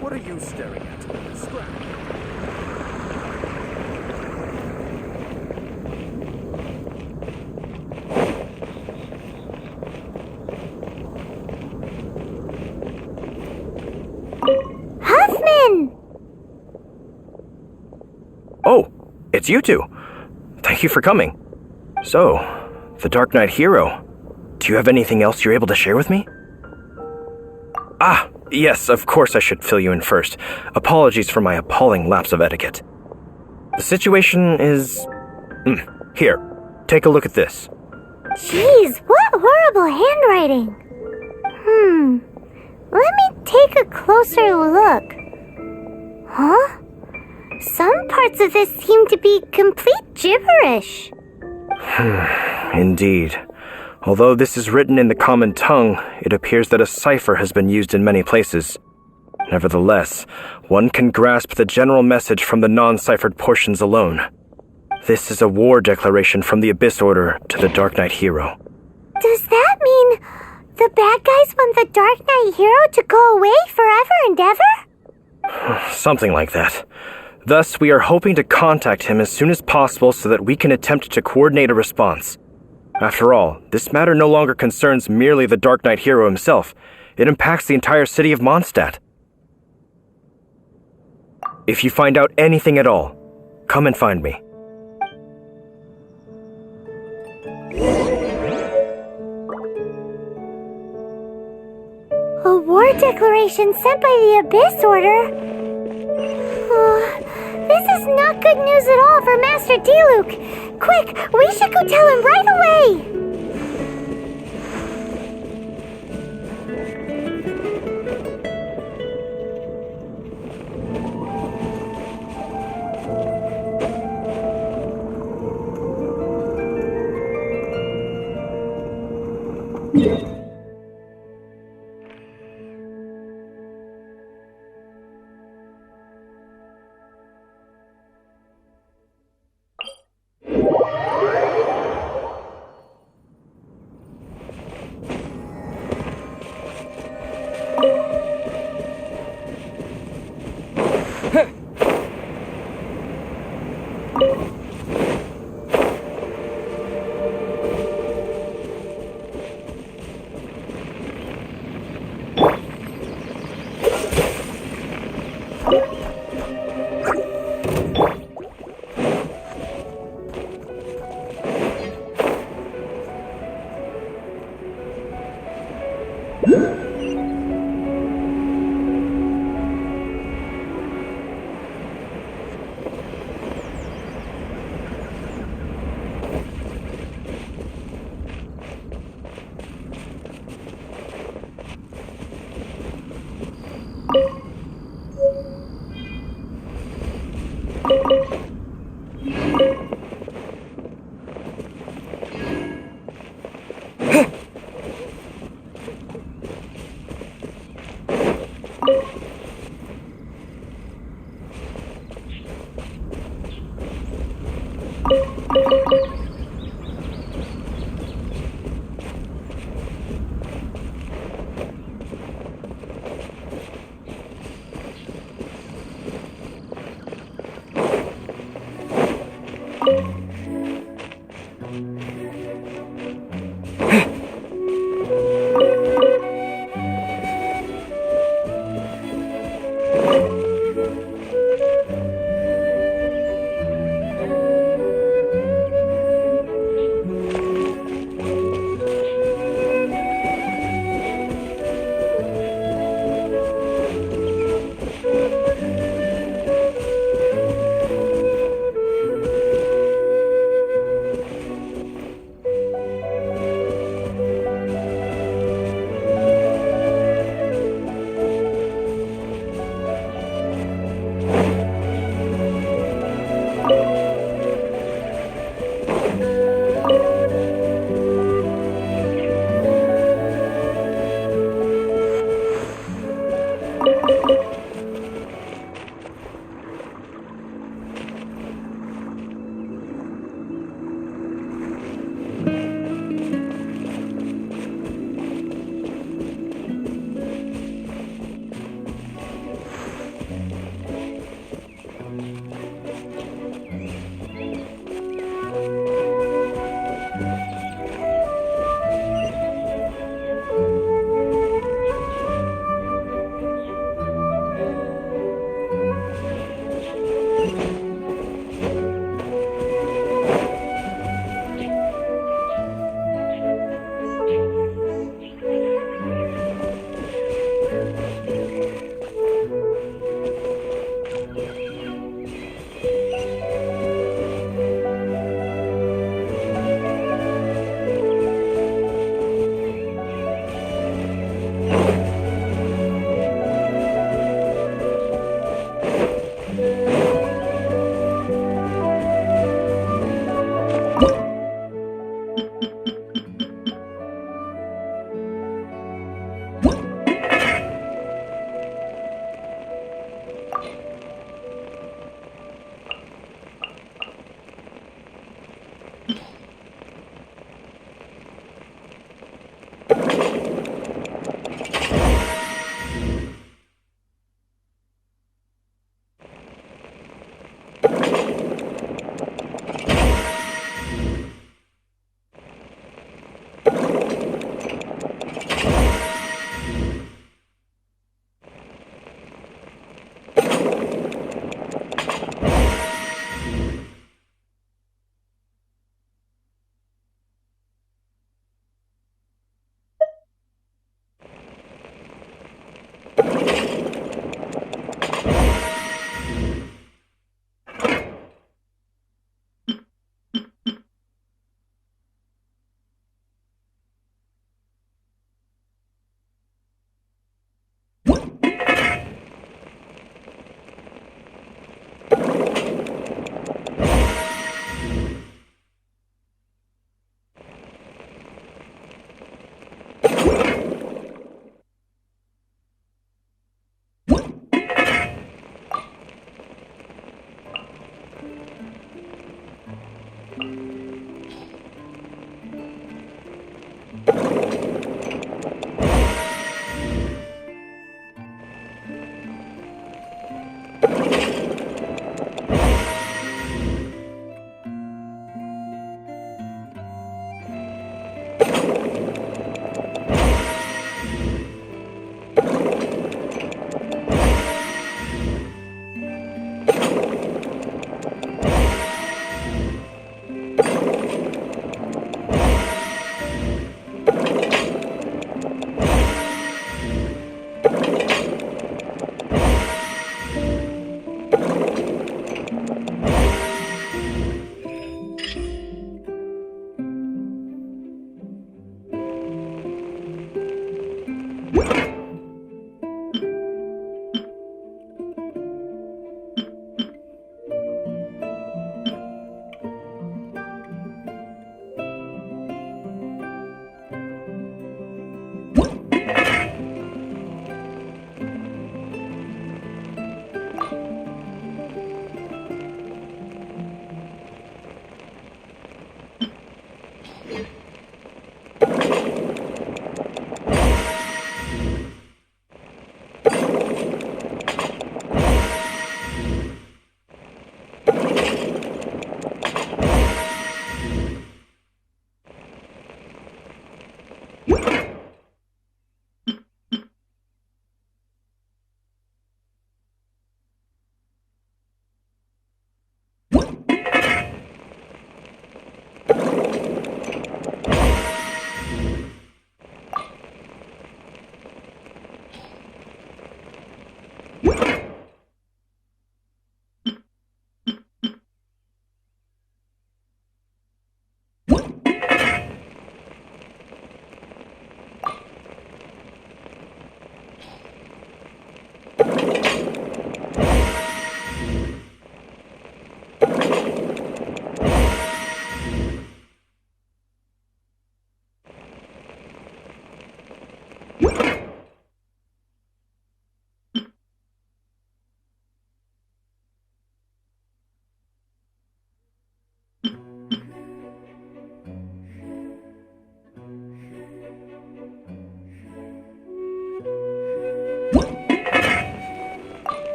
What are you staring at? Huffman! Oh, it's you two. Thank you for coming. So, the Dark Knight hero. Do you have anything else you're able to share with me? Ah, yes, of course I should fill you in first. Apologies for my appalling lapse of etiquette. The situation is... Here, take a look at this. Jeez, what horrible handwriting. Let me take a closer look. Huh? Some parts of this seem to be complete gibberish. Indeed. Although this is written in the common tongue, it appears that a cipher has been used in many places. Nevertheless, one can grasp the general message from the non-ciphered portions alone. This is a war declaration from the Abyss Order to the Dark Knight hero. Does that mean the bad guys want the Dark Knight hero to go away forever and ever? Something like that. Thus, we are hoping to contact him as soon as possible so that we can attempt to coordinate a response. After all, this matter no longer concerns merely the Dark Knight hero himself. It impacts the entire city of Mondstadt. If you find out anything at all, come and find me. A war declaration sent by the Abyss Order? This is not good news at all for Master Diluc. Quick, we should go tell him right away! Huh?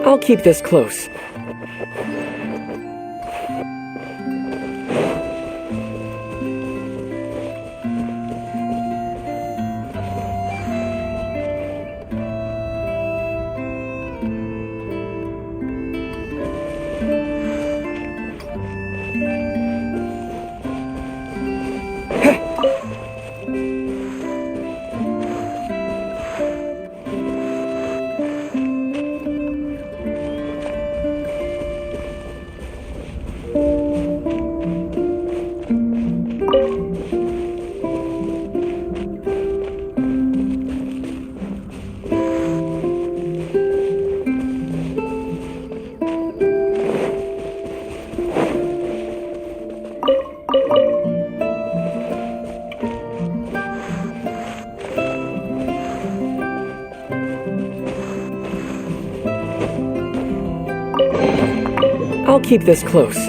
I'll keep this close. I'll keep this close.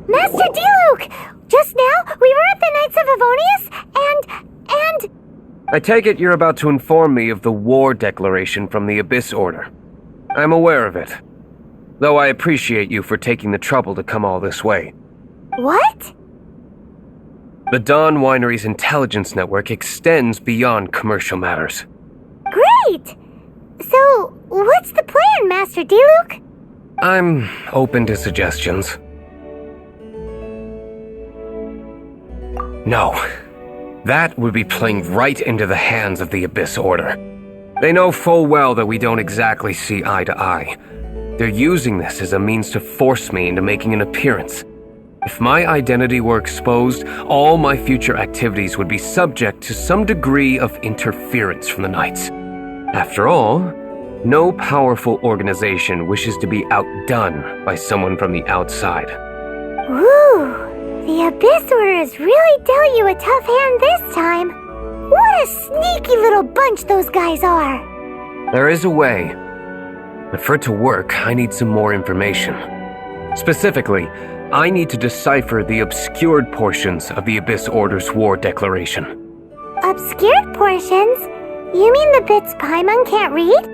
Master Diluc! Just now, we were at the Knights of Avonius, and... I take it you're about to inform me of the war declaration from the Abyss Order. I'm aware of it, though I appreciate you for taking the trouble to come all this way. What? The Dawn Winery's intelligence network extends beyond commercial matters. Great! So, what's the plan, Master Diluc? I'm open to suggestions. No. That would be playing right into the hands of the Abyss Order. They know full well that we don't exactly see eye to eye. They're using this as a means to force me into making an appearance. If my identity were exposed, all my future activities would be subject to some degree of interference from the Knights. After all, no powerful organization wishes to be outdone by someone from the outside. Ooh, the Abyss Order has really dealt you a tough hand this time. What a sneaky little bunch those guys are. There is a way, but for it to work, I need some more information. Specifically, I need to decipher the obscured portions of the Abyss Order's war declaration. Obscured portions? You mean the bits Paimon can't read?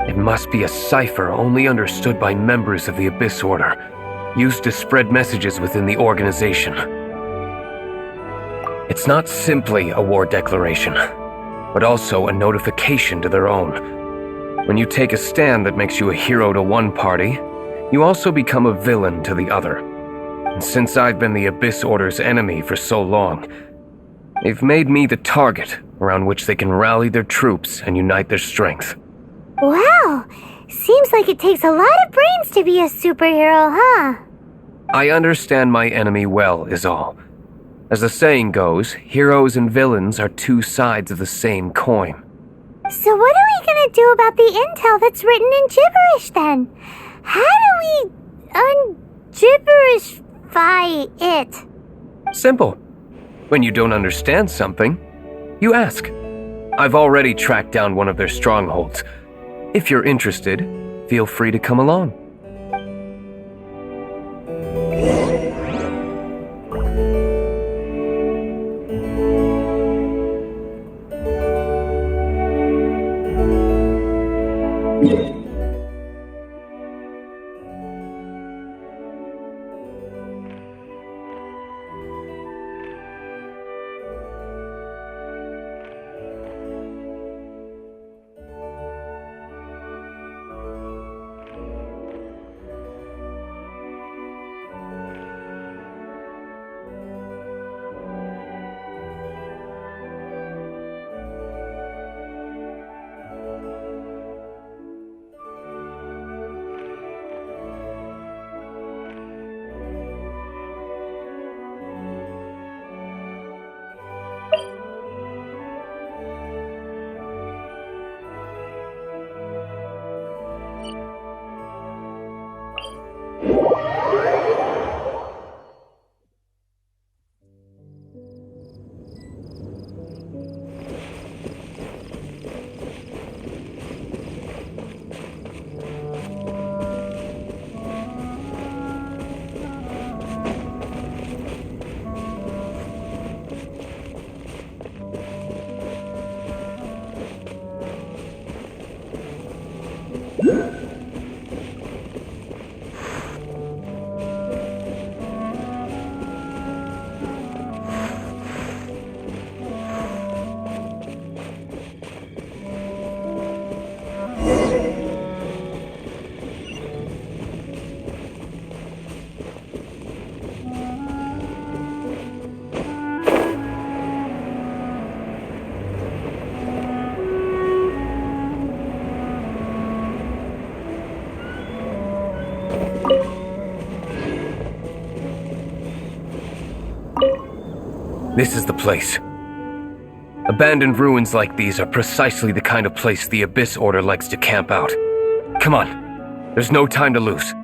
It must be a cipher only understood by members of the Abyss Order, used to spread messages within the organization. It's not simply a war declaration, but also a notification to their own. When you take a stand that makes you a hero to one party, you also become a villain to the other. And since I've been the Abyss Order's enemy for so long, they've made me the target around which they can rally their troops and unite their strength. Wow, seems like it takes a lot of brains to be a superhero, huh? I understand my enemy well, is all. As the saying goes, heroes and villains are two sides of the same coin. So what are we gonna do about the intel that's written in gibberish then? How do we un-gibberishify it? Simple. When you don't understand something, you ask. I've already tracked down one of their strongholds. If you're interested, feel free to come along. This is the place. Abandoned ruins like these are precisely the kind of place the Abyss Order likes to camp out. Come on, there's no time to lose.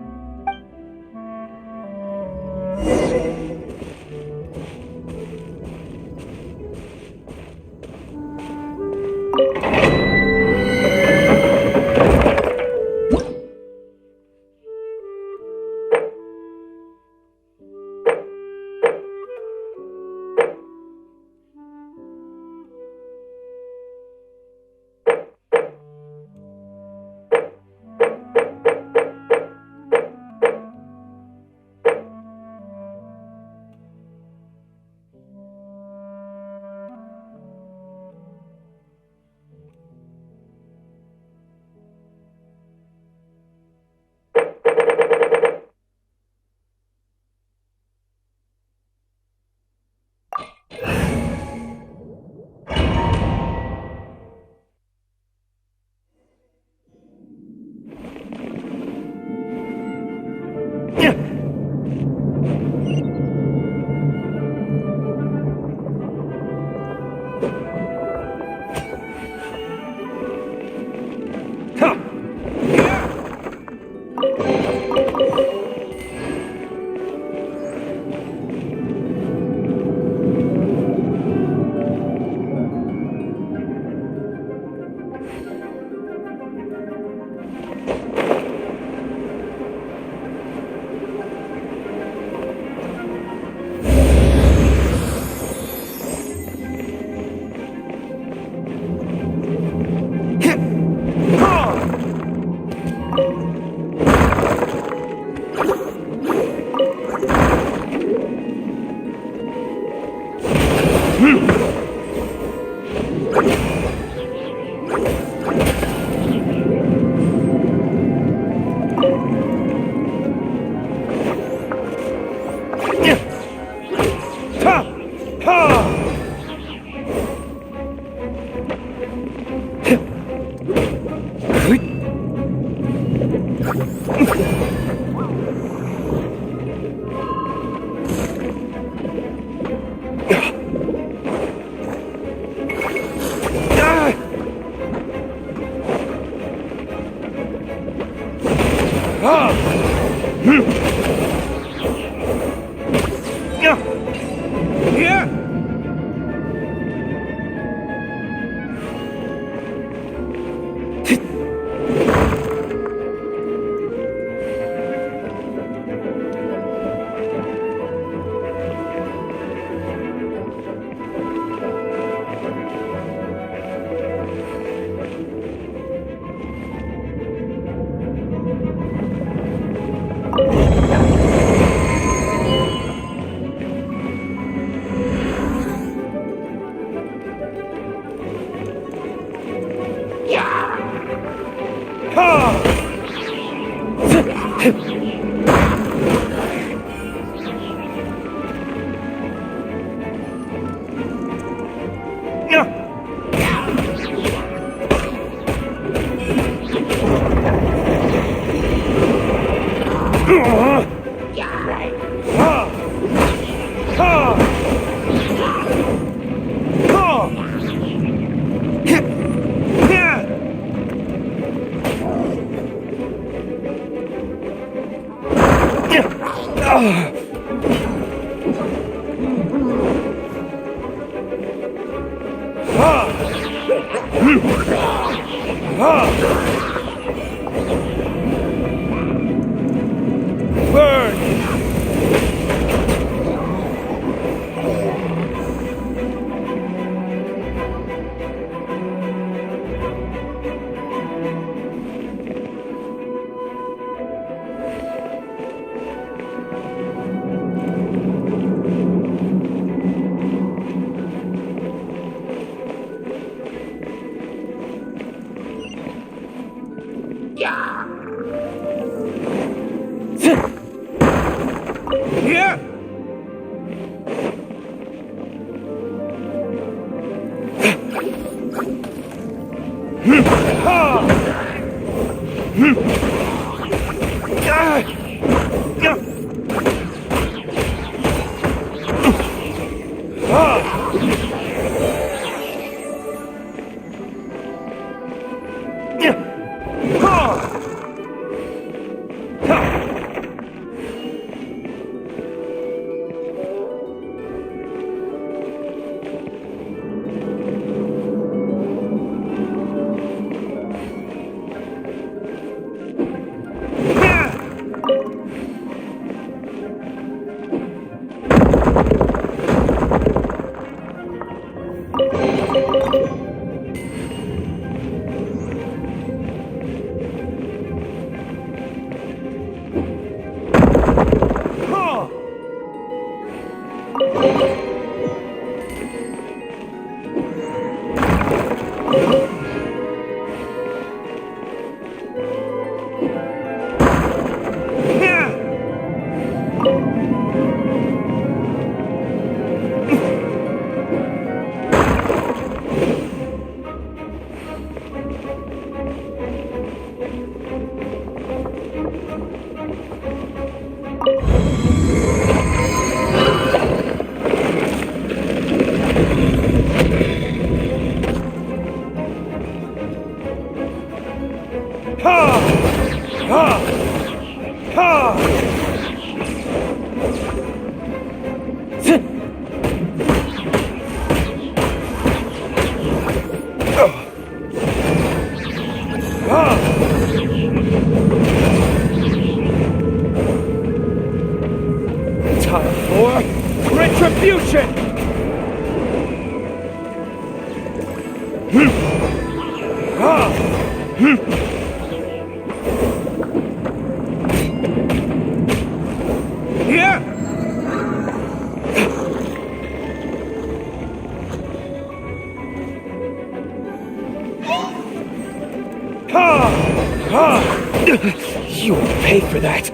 You will pay for that.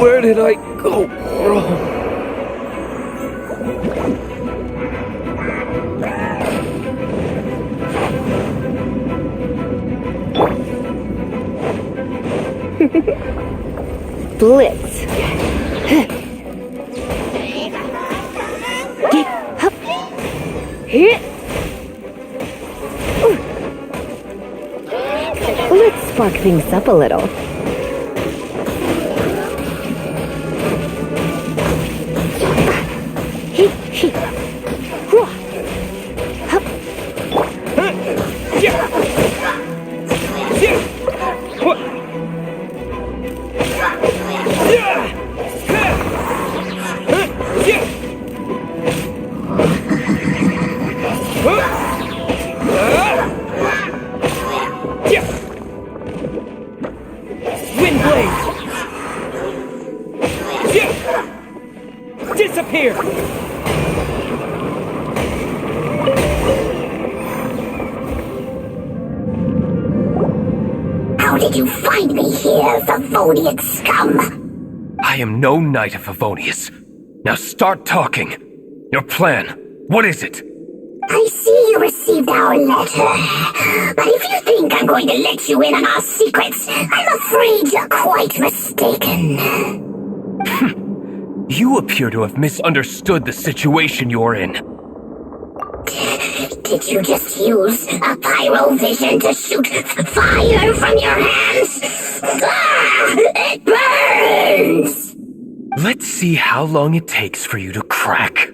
Where did I go wrong? Blitz. Let's spark things up a little. Disappear! How did you find me here, Favonian scum? I am no knight of Favonius. Now start talking. Your plan, what is it? I see you received our letter. But if you think I'm going to let you in on our secrets, I'm afraid you're quite mistaken. You appear to have misunderstood the situation you're in. Did you just use a pyro vision to shoot fire from your hands? Ah, it burns! Let's see how long it takes for you to crack.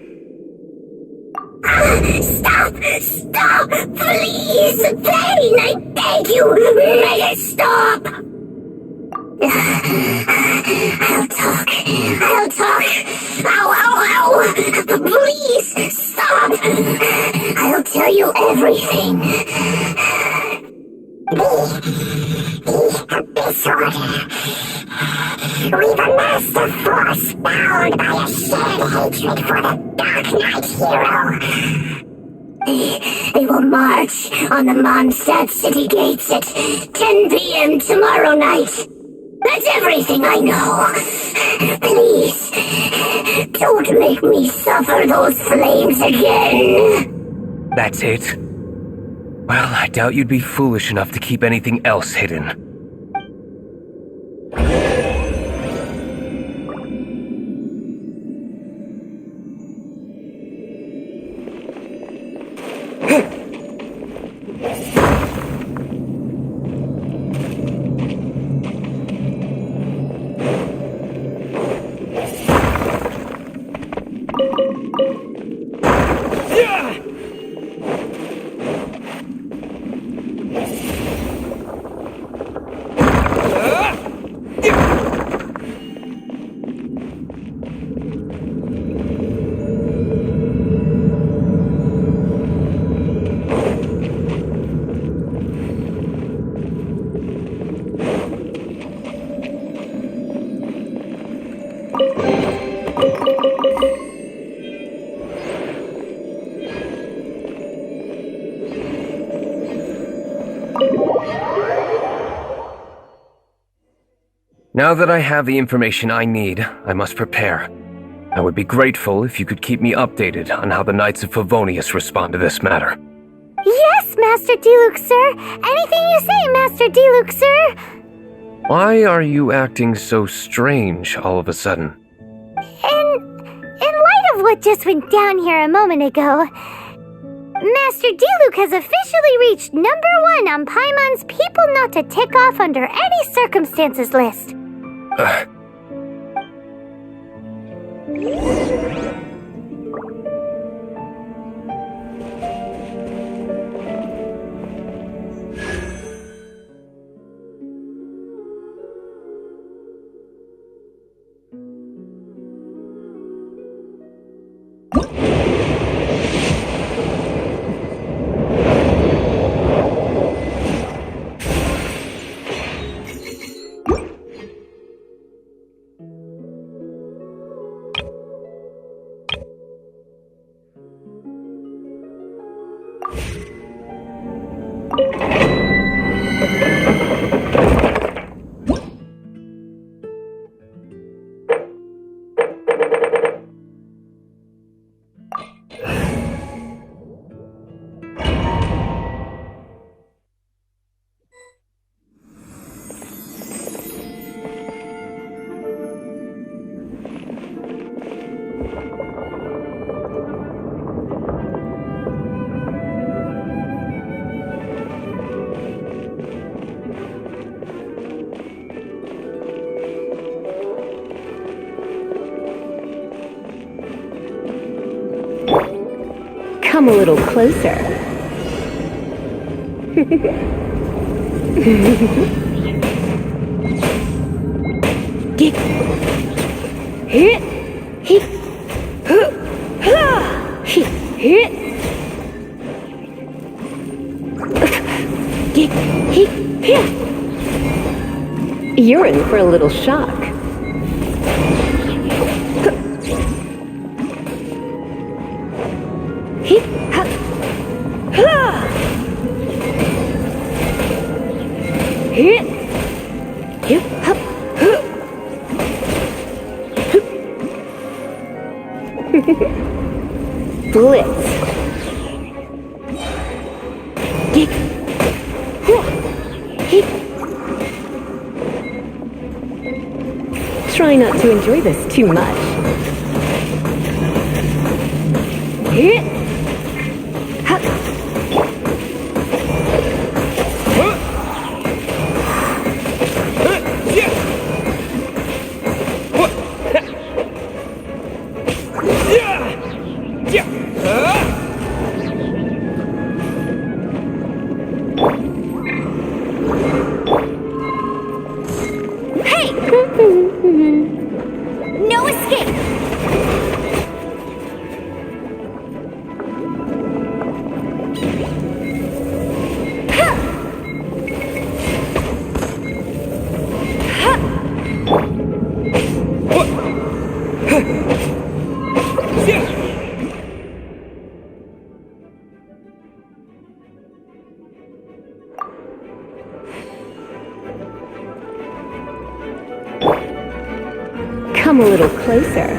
Stop! Stop! Please! Pain, I beg you! Make it stop! I'll talk. I'll talk. Ow, ow, ow! Please, stop! I'll tell you everything. Disorder. We've amassed a force bound by a shared hatred for the Dark Knight hero. They will march on the Mondstadt city gates at 10 p.m. tomorrow night. That's everything I know. Please, don't make me suffer those flames again. That's it? Well, I doubt you'd be foolish enough to keep anything else hidden. Now that I have the information I need, I must prepare. I would be grateful if you could keep me updated on how the Knights of Favonius respond to this matter. Yes, Master Diluc, sir. Anything you say, Master Diluc, sir. Why are you acting so strange all of a sudden? In light of what just went down here a moment ago, Master Diluc has officially reached #1 on Paimon's people not to tick off under any circumstances list. Come a little closer. Get hit, hit, hit, hit. Get hit, hit. You're in for a little shock. Hit, ha, ha. Hit, hip, hop, huh. Blitz. Get, hit. Try not to enjoy this too much. Hit. Ha. Hey! No escape! Come a little closer.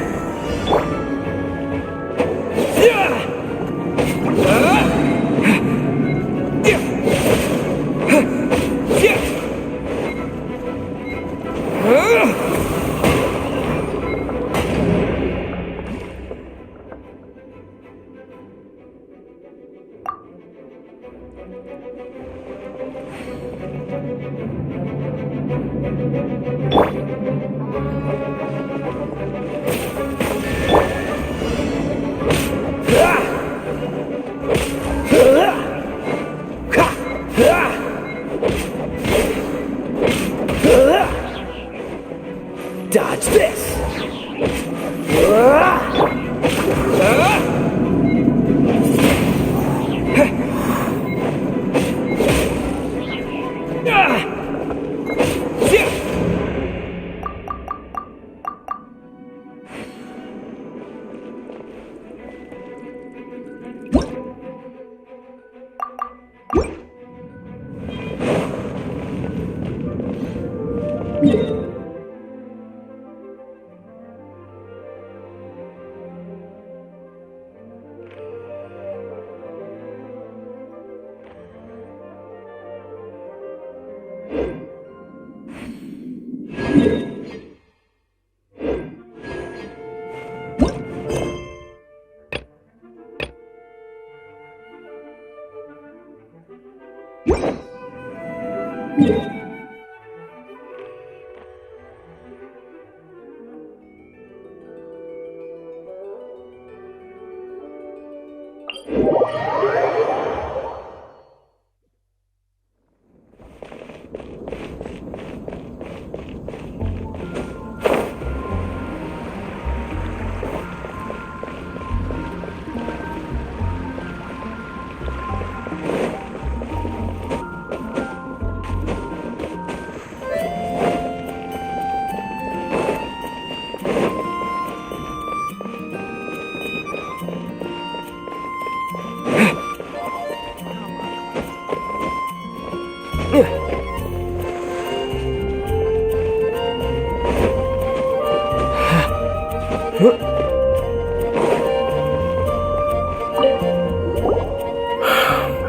Dodge this!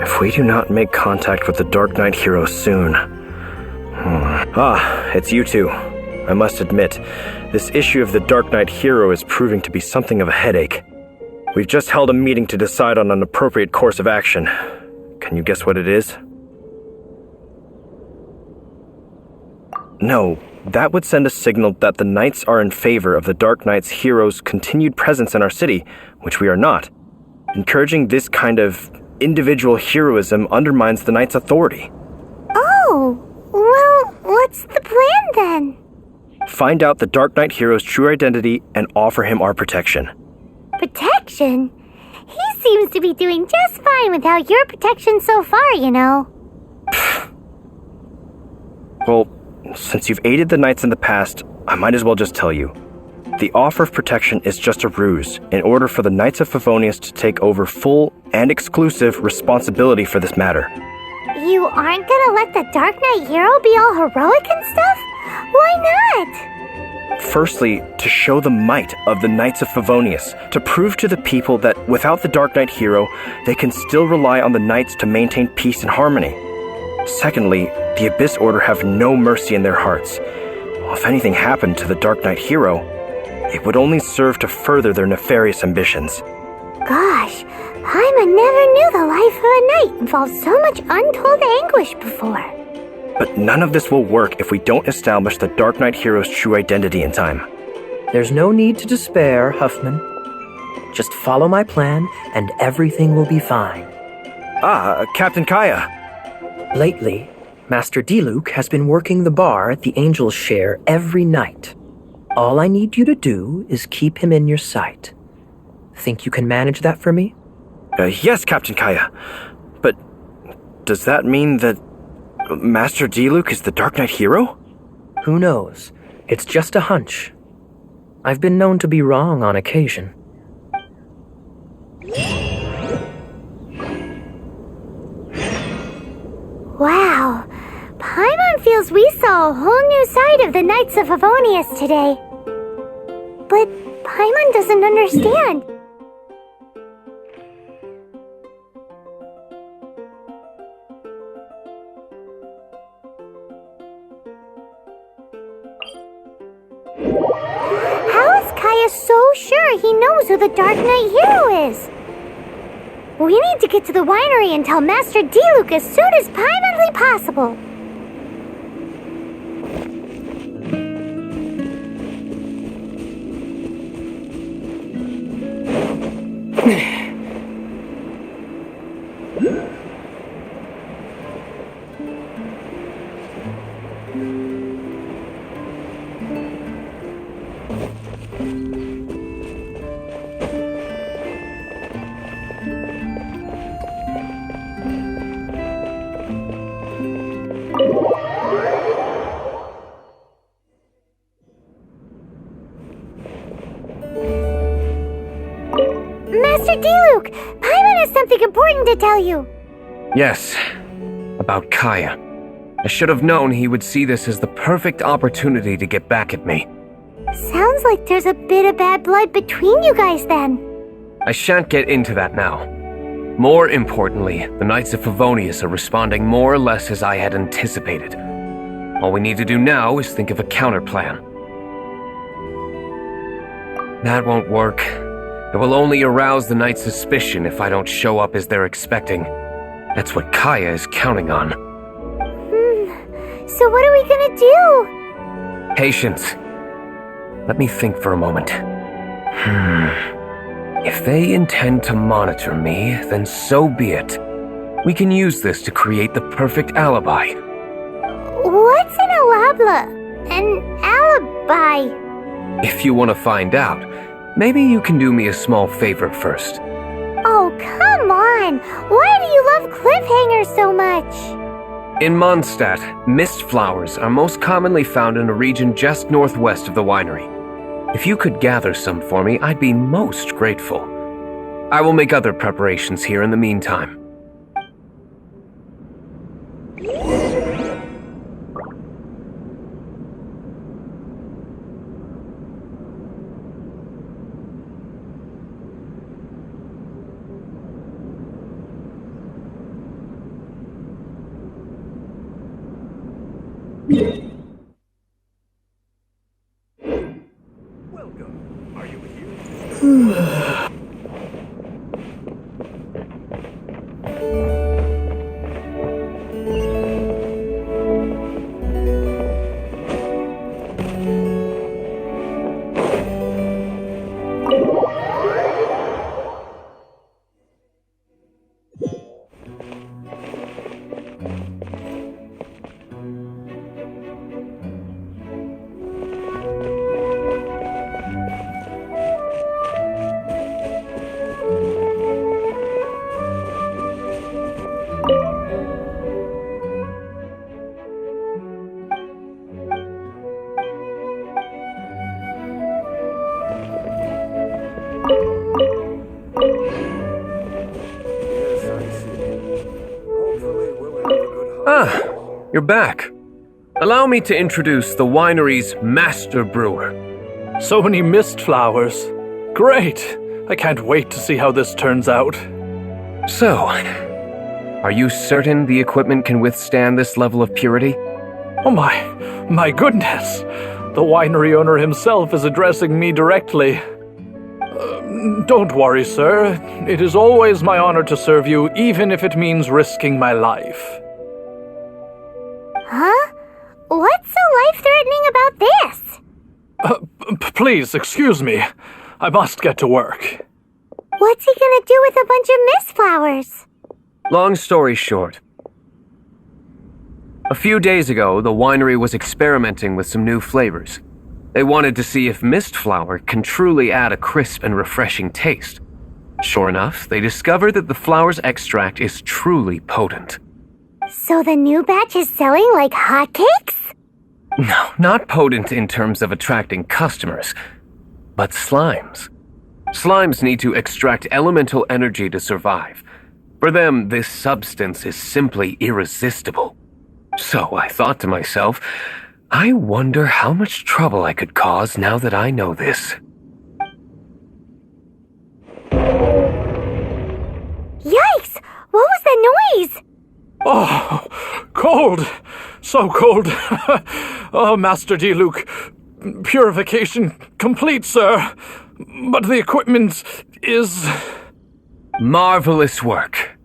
If we do not make contact with the Dark Knight hero soon... Ah, it's you two. I must admit, this issue of the Dark Knight hero is proving to be something of a headache. We've just held a meeting to decide on an appropriate course of action. Can you guess what it is? No, that would send a signal that the Knights are in favor of the Dark Knight's hero's continued presence in our city, which we are not. Encouraging this kind of individual heroism undermines the Knight's authority. Oh, well, what's the plan then? Find out the Dark Knight hero's true identity and offer him our protection. Protection? He seems to be doing just fine without your protection so far, you know. Well, since you've aided the Knights in the past, I might as well just tell you. The offer of protection is just a ruse in order for the Knights of Favonius to take over full and exclusive responsibility for this matter. You aren't gonna let the Dark Knight hero be all heroic and stuff? Why not? Firstly, to show the might of the Knights of Favonius, to prove to the people that without the Dark Knight hero, they can still rely on the Knights to maintain peace and harmony. Secondly, the Abyss Order have no mercy in their hearts. If anything happened to the Dark Knight hero, it would only serve to further their nefarious ambitions. Gosh, Paimon never knew the life of a knight involved so much untold anguish before. But none of this will work if we don't establish the Dark Knight hero's true identity in time. There's no need to despair, Huffman. Just follow my plan and everything will be fine. Captain Kaya. Lately, Master D-Luke has been working the bar at the Angel's Share every night. All I need you to do is keep him in your sight. Think you can manage that for me? Yes, Captain Kaya. But does that mean that Master D-Luke is the Dark Knight hero? Who knows? It's just a hunch. I've been known to be wrong on occasion. Wow, Paimon feels we saw a whole new side of the Knights of Favonius today. But Paimon doesn't understand. How is Kaya so sure he knows who the Dark Knight hero is? We need to get to the winery and tell Master D-Luke as soon as Paimonly possible. Master D-Luke, Paimon has something important to tell you. Yes, about Kaya. I should have known he would see this as the perfect opportunity to get back at me. Sounds like there's a bit of bad blood between you guys then. I shan't get into that now. More importantly, the Knights of Favonius are responding more or less as I had anticipated. All we need to do now is think of a counterplan. That won't work. It will only arouse the Knight's suspicion if I don't show up as they're expecting. That's what Kaya is counting on. So what are we gonna do? Patience. Let me think for a moment. If they intend to monitor me, then so be it. We can use this to create the perfect alibi. What's an alabla? An alibi? If you want to find out, maybe you can do me a small favor first. Oh, come on! Why do you love cliffhangers so much? In Mondstadt, mist flowers are most commonly found in a region just northwest of the winery. If you could gather some for me, I'd be most grateful. I will make other preparations here in the meantime. Ah, you're back. Allow me to introduce the winery's master brewer. So many mist flowers. Great! I can't wait to see how this turns out. So, are you certain the equipment can withstand this level of purity? Oh my goodness! The winery owner himself is addressing me directly. Don't worry, sir. It is always my honor to serve you, even if it means risking my life. Huh? What's so life-threatening about this? Please, excuse me. I must get to work. What's he gonna do with a bunch of mist flowers? Long story short. A few days ago, the winery was experimenting with some new flavors. They wanted to see if mist flower can truly add a crisp and refreshing taste. Sure enough, they discovered that the flower's extract is truly potent. So the new batch is selling like hotcakes? No, not potent in terms of attracting customers, but slimes. Slimes need to extract elemental energy to survive. For them, this substance is simply irresistible. So I thought to myself, I wonder how much trouble I could cause now that I know this. Yikes! What was that noise? Oh, cold! So cold! Oh, Master D. Luke, purification complete, sir. But the equipment is... Marvelous work.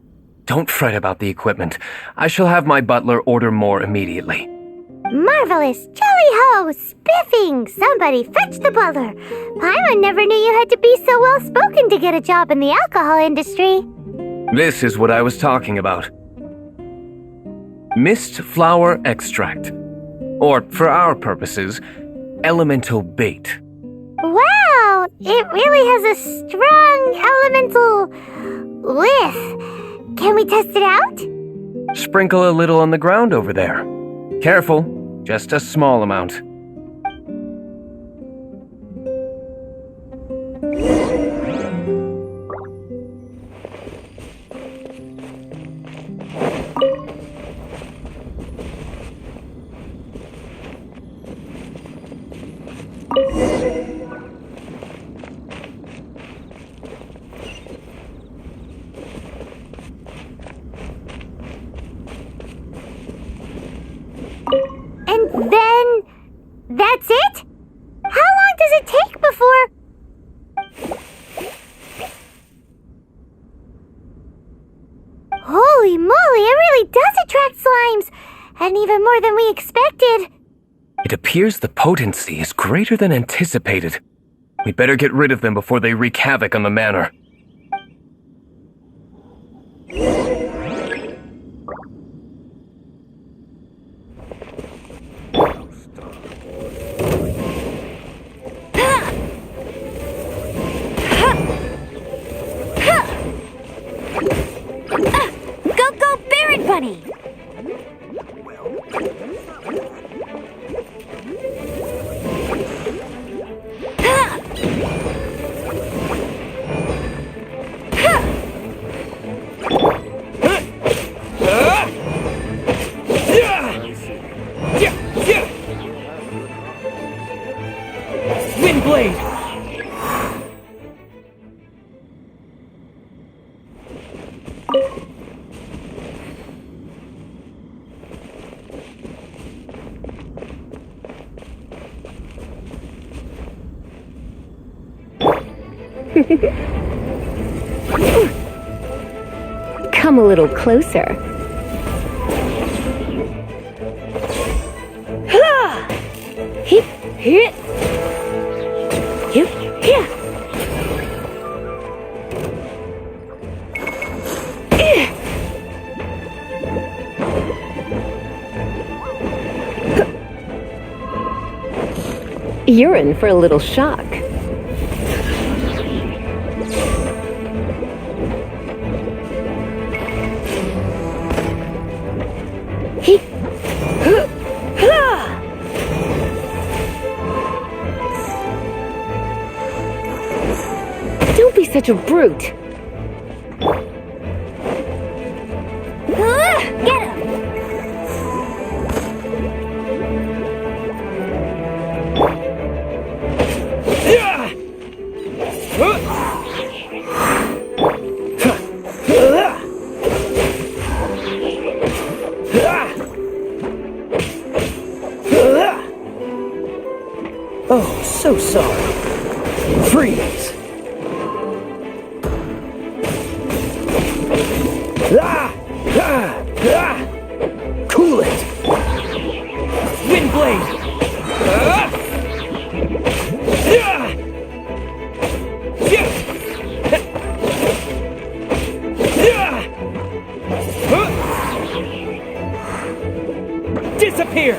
Don't fret about the equipment. I shall have my butler order more immediately. Marvelous! Jolly-ho! Spiffing! Somebody fetch the butler! Paimon never knew you had to be so well-spoken to get a job in the alcohol industry. This is what I was talking about. Mist flower extract. Or, for our purposes, elemental bait. Wow! It really has a strong elemental whiff. Can we test it out? Sprinkle a little on the ground over there. Careful, just a small amount. And then... that's it? How long does it take before... Holy moly, it really does attract slimes! And even more than we expected. It appears the potency is greater than anticipated. We'd better get rid of them before they wreak havoc on the manor. Go, Baron Bunny! Windblade! Come a little closer. Hip, hip. Hip, hip. You're in for a little shock. Don't be such a brute. Get him! so sorry. Freeze! Ah! Ah! Ah! Cool it! Windblade! Ah! Yeah! Yeah! Yeah! Huh? Disappear!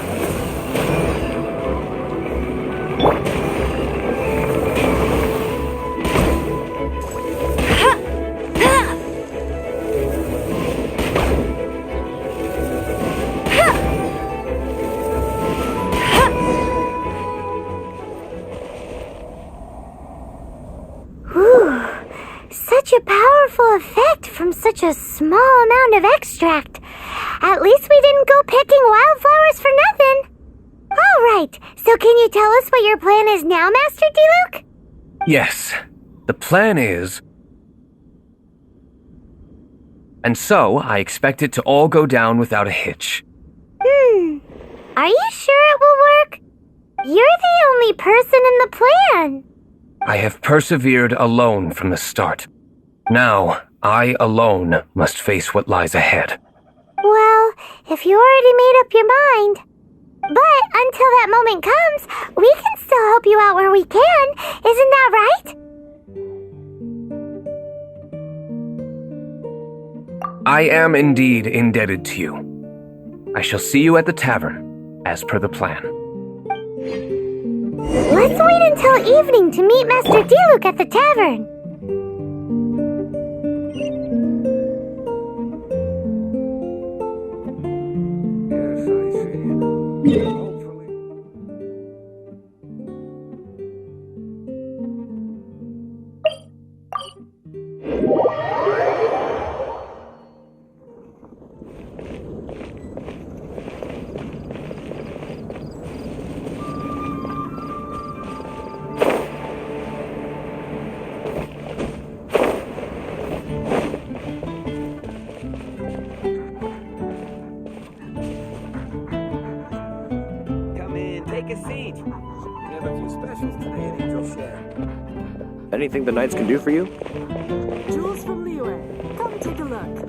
Such a powerful effect from such a small amount of extract. At least we didn't go picking wildflowers for nothing. All right, so can you tell us what your plan is now, Master Diluc? Yes, the plan is... And so, I expect it to all go down without a hitch. Are you sure it will work? You're the only person in the plan. I have persevered alone from the start. Now, I alone must face what lies ahead. Well, if you already made up your mind. But until that moment comes, we can still help you out where we can. Isn't that right? I am indeed indebted to you. I shall see you at the tavern, as per the plan. Let's wait until evening to meet Master Diluc at the tavern. Take a seat. We have a few specials today at Angel Share. Anything the knights can do for you? Jewels from Liyue. Come take a look.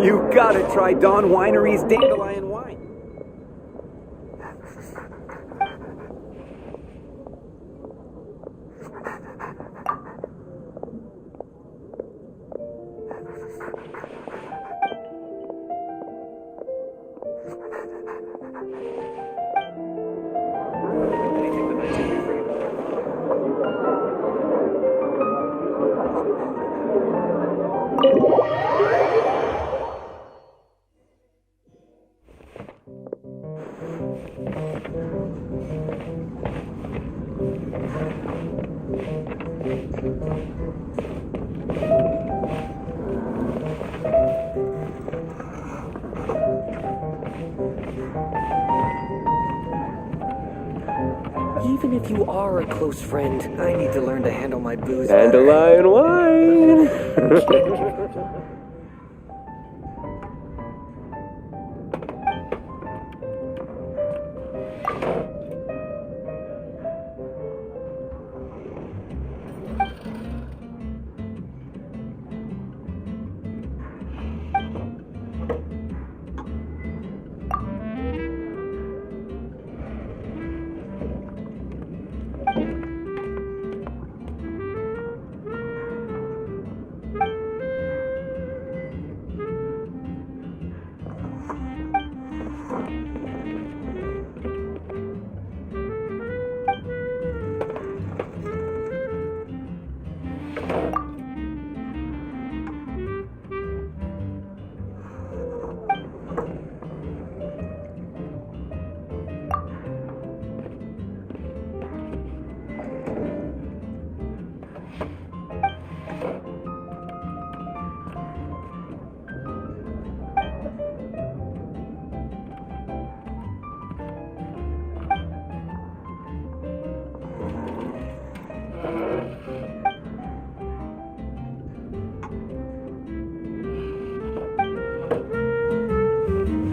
You gotta try Dawn Winery's Dandelion Wine. Even if you are a close friend, I need to learn to handle my booze. Dandelion wine!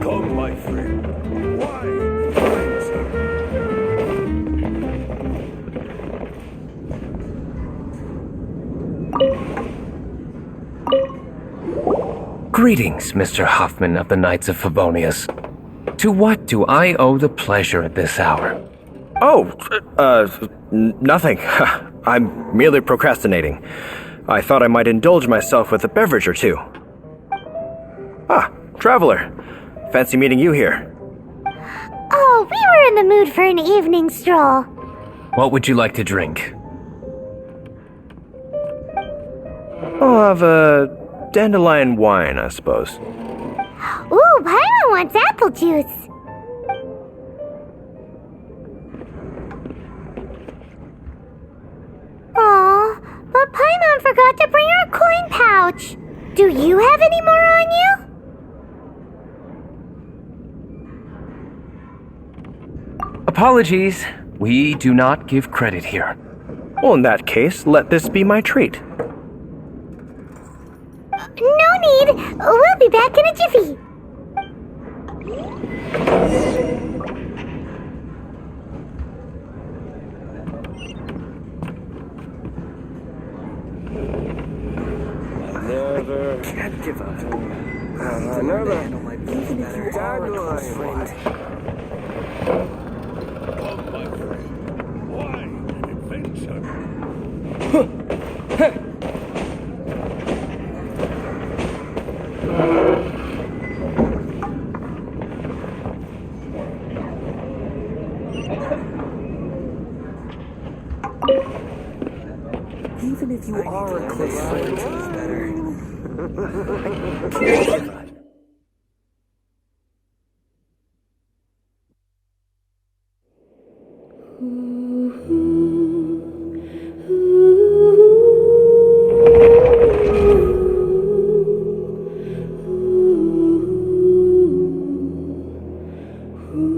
Come, my friend. Wine, sir. Greetings, Mr. Hoffman of the Knights of Favonius. To what do I owe the pleasure at this hour? Oh, nothing. I'm merely procrastinating. I thought I might indulge myself with a beverage or two. Ah, traveler. Fancy meeting you here. Oh, we were in the mood for an evening stroll. What would you like to drink? I'll have a dandelion wine, I suppose. Ooh, Paimon wants apple juice. Aw, but Paimon forgot to bring her coin pouch. Do you have any more on you? Apologies. We do not give credit here. Well, in that case, let this be my treat. No need. We'll be back in a jiffy. I can't give up. Never. Even if you are a close friend. Come, my friend. Wine and adventure. Even if you are a close friend, better. I can't give up.